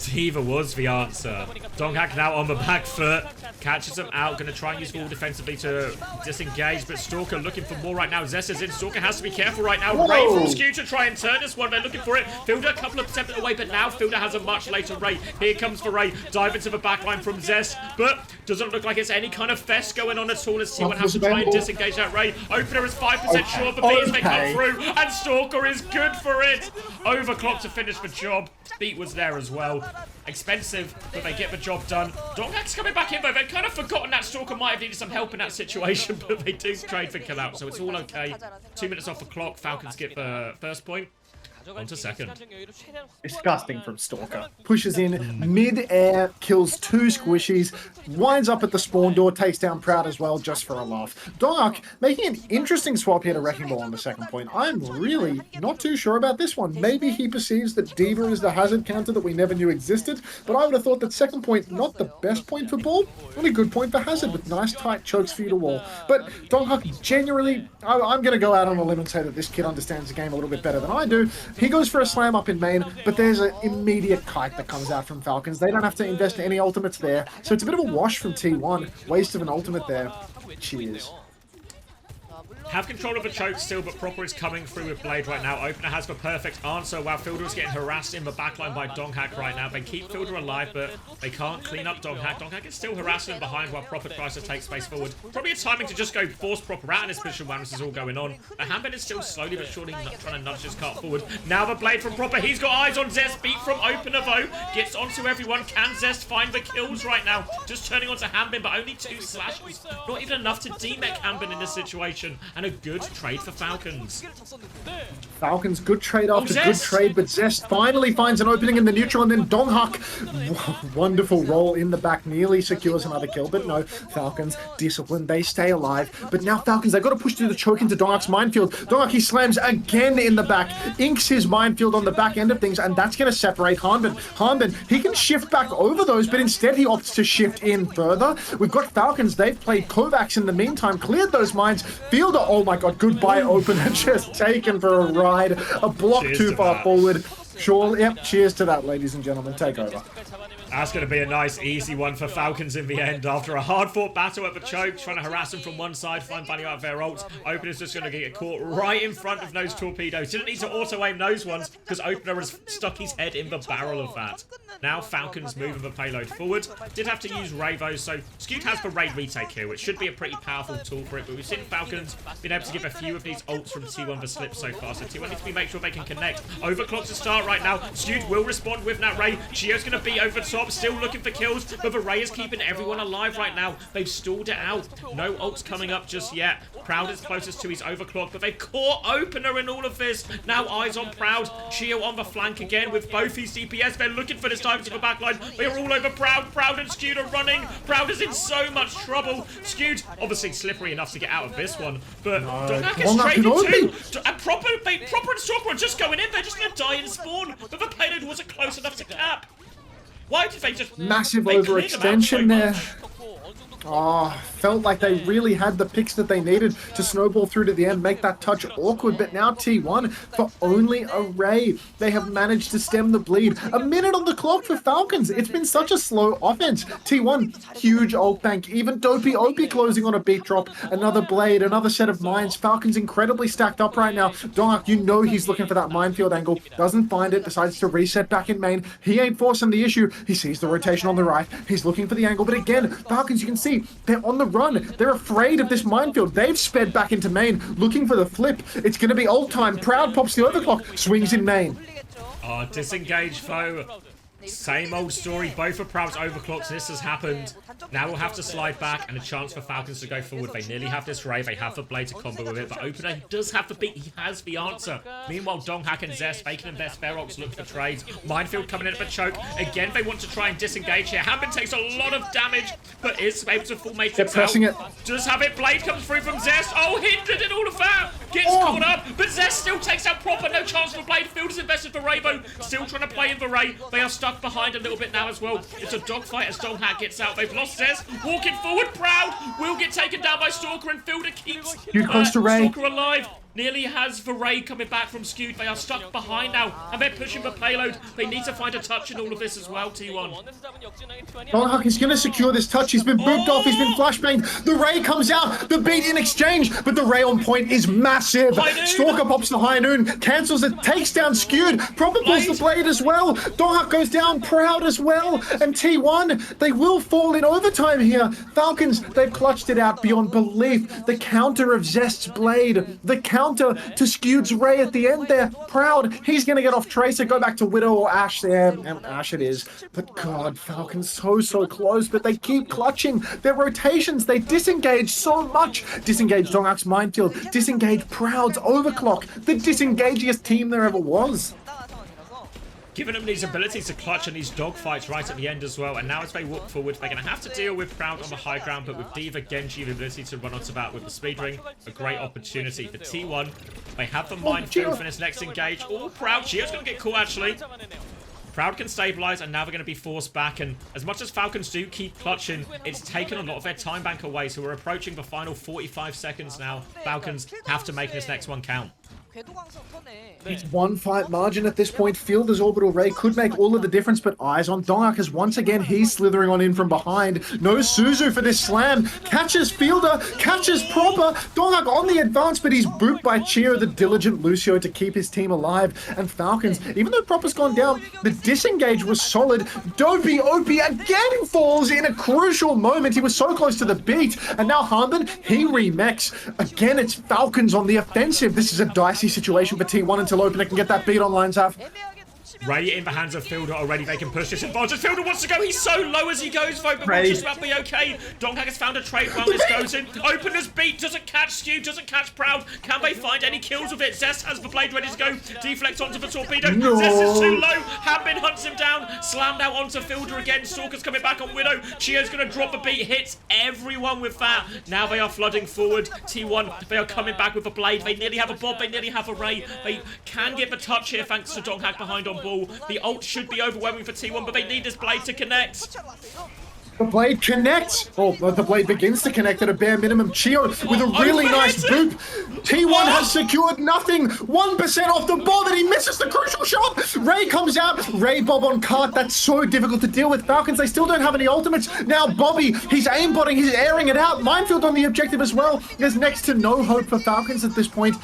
D.Va was the answer. Donghak now on the back foot. Catches him out. Going to try and use all defensively to disengage. But Stalker looking for more right now. Zest is in. Stalker has to be careful right now. Ray from Skew to try and turn this one. They're looking for it. Fielder a couple of steps away. But now Fielder has a much later Ray. Here comes for Ray. Dive into the backline from Zest. But doesn't look like it's any kind of fest going on at all. As T1 has to try and disengage that Ray. Opener is 5% sure. But beats may come through. And Stalker is good for it. Overclock to finish the job. Beat was there as well. Expensive, but they get the job done. Donghak's coming back in, though. They've kind of forgotten that Stalker might have needed some help in that situation, but they do trade for kill out, so it's all okay. 2 minutes off the clock. Falcons get the first point. On to second. Disgusting from Stalker. Pushes in mid-air, kills 2 squishies, winds up at the spawn door, takes down Proud as well, just for a laugh. Dongak making an interesting swap here to Wrecking Ball on the second point. I'm really not too sure about this one. Maybe he perceives that D.Va is the Hazard counter that we never knew existed, but I would have thought that second point, not the best point for Ball, really good point for Hazard with nice tight chokes for you to wall. But Dongak genuinely, I'm going to go out on a limb and say that this kid understands the game a little bit better than I do. He goes for a slam up in main, but there's an immediate kite that comes out from Falcons. They don't have to invest any ultimates there, so it's a bit of a wash from T1. Waste of an ultimate there. Cheers. Have control of the choke still, but Proper is coming through with Blade right now. Opener has the perfect answer while Fielder is getting harassed in the backline by Donghak right now. They keep Fielder alive, but they can't clean up Donghak. Donghak is still harassing him behind while Proper tries to take space forward. Probably a timing to just go force Proper out in this position while this is all going on. The Hambin is still slowly but surely trying to nudge his cart forward. Now the Blade from Proper. He's got eyes on Zest. Beat from Opener though. Gets onto everyone. Can Zest find the kills right now? Just turning onto Hambin, but only 2 slashes. Not even enough to demech Hambin in this situation. And a good trade for Falcons. Falcons, good trade after good trade, but Zest finally finds an opening in the neutral, and then Donghak, wonderful roll in the back, nearly secures another kill, but no, Falcons, disciplined, they stay alive, but now Falcons, they've got to push through the choke into Donghak's minefield. Donghak, he slams again in the back, inks his minefield on the back end of things, and that's going to separate Hanbin. Hanbin, he can shift back over those, but instead he opts to shift in further. We've got Falcons, they've played Kovacs in the meantime, cleared those mines. Fielder, oh my god, goodbye opener, just taken for a ride. A block too far forward. Sure, yep, cheers to that, ladies and gentlemen. Take over. That's going to be a nice, easy one for Falcons in the end. After a hard-fought battle at the choke, trying to harass them from one side, find value out of their ults. Opener's just going to get caught right in front of those torpedoes. Didn't need to auto-aim those ones, because Opener has stuck his head in the barrel of that. Now Falcons moving the payload forward. Did have to use Ravos, so Skewed has the raid retake here, which should be a pretty powerful tool for it. But we've seen Falcons been able to give a few of these ults from T1 the slip so far. So T1 needs to make sure they can connect. Overclock to start right now. Skewed will respond with that Ray. Gio's going to be over top, still looking for kills, but the Ray is keeping everyone alive right now. They've stalled it out. No ults coming up just yet. Proud is closest to his overclock, but they've caught Opener in all of this. Now eyes on Proud. Gio on the flank again with both his DPS. They're looking for this time to the backline. They are all over Proud. Proud and Skewed are running. Proud is in so much trouble. Skewed, obviously slippery enough to get out of this one, but Donghak is traded too. And Proper and Stalker are just going in. They're just going to die in spawn, but the payload wasn't close enough to cap. Why did they just... Massive overextension there. Oh, felt like they really had the picks that they needed to snowball through to the end, make that touch awkward, but now T1 for only a Ray. They have managed to stem the bleed. A minute on the clock for Falcons. It's been such a slow offense. T1, huge ult bank. Even Dopey Opie closing on a beat drop. Another blade, another set of mines. Falcons incredibly stacked up right now. Donghak, you know he's looking for that minefield angle. Doesn't find it, decides to reset back in main. He ain't forcing the issue. He sees the rotation on the right. He's looking for the angle, but again, Falcons, you can see they're on the run. They're afraid of this minefield. They've sped back into main, looking for the flip. It's going to be ult time. Proud pops the overclock, swings in main. Oh, disengage foe. Same old story. Both of Proud's overclocks. This has happened Now we'll have to slide back and a chance for Falcons to go forward. They nearly have this Ray. They have the blade to combo with it. But Opener, he does have the beat. He has the answer. Meanwhile, Donghak and Zest, they can invest their ults, look for trades. Minefield coming in for choke. Again, they want to try and disengage here. Hambin takes a lot of damage, but is able to full matrix They're pressing it. Does have it. Blade comes through from Zest. Oh, hindered in all of that. Gets caught up, but Zest still takes out proper. No chance for Blade. Field is invested for Ravo. Still trying to play in the Ray. They are stuck behind a little bit now as well. It's a dogfight as Donghak gets out. They've lost Zest. Walking forward, Proud will get taken down by Stalker, and Fielder keeps close to Ray. Stalker alive. Nearly has the Ray coming back from Skewed. They are stuck behind now, and they're pushing the payload. They need to find a touch in all of this as well, T1. Donghak is going to secure this touch. He's been booped off. He's been flashbanged. The Ray comes out. The beat in exchange, but the Ray on point is massive. Stalker pops the High Noon, cancels it, takes down Skewed. Proper pulls the blade as well. Donghak goes down. Proud as well. And T1, they will fall in overtime here. Falcons, they've clutched it out beyond belief. The counter of Zest's blade. The counter to Skewed's Ray at the end there. Proud, he's going to get off Tracer, go back to Widow or Ashe there. And Ashe it is. But God, Falcons so close, but they keep clutching. Their rotations, they disengage so much. Disengage Donghak's Minefield. Disengage Proud's Overclock. The disengagiest team there ever was. Giving them these abilities to clutch in these dogfights right at the end as well. And now as they walk forward, they're going to have to deal with Proud on the high ground, but with D.Va, Genji, the ability to run onto that with the speed ring, a great opportunity for T1. They have the Minefield for this next engage. Oh, Proud. Chio's going to get caught, actually. Proud can stabilize, and now they're going to be forced back. And as much as Falcons do keep clutching, it's taken a lot of their time bank away. So we're approaching the final 45 seconds now. Falcons have to make this next one count. It's one fight margin at this point. Fielder's Orbital Ray could make all of the difference, but eyes on Donghak as once again he's slithering on in from behind. No Suzu for this slam. Catches Fielder, catches Proper. Donghak on the advance, but he's booped by Chio, the diligent Lucio, to keep his team alive. And Falcons, even though Proper's gone down, the disengage was solid. Dopey Opie again falls in a crucial moment. He was so close to the beat. And now Hambin, he remechs. Again, it's Falcons on the offensive. This is a dicey situation for T1 until Opener can get that beat on lines half. Ray in the hands of Fielder already. They can push this advantage. Fielder wants to go. He's so low as he goes, though, but we'll just about be okay. Donghak has found a trade while this goes in. Opener's beat doesn't catch Skew, doesn't catch Proud. Can they find any kills with it? Zest has the blade ready to go. Deflect onto the torpedo. No. Zest is too low. Hambin hunts him down. Slammed out onto Fielder again. Stalker's coming back on Widow. Chio's going to drop a beat. Hits everyone with that. Now they are flooding forward. T1, they are coming back with a blade. They nearly have a Bob. They nearly have a Ray. They can get the touch here thanks to Donghak behind on ball. The ult should be overwhelming for T1, but they need this blade to connect. The blade connects. Oh, the blade begins to connect at a bare minimum. Chio with a really nice boop. T1 has secured nothing. 1% off the bob, and he misses the crucial shot. Ray comes out. Ray Bob on cart. That's so difficult to deal with. Falcons, they still don't have any ultimates. Now Bobby, he's aimbotting. He's airing it out. Minefield on the objective as well. There's next to no hope for Falcons at this point.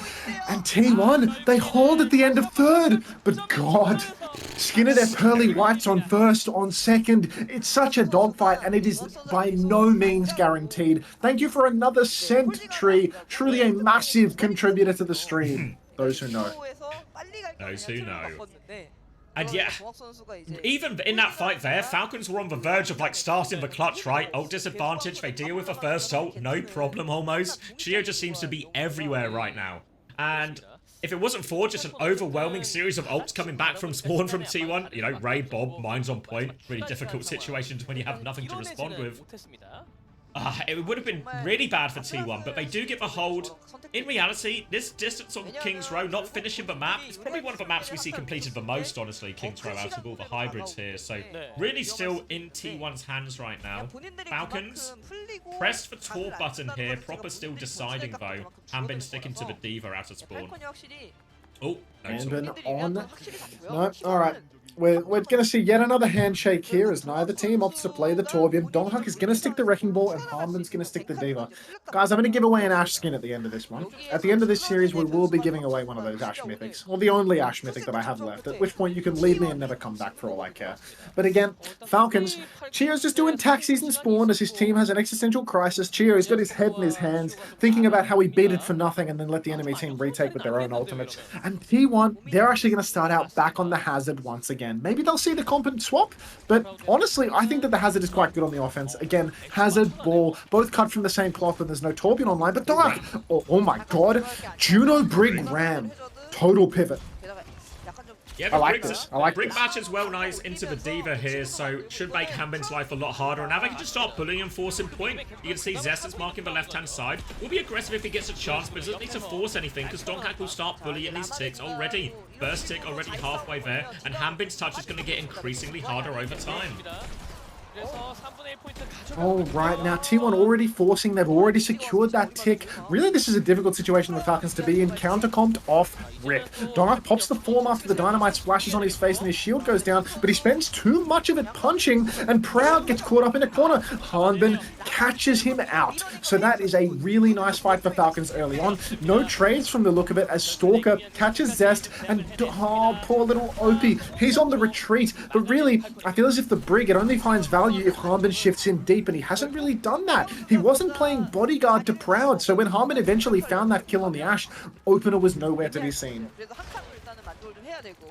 And T1, they hold at the end of third. But God, Skinner their pearly whites on first, on second. It's such a dogfight, and it is by no means guaranteed. Thank you for another Sentry, truly a massive contributor to the stream. Those who know. Those who know. And yeah, even in that fight there, Falcons were on the verge of like starting the clutch, right? Ult disadvantage, they deal with the first ult, no problem almost. Chio just seems to be everywhere right now. And if it wasn't for just an overwhelming series of ults coming back from spawn from T1, you know, Ray, Bob, mine's on point. Really difficult situations when you have nothing to respond with. It would have been really bad for T1, but they do get the hold. In reality, this distance on King's Row, not finishing the map, it's probably one of the maps we see completed the most, honestly, King's Row, out of all the hybrids here. So really still in T1's hands right now. Falcons, pressed the talk button here. Proper still deciding, though. Hambin sticking to the D.Va out of spawn. Oh, no. Hambin on. No, all right. We're going to see yet another handshake here as neither team opts to play the Torbjorn. Donghak is going to stick the Wrecking Ball and Hambin's going to stick the D.Va. Guys, I'm going to give away an Ashe skin at the end of this one. At the end of this series, we will be giving away one of those Ashe mythics. Or the only Ashe mythic that I have left, at which point you can leave me and never come back for all I care. But again, Falcons, Chio's just doing taxis and spawn as his team has an existential crisis. Chio, he's got his head in his hands, thinking about how he beat it for nothing and then let the enemy team retake with their own ultimates. And T1, they're actually going to start out back on the hazard once again. again. Maybe they'll see the comp and swap, but honestly, I think that the Hazard is quite good on the offense. Again, Hazard, Ball, both cut from the same cloth, and there's no Torbjorn online, but Dark, oh my god, Juno, Brig, Ram, total pivot. Yeah, I like this. Brig matches well nice into the Diva here, so should make Hanbin's life a lot harder. And now they can just start bullying and forcing point. You can see Zest is marking the left-hand side. Will be aggressive if he gets a chance, but doesn't need to force anything, because Donghak will start bullying these ticks already. First tick already halfway there, and Hanbin's touch is going to get increasingly harder over time. Oh, right. Now, T1 already forcing. They've already secured that tick. Really, this is a difficult situation for the Falcons to be in. Counter-comped off rip. Donghak pops the form after the dynamite splashes on his face and his shield goes down, but he spends too much of it punching, and Proud gets caught up in a corner. Hanbin catches him out. So that is a really nice fight for Falcons early on. No trades from the look of it, as Stalker catches Zest, and oh, poor little Opie. He's on the retreat, but really, I feel as if the Brig, it only finds value if Hanbin shifts in deep, and he hasn't really done that. He wasn't playing bodyguard to Proud, so when Hanbin eventually found that kill on the Ashe, Opener was nowhere to be seen.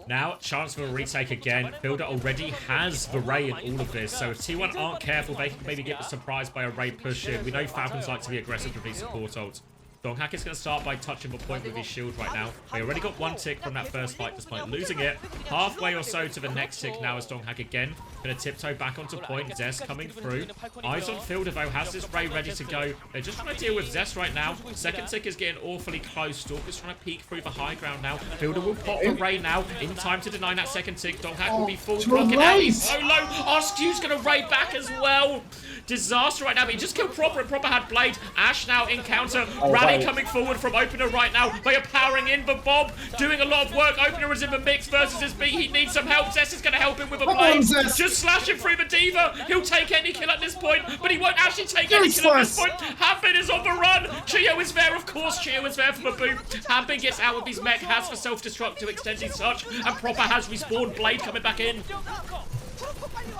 Now, chance for a retake again. Builder already has the Ray in all of this, so if T1 aren't careful, they can maybe get surprised by a Ray push in. We know Falcons like to be aggressive with these support ults. Donghak is going to start by touching the point with his shield right now. They already got one tick from that first fight despite losing it. Halfway or so to the next tick now as Donghak again going to tiptoe back onto point. Zest coming through. Eyes on Fielder though, has this Ray ready to go. They're just trying to deal with Zest right now. Second tick is getting awfully close. Stalker's trying to peek through the high ground now. Fielder will pop the Ray now in time to deny that second tick. Donghak will be full blocking out. He's so low. Skew's going to Ray back as well. Disaster right now, but he just killed Proper, and Proper had Blade. Ashe now in counter. Rally coming forward from Opener right now. They are powering in, but Bob doing a lot of work. Opener is in the mix versus his beat. He needs some help. Zest is going to help him with a Blade. Just slash him through the Diva. He'll take any kill at this point, but he won't actually take any kill at this point. Hanbin is on the run. Chio is there, of course. Chio is there for the boot. Hanbin gets out with his mech, has for self-destruct to extend his touch, and Proper has respawned. Blade coming back in.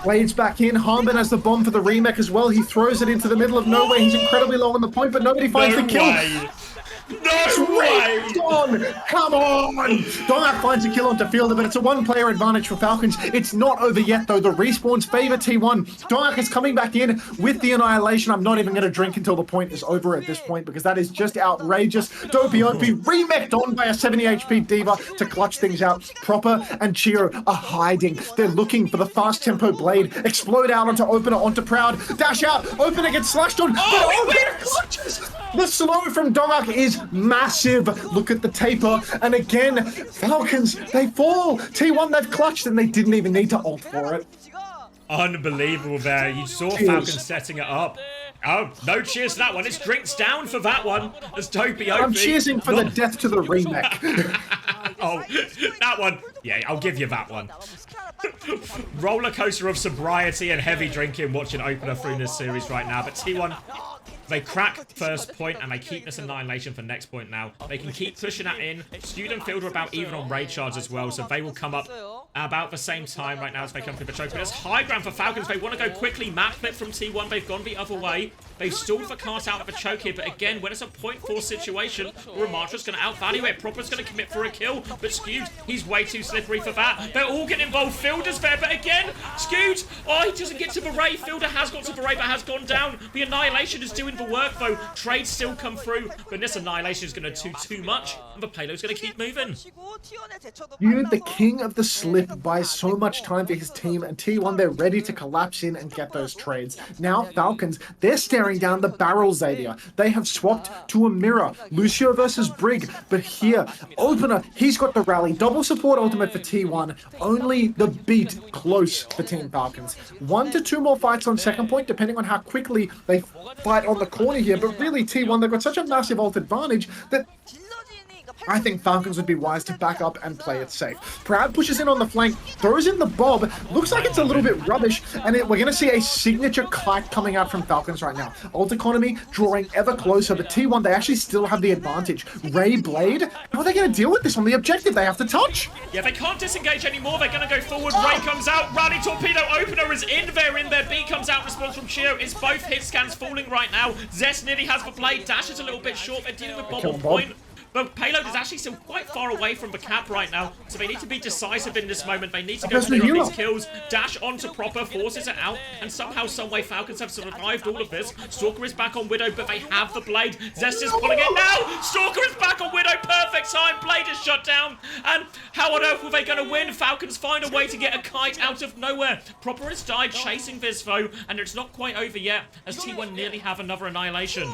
Blade's back in. Hanbin has the bomb for the remake as well. He throws it into the middle of nowhere. He's incredibly low on the point, but nobody finds the kill. No way! Come on! Donghak finds a kill onto Fielder, but it's a one-player advantage for Falcons. It's not over yet, though. The respawns favor T1. Donghak is coming back in with the Annihilation. I'm not even going to drink until the point is over at this point, because that is just outrageous. Dopey remeked on by a 70 HP Diva to clutch things out. Proper and Chio are hiding. They're looking for the fast-tempo Blade. Explode out onto Opener, onto Proud. Dash out. Opener gets slashed on. But Opener clutches! The slow from Donghak is massive. Look at the taper. And again, Falcons, they fall. T1, they've clutched, and they didn't even need to ult for it. Unbelievable there. You saw Falcons setting it up. Oh, no cheers to that one. It's drinks down for that one. As Dopey I'm cheersing for the death to the remake. Oh, that one. Yeah, I'll give you that one. Roller coaster of sobriety and heavy drinking watching Opener through this series right now. But T1, they crack first point and they keep this Annihilation for next point now. They can keep pushing that in. Student Field are about even on raid charge as well, so they will come up about the same time right now as they come through the choke. But it's high ground for Falcons. They want to go quickly. Map flip from T1. They've gone the other way. They've stalled the cart out of a choke here, but again, when it's a 0.4 situation, Ramatra's going to outvalue it. Proper's going to commit for a kill, but Skewed, he's way too slippery for that. They're all getting involved. Fielder's there, but again, Skewed, oh, he doesn't get to the Ray. Fielder has got to the Ray, but has gone down. The Annihilation is doing the work, though. Trades still come through, but this Annihilation is going to do too much, and the payload's going to keep moving. Skewed, the king of the slip, buys so much time for his team, and T1, they're ready to collapse in and get those trades. Now, Falcons, they're staring down the barrel, Xavier. They have swapped to a mirror. Lucio versus Brig, but here, Opener, he's got the rally. Double support ultimate for T1. Only the beat close for Team Falcons. 1 to 2 more fights on second point, depending on how quickly they fight on the corner here, but really, T1, they've got such a massive ult advantage that I think Falcons would be wise to back up and play it safe. Proud pushes in on the flank, throws in the bob. Looks like it's a little bit rubbish, and we're going to see a signature kite coming out from Falcons right now. Ult economy drawing ever closer, but T1, they actually still have the advantage. Ray Blade, how are they going to deal with this on the objective? They have to touch. Yeah, they can't disengage anymore. They're going to go forward. Ray comes out. Rally Torpedo Opener is in there. B comes out. Response from Chio. It's both hit scans falling right now. Zest nearly has the Blade. Dash is a little bit short. They're dealing with Bob on point. But Payload is actually still quite far away from the cap right now, so they need to be decisive in this moment. They need to go for these kills, dash onto Proper, forces it out, and somehow, someway, Falcons have survived all of this. Stalker is back on Widow, but they have the Blade. Zest is pulling it now! Stalker is back on Widow, perfect time! Blade is shut down, and how on earth were they going to win? Falcons find a way to get a kite out of nowhere. Proper has died chasing Visvo, and it's not quite over yet, as T1 nearly have another annihilation.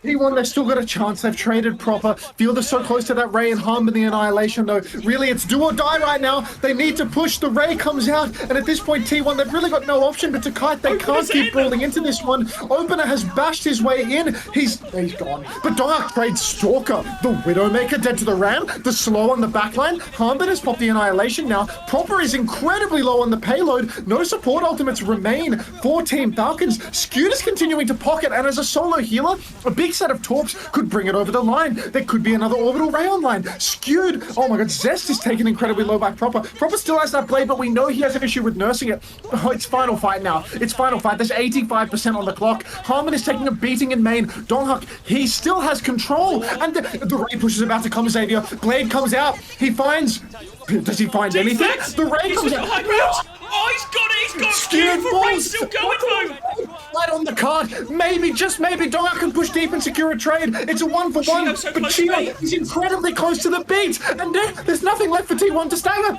T1, they've still got a chance. They've traded Proper. Field is so close to that Ray and Harm and the annihilation, though. Really, it's do or die right now. They need to push. The Ray comes out, and at this point, T1, they've really got no option but to kite. They can't keep brawling into this one. Opener has bashed his way in. He's gone. But Dark trades Stalker. The Widowmaker dead to the ram. The slow on the backline. Harmbin has popped the annihilation now. Proper is incredibly low on the payload. No support ultimates remain for Team Falcons. Skewed is continuing to pocket, and as a solo healer, a big set of torps could bring it over the line. There could be another orbital ray online. Skewed. Oh my god, Zest is taken incredibly low by Proper. Proper still has that blade, but we know he has an issue with nursing it. Oh, it's final fight now. It's final fight. There's 85% on the clock. Harmon is taking a beating in main. Donghak, he still has control. And the ray push is about to come, Xavier. Blade comes out. He finds... Does he find anything? The ray comes out. Oh, he's got it! He's got Skewed for Ray still going though! Right on the card. Maybe, just maybe, Donghak can push deep and secure a trade. It's a 1-for-1. So but Chio is incredibly close to the beat. And there's nothing left for T1 to stagger.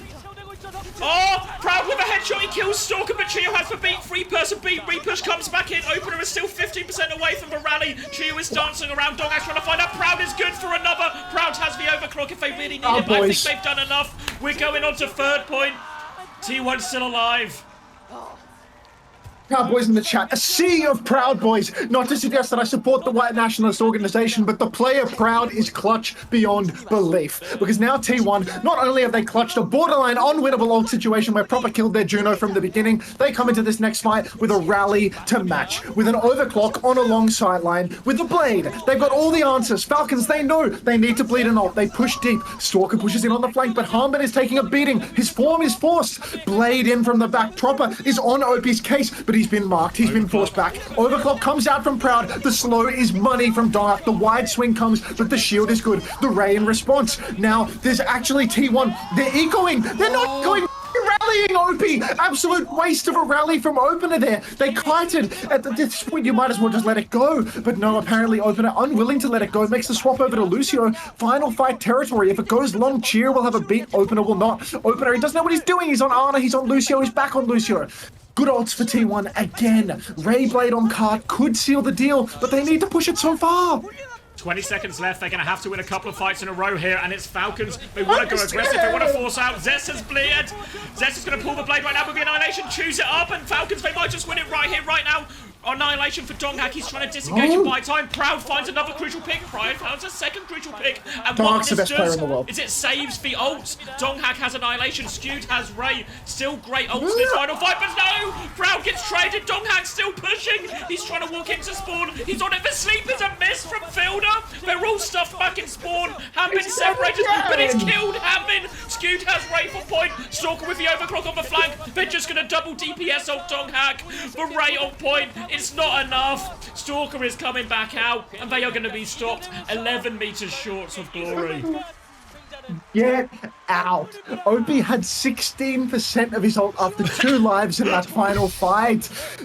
Oh, Proud with a headshot, he kills Stalker, but Chio has the beat, 3-person beat, repush comes back in, Opener is still 15% away from the rally, Chio is dancing around, Donghak's trying to find out, Proud is good for another, Proud has the overclock if they really need it, but I think they've done enough, we're going on to third point, T1 still alive. Proud Boys in the chat, a sea of Proud Boys. Not to suggest that I support the white nationalist organization, but the player Proud is clutch beyond belief. Because now T1, not only have they clutched a borderline unwinnable ult situation where Proper killed their Juno from the beginning, they come into this next fight with a rally to match, with an overclock on a long sideline, with the Blade. They've got all the answers. Falcons, they know they need to bleed an ult. They push deep. Stalker pushes in on the flank, but Harmon is taking a beating. His form is forced. Blade in from the back. Proper is on OP's case, but he's been marked. He's been forced back. Overclock comes out from Proud. The slow is money from Donghak. The wide swing comes, but the shield is good. The Ray in response. Now, there's actually T1. They're ecoing. They're not going rallying OP. Absolute waste of a rally from Opener there. They kited. At this point, you might as well just let it go. But no, apparently Opener unwilling to let it go. Makes the swap over to Lucio. Final fight territory. If it goes long, Cheer will have a beat. Opener will not. Opener, he doesn't know what he's doing. He's on Ana. He's on Lucio. He's back on Lucio. Good ults for T1 again. Ray Blade on card could seal the deal, but they need to push it so far. 20 seconds left. They're going to have to win a couple of fights in a row here, and it's Falcons. They want to go aggressive. They want to force out. Zest has bleed. Zest is going to pull the blade right now with the annihilation. Choose it up, and Falcons, they might just win it right here, right now. Annihilation for Donghak. He's trying to disengage and buy time. Proud finds another crucial pick. Pride finds a second crucial pick. And Donghak's the best player in the world. Is it saves the ults. Donghak has Annihilation. Skewed has Ray. Still great ults in this final fight, but no! Proud gets traded. Donghak still pushing. He's trying to walk into spawn. He's on it. The sleep is a miss from Fielder. They're all stuffed back in spawn. Hammond separated, but he's killed Hammond. Skewed has Ray for point. Stalker with the overclock on the flank. They're just going to double DPS ult Donghak. The Ray on point. It's not enough. Stalker is coming back out, and they are going to be stopped 11 meters short of glory. Get out. OP had 16% of his ult after 2 lives in that final fight.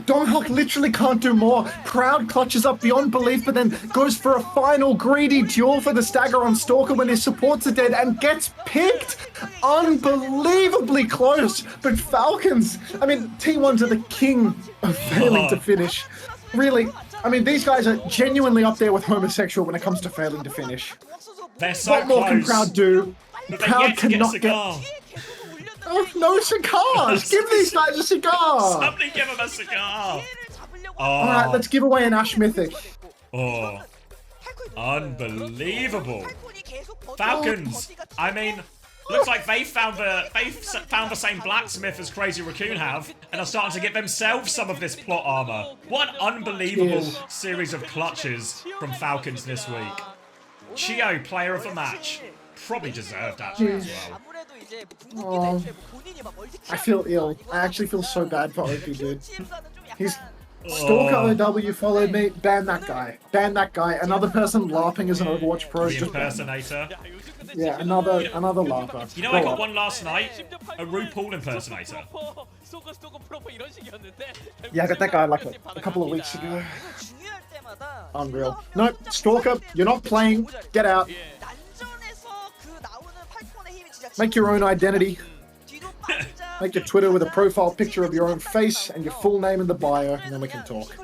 Donghak literally can't do more. Proud clutches up beyond belief, but then goes for a final greedy duel for the stagger on Stalker when his supports are dead and gets picked. Unbelievably close. But Falcons, I mean, T1s are the king of failing to finish. Really, I mean, these guys are genuinely up there with homosexual when it comes to failing to finish. They're so what more can Proud do? Proud cannot get... Oh, no cigars! Give these guys a cigar! Somebody give them a cigar! Oh. Alright, let's give away an Ash Mythic. Oh. Unbelievable. Falcons, I mean... Looks like they found the same blacksmith as Crazy Raccoon have, and are starting to get themselves some of this plot armor. What an unbelievable series of clutches from Falcons this week. Chio, player of the match. Probably deserved actually as well. I feel ill. I actually feel so bad for OP, dude. Stalker Oh, OW followed me. Ban that guy. Ban that guy. Another person laughing as an Overwatch pro. the Just ban them. impersonator. Yeah, another laugher. You know, I Grow got up. one last night. A RuPaul impersonator. Yeah, I got that guy like a couple of weeks ago. Unreal. Nope, Stalker, you're not playing. Get out. Make your own identity. Make your Twitter with a profile picture of your own face and your full name in the bio, and then we can talk.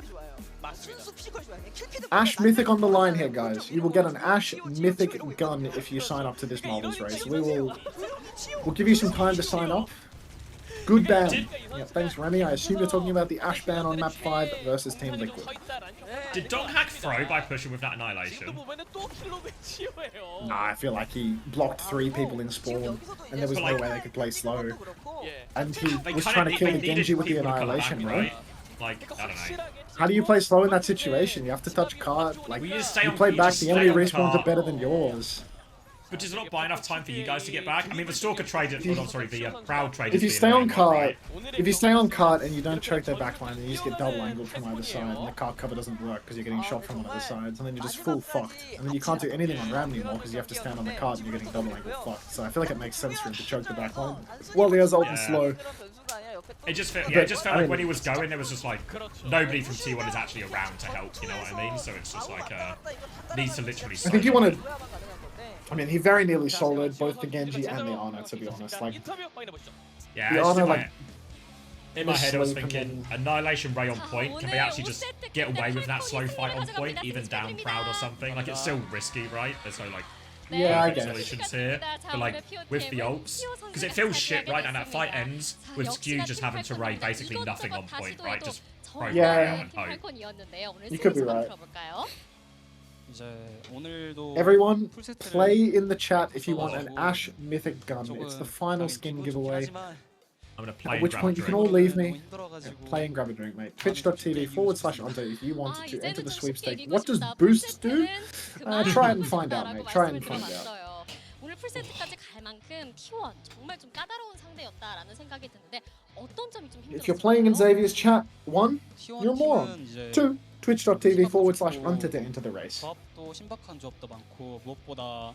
Ash Mythic on the line here, guys. You will get an Ash Mythic gun if you sign up to this Marvels race. We'll give you some time to sign up. Good ban. Yeah, thanks, Remy. I assume you're talking about the Ash ban on map 5 versus Team Liquid. Did Dong hack throw by pushing with that Annihilation? Nah, I feel like he blocked 3 people in spawn, and there was no way they could play slow. And he was trying to kill the Genji with the Annihilation, right? Like, I don't know. How do you play slow in that situation? You have to touch card. Like, We just stay you on- play we back, just the stay enemy on respawns card. are better than yours. But does it not buy enough time for you guys to get back? I mean, the Stalker traded. Oh, I'm sorry, the Proud traded. If you stay on cart, if you stay on cart and you don't choke their backline, then you just get double angled from either side, and the cart cover doesn't work because you're getting shot from one of the sides, and then you're just full fucked. And then you can't do anything on Ram anymore because you have to stand on the cart and you're getting double angled fucked. So I feel like it makes sense for him to choke the backline. Well, he has ult and slow. It just felt, yeah, it just felt like when he was going, there was just like nobody from T1 is actually around to help. You know what I mean? So it's just like needs to literally. I think he wanted. I mean, he very nearly soloed both the Genji and the Ana, to be honest. Like, yeah, the it's just Ana, like, like, in my head, I was sleep and thinking Annihilation Ray on point. Can they actually just get away with that slow fight on point, even down Proud or something? Like, it's still risky, right? There's no like. yeah, I perfect guess. solutions here, but like with the ults, because it feels shit, right? And that fight ends with Skew just having to Ray basically nothing on point, right? Just throw Yeah. and hope. You could be right. Everyone, play in the chat if you want an Ash Mythic gun. It's the final skin giveaway. I'm gonna play. At which point you can all leave me. Play and grab a drink, mate. Twitch.tv/Unter if you want to enter the sweepstake. What does boost do? Try it and find out, mate. Try it and find out. 오늘 풀세트까지 갈 만큼 T1 정말 좀 까다로운 상대였다라는 생각이 드는데 어떤 점이 좀 힘들었어요? If you're playing in Xavier's chat, 1, you're a moron. 2, twitch.tv/Unter to enter the race. 조합도 신박한 조합도 많고 무엇보다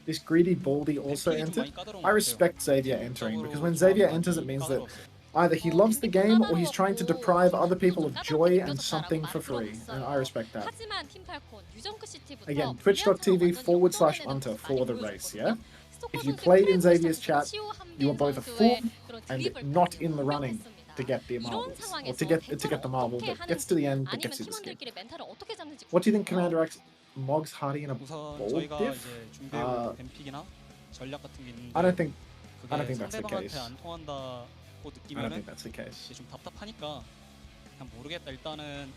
This greedy baldy also entered. I respect Xavier entering, because when Xavier enters it means that either he loves the game or he's trying to deprive other people of joy and something for free, and I respect that. 하지만 팀팔콘 유정크 시티부터 Again, twitch.tv/Unter for the race, yeah? If you play in Xavier's chat, you are both a fool and not in the running to get the marbles, or to get the marble that gets to the end that gets you the skin. What do you think, CommanderX? Mogs Hardy in a 우선 bold 저희가 diff? 이제 준비해온 뱀픽이나 전략 같은 게 있는데 I don't think 그게 that's the 상대방한테 case. 안 통한다고 I don't 느끼면은 think that's the case. 이제 좀 답답하니까 그냥 모르겠다 일단은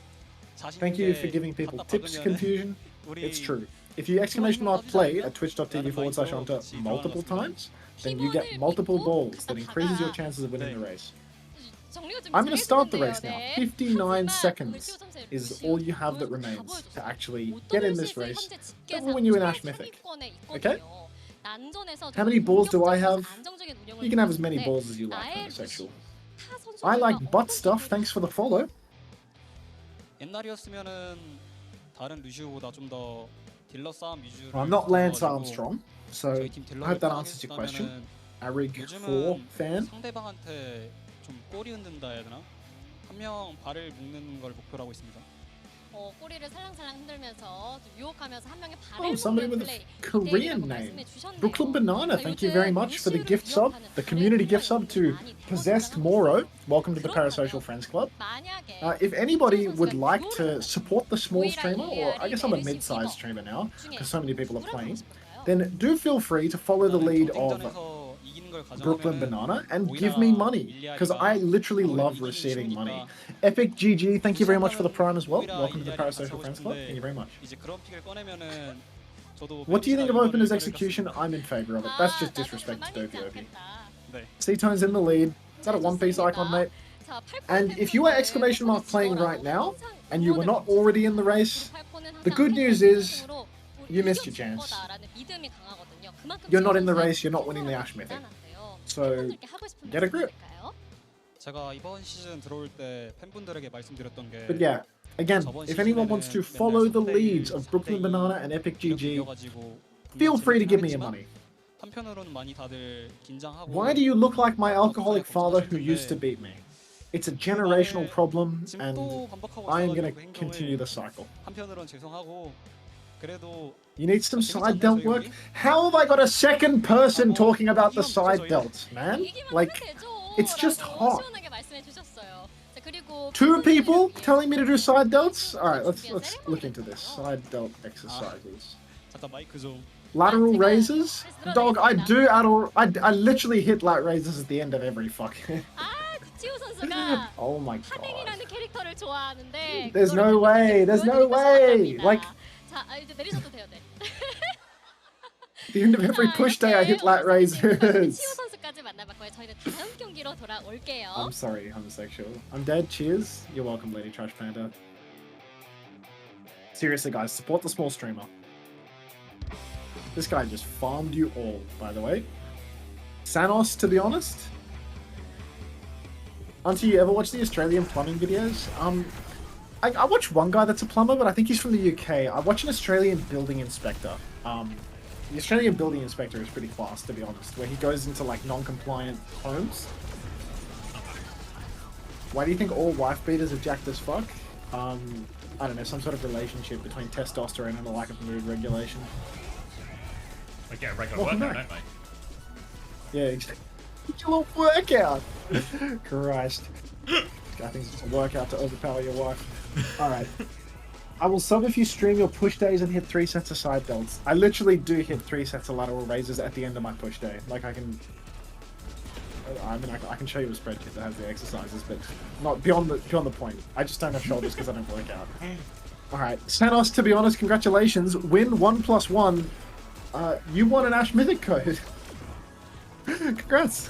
자신 Thank you 있게 for giving people 갖다 tips 박으면은 confusion. 우리 It's true. If you exclamation mark play at twitch.tv/Unter multiple times, then you get multiple balls that increases your chances of winning the race. I'm going to start the race now. 59 seconds is all you have that remains to actually get in this race that will win you an Ash Mythic. Okay? How many balls do I have? You can have as many balls as you like, homosexual. I like butt stuff, thanks for the follow. 옛날이었으면은 다른 루시오보다 좀 더 딜러 싸움 위주로 I'm not Lance 가지고 Armstrong, so 저희 팀 I 딜러를 hope that answers your question. 따라가겠다면은 Arig4 fan. 상대방한테 좀 꼬리 흔든다 해야 되나? 한 명 발을 묶는 걸 목표로 하고 있습니다. 꼬리를 살랑살랑 흔들면서 좀 유혹하면서 한 명의 Oh, 발을 somebody 묶는 with a 플레이. Korean name. Brooklyn Banana, thank you very much for the gift sub, the community gift sub to Possessed Moro. Welcome to the Parasocial Friends Club. If anybody would like to support the small streamer, or I guess I'm a mid-sized streamer now, because so many people are playing, then do feel free to follow the lead of Brooklyn Banana and give me money, because I literally love receiving money. Epic GG, thank you very much for the prime as well. Welcome to the Parasocial Friends Club. Thank you very much. What do you think of Opener's execution? I'm in favor of it. That's just disrespect to Dovey Obi. C-Tone's in the lead. Is that a One Piece icon, mate? And if you are exclamation mark playing right now, and you were not already in the race, the good news is you missed your chance. You're not in the race, you're not winning the Ash Mythic. So, get a grip. 제가 이번 시즌 들어올 때 팬분들에게 말씀드렸던 게 But yeah, again, if anyone wants to follow the leads of Brooklyn Banana and Epic GG, feel free to give me your money. 한편으로는 많이 다들 긴장하고 Why do you look like my alcoholic father who used to beat me? It's a generational problem, and I am going to continue the cycle. 한편으로는 죄송하고 그래도 You need some side delt work? How have I got a second person talking about the side delts, man? Like, it's just hot. Two people telling me to do side delts? Alright, let's look into this. Side delt exercises. 잠깐 마이크 좀 Lateral raises? Dog, I literally hit lat raises at the end of every fucking... Oh my god. There's no way, there's no way! Like... The end of every push day I hit lat raises. I'm sorry, homosexual. I'm dead, cheers. You're welcome, Lady Trash Panda. Seriously guys, support the small streamer. This guy just farmed you all, by the way. Sanos, to be honest. Until you ever watch the Australian plumbing videos? I watch one guy that's a plumber, but I think he's from the UK. I watch an Australian building inspector. The Australian building inspector is pretty class, to be honest, where he goes into like non-compliant homes. Why do you think all wife beaters are jacked as fuck? I don't know, some sort of relationship between testosterone and a lack of mood regulation. I get a regular workout, don't they? Yeah, exactly. Get your little workout! Christ. I think it's a workout to overpower your wife. Alright. I will sub if you stream your push days and hit 3 sets of side delts. I literally do hit 3 sets of lateral raises at the end of my push day. Like I can... I mean, I can show you a spreadsheet that has the exercises, but not beyond the point. I just don't have shoulders because I don't work out. Alright, Sanos, to be honest, congratulations. Win 1+1. You won an Ash Mythic code. Congrats.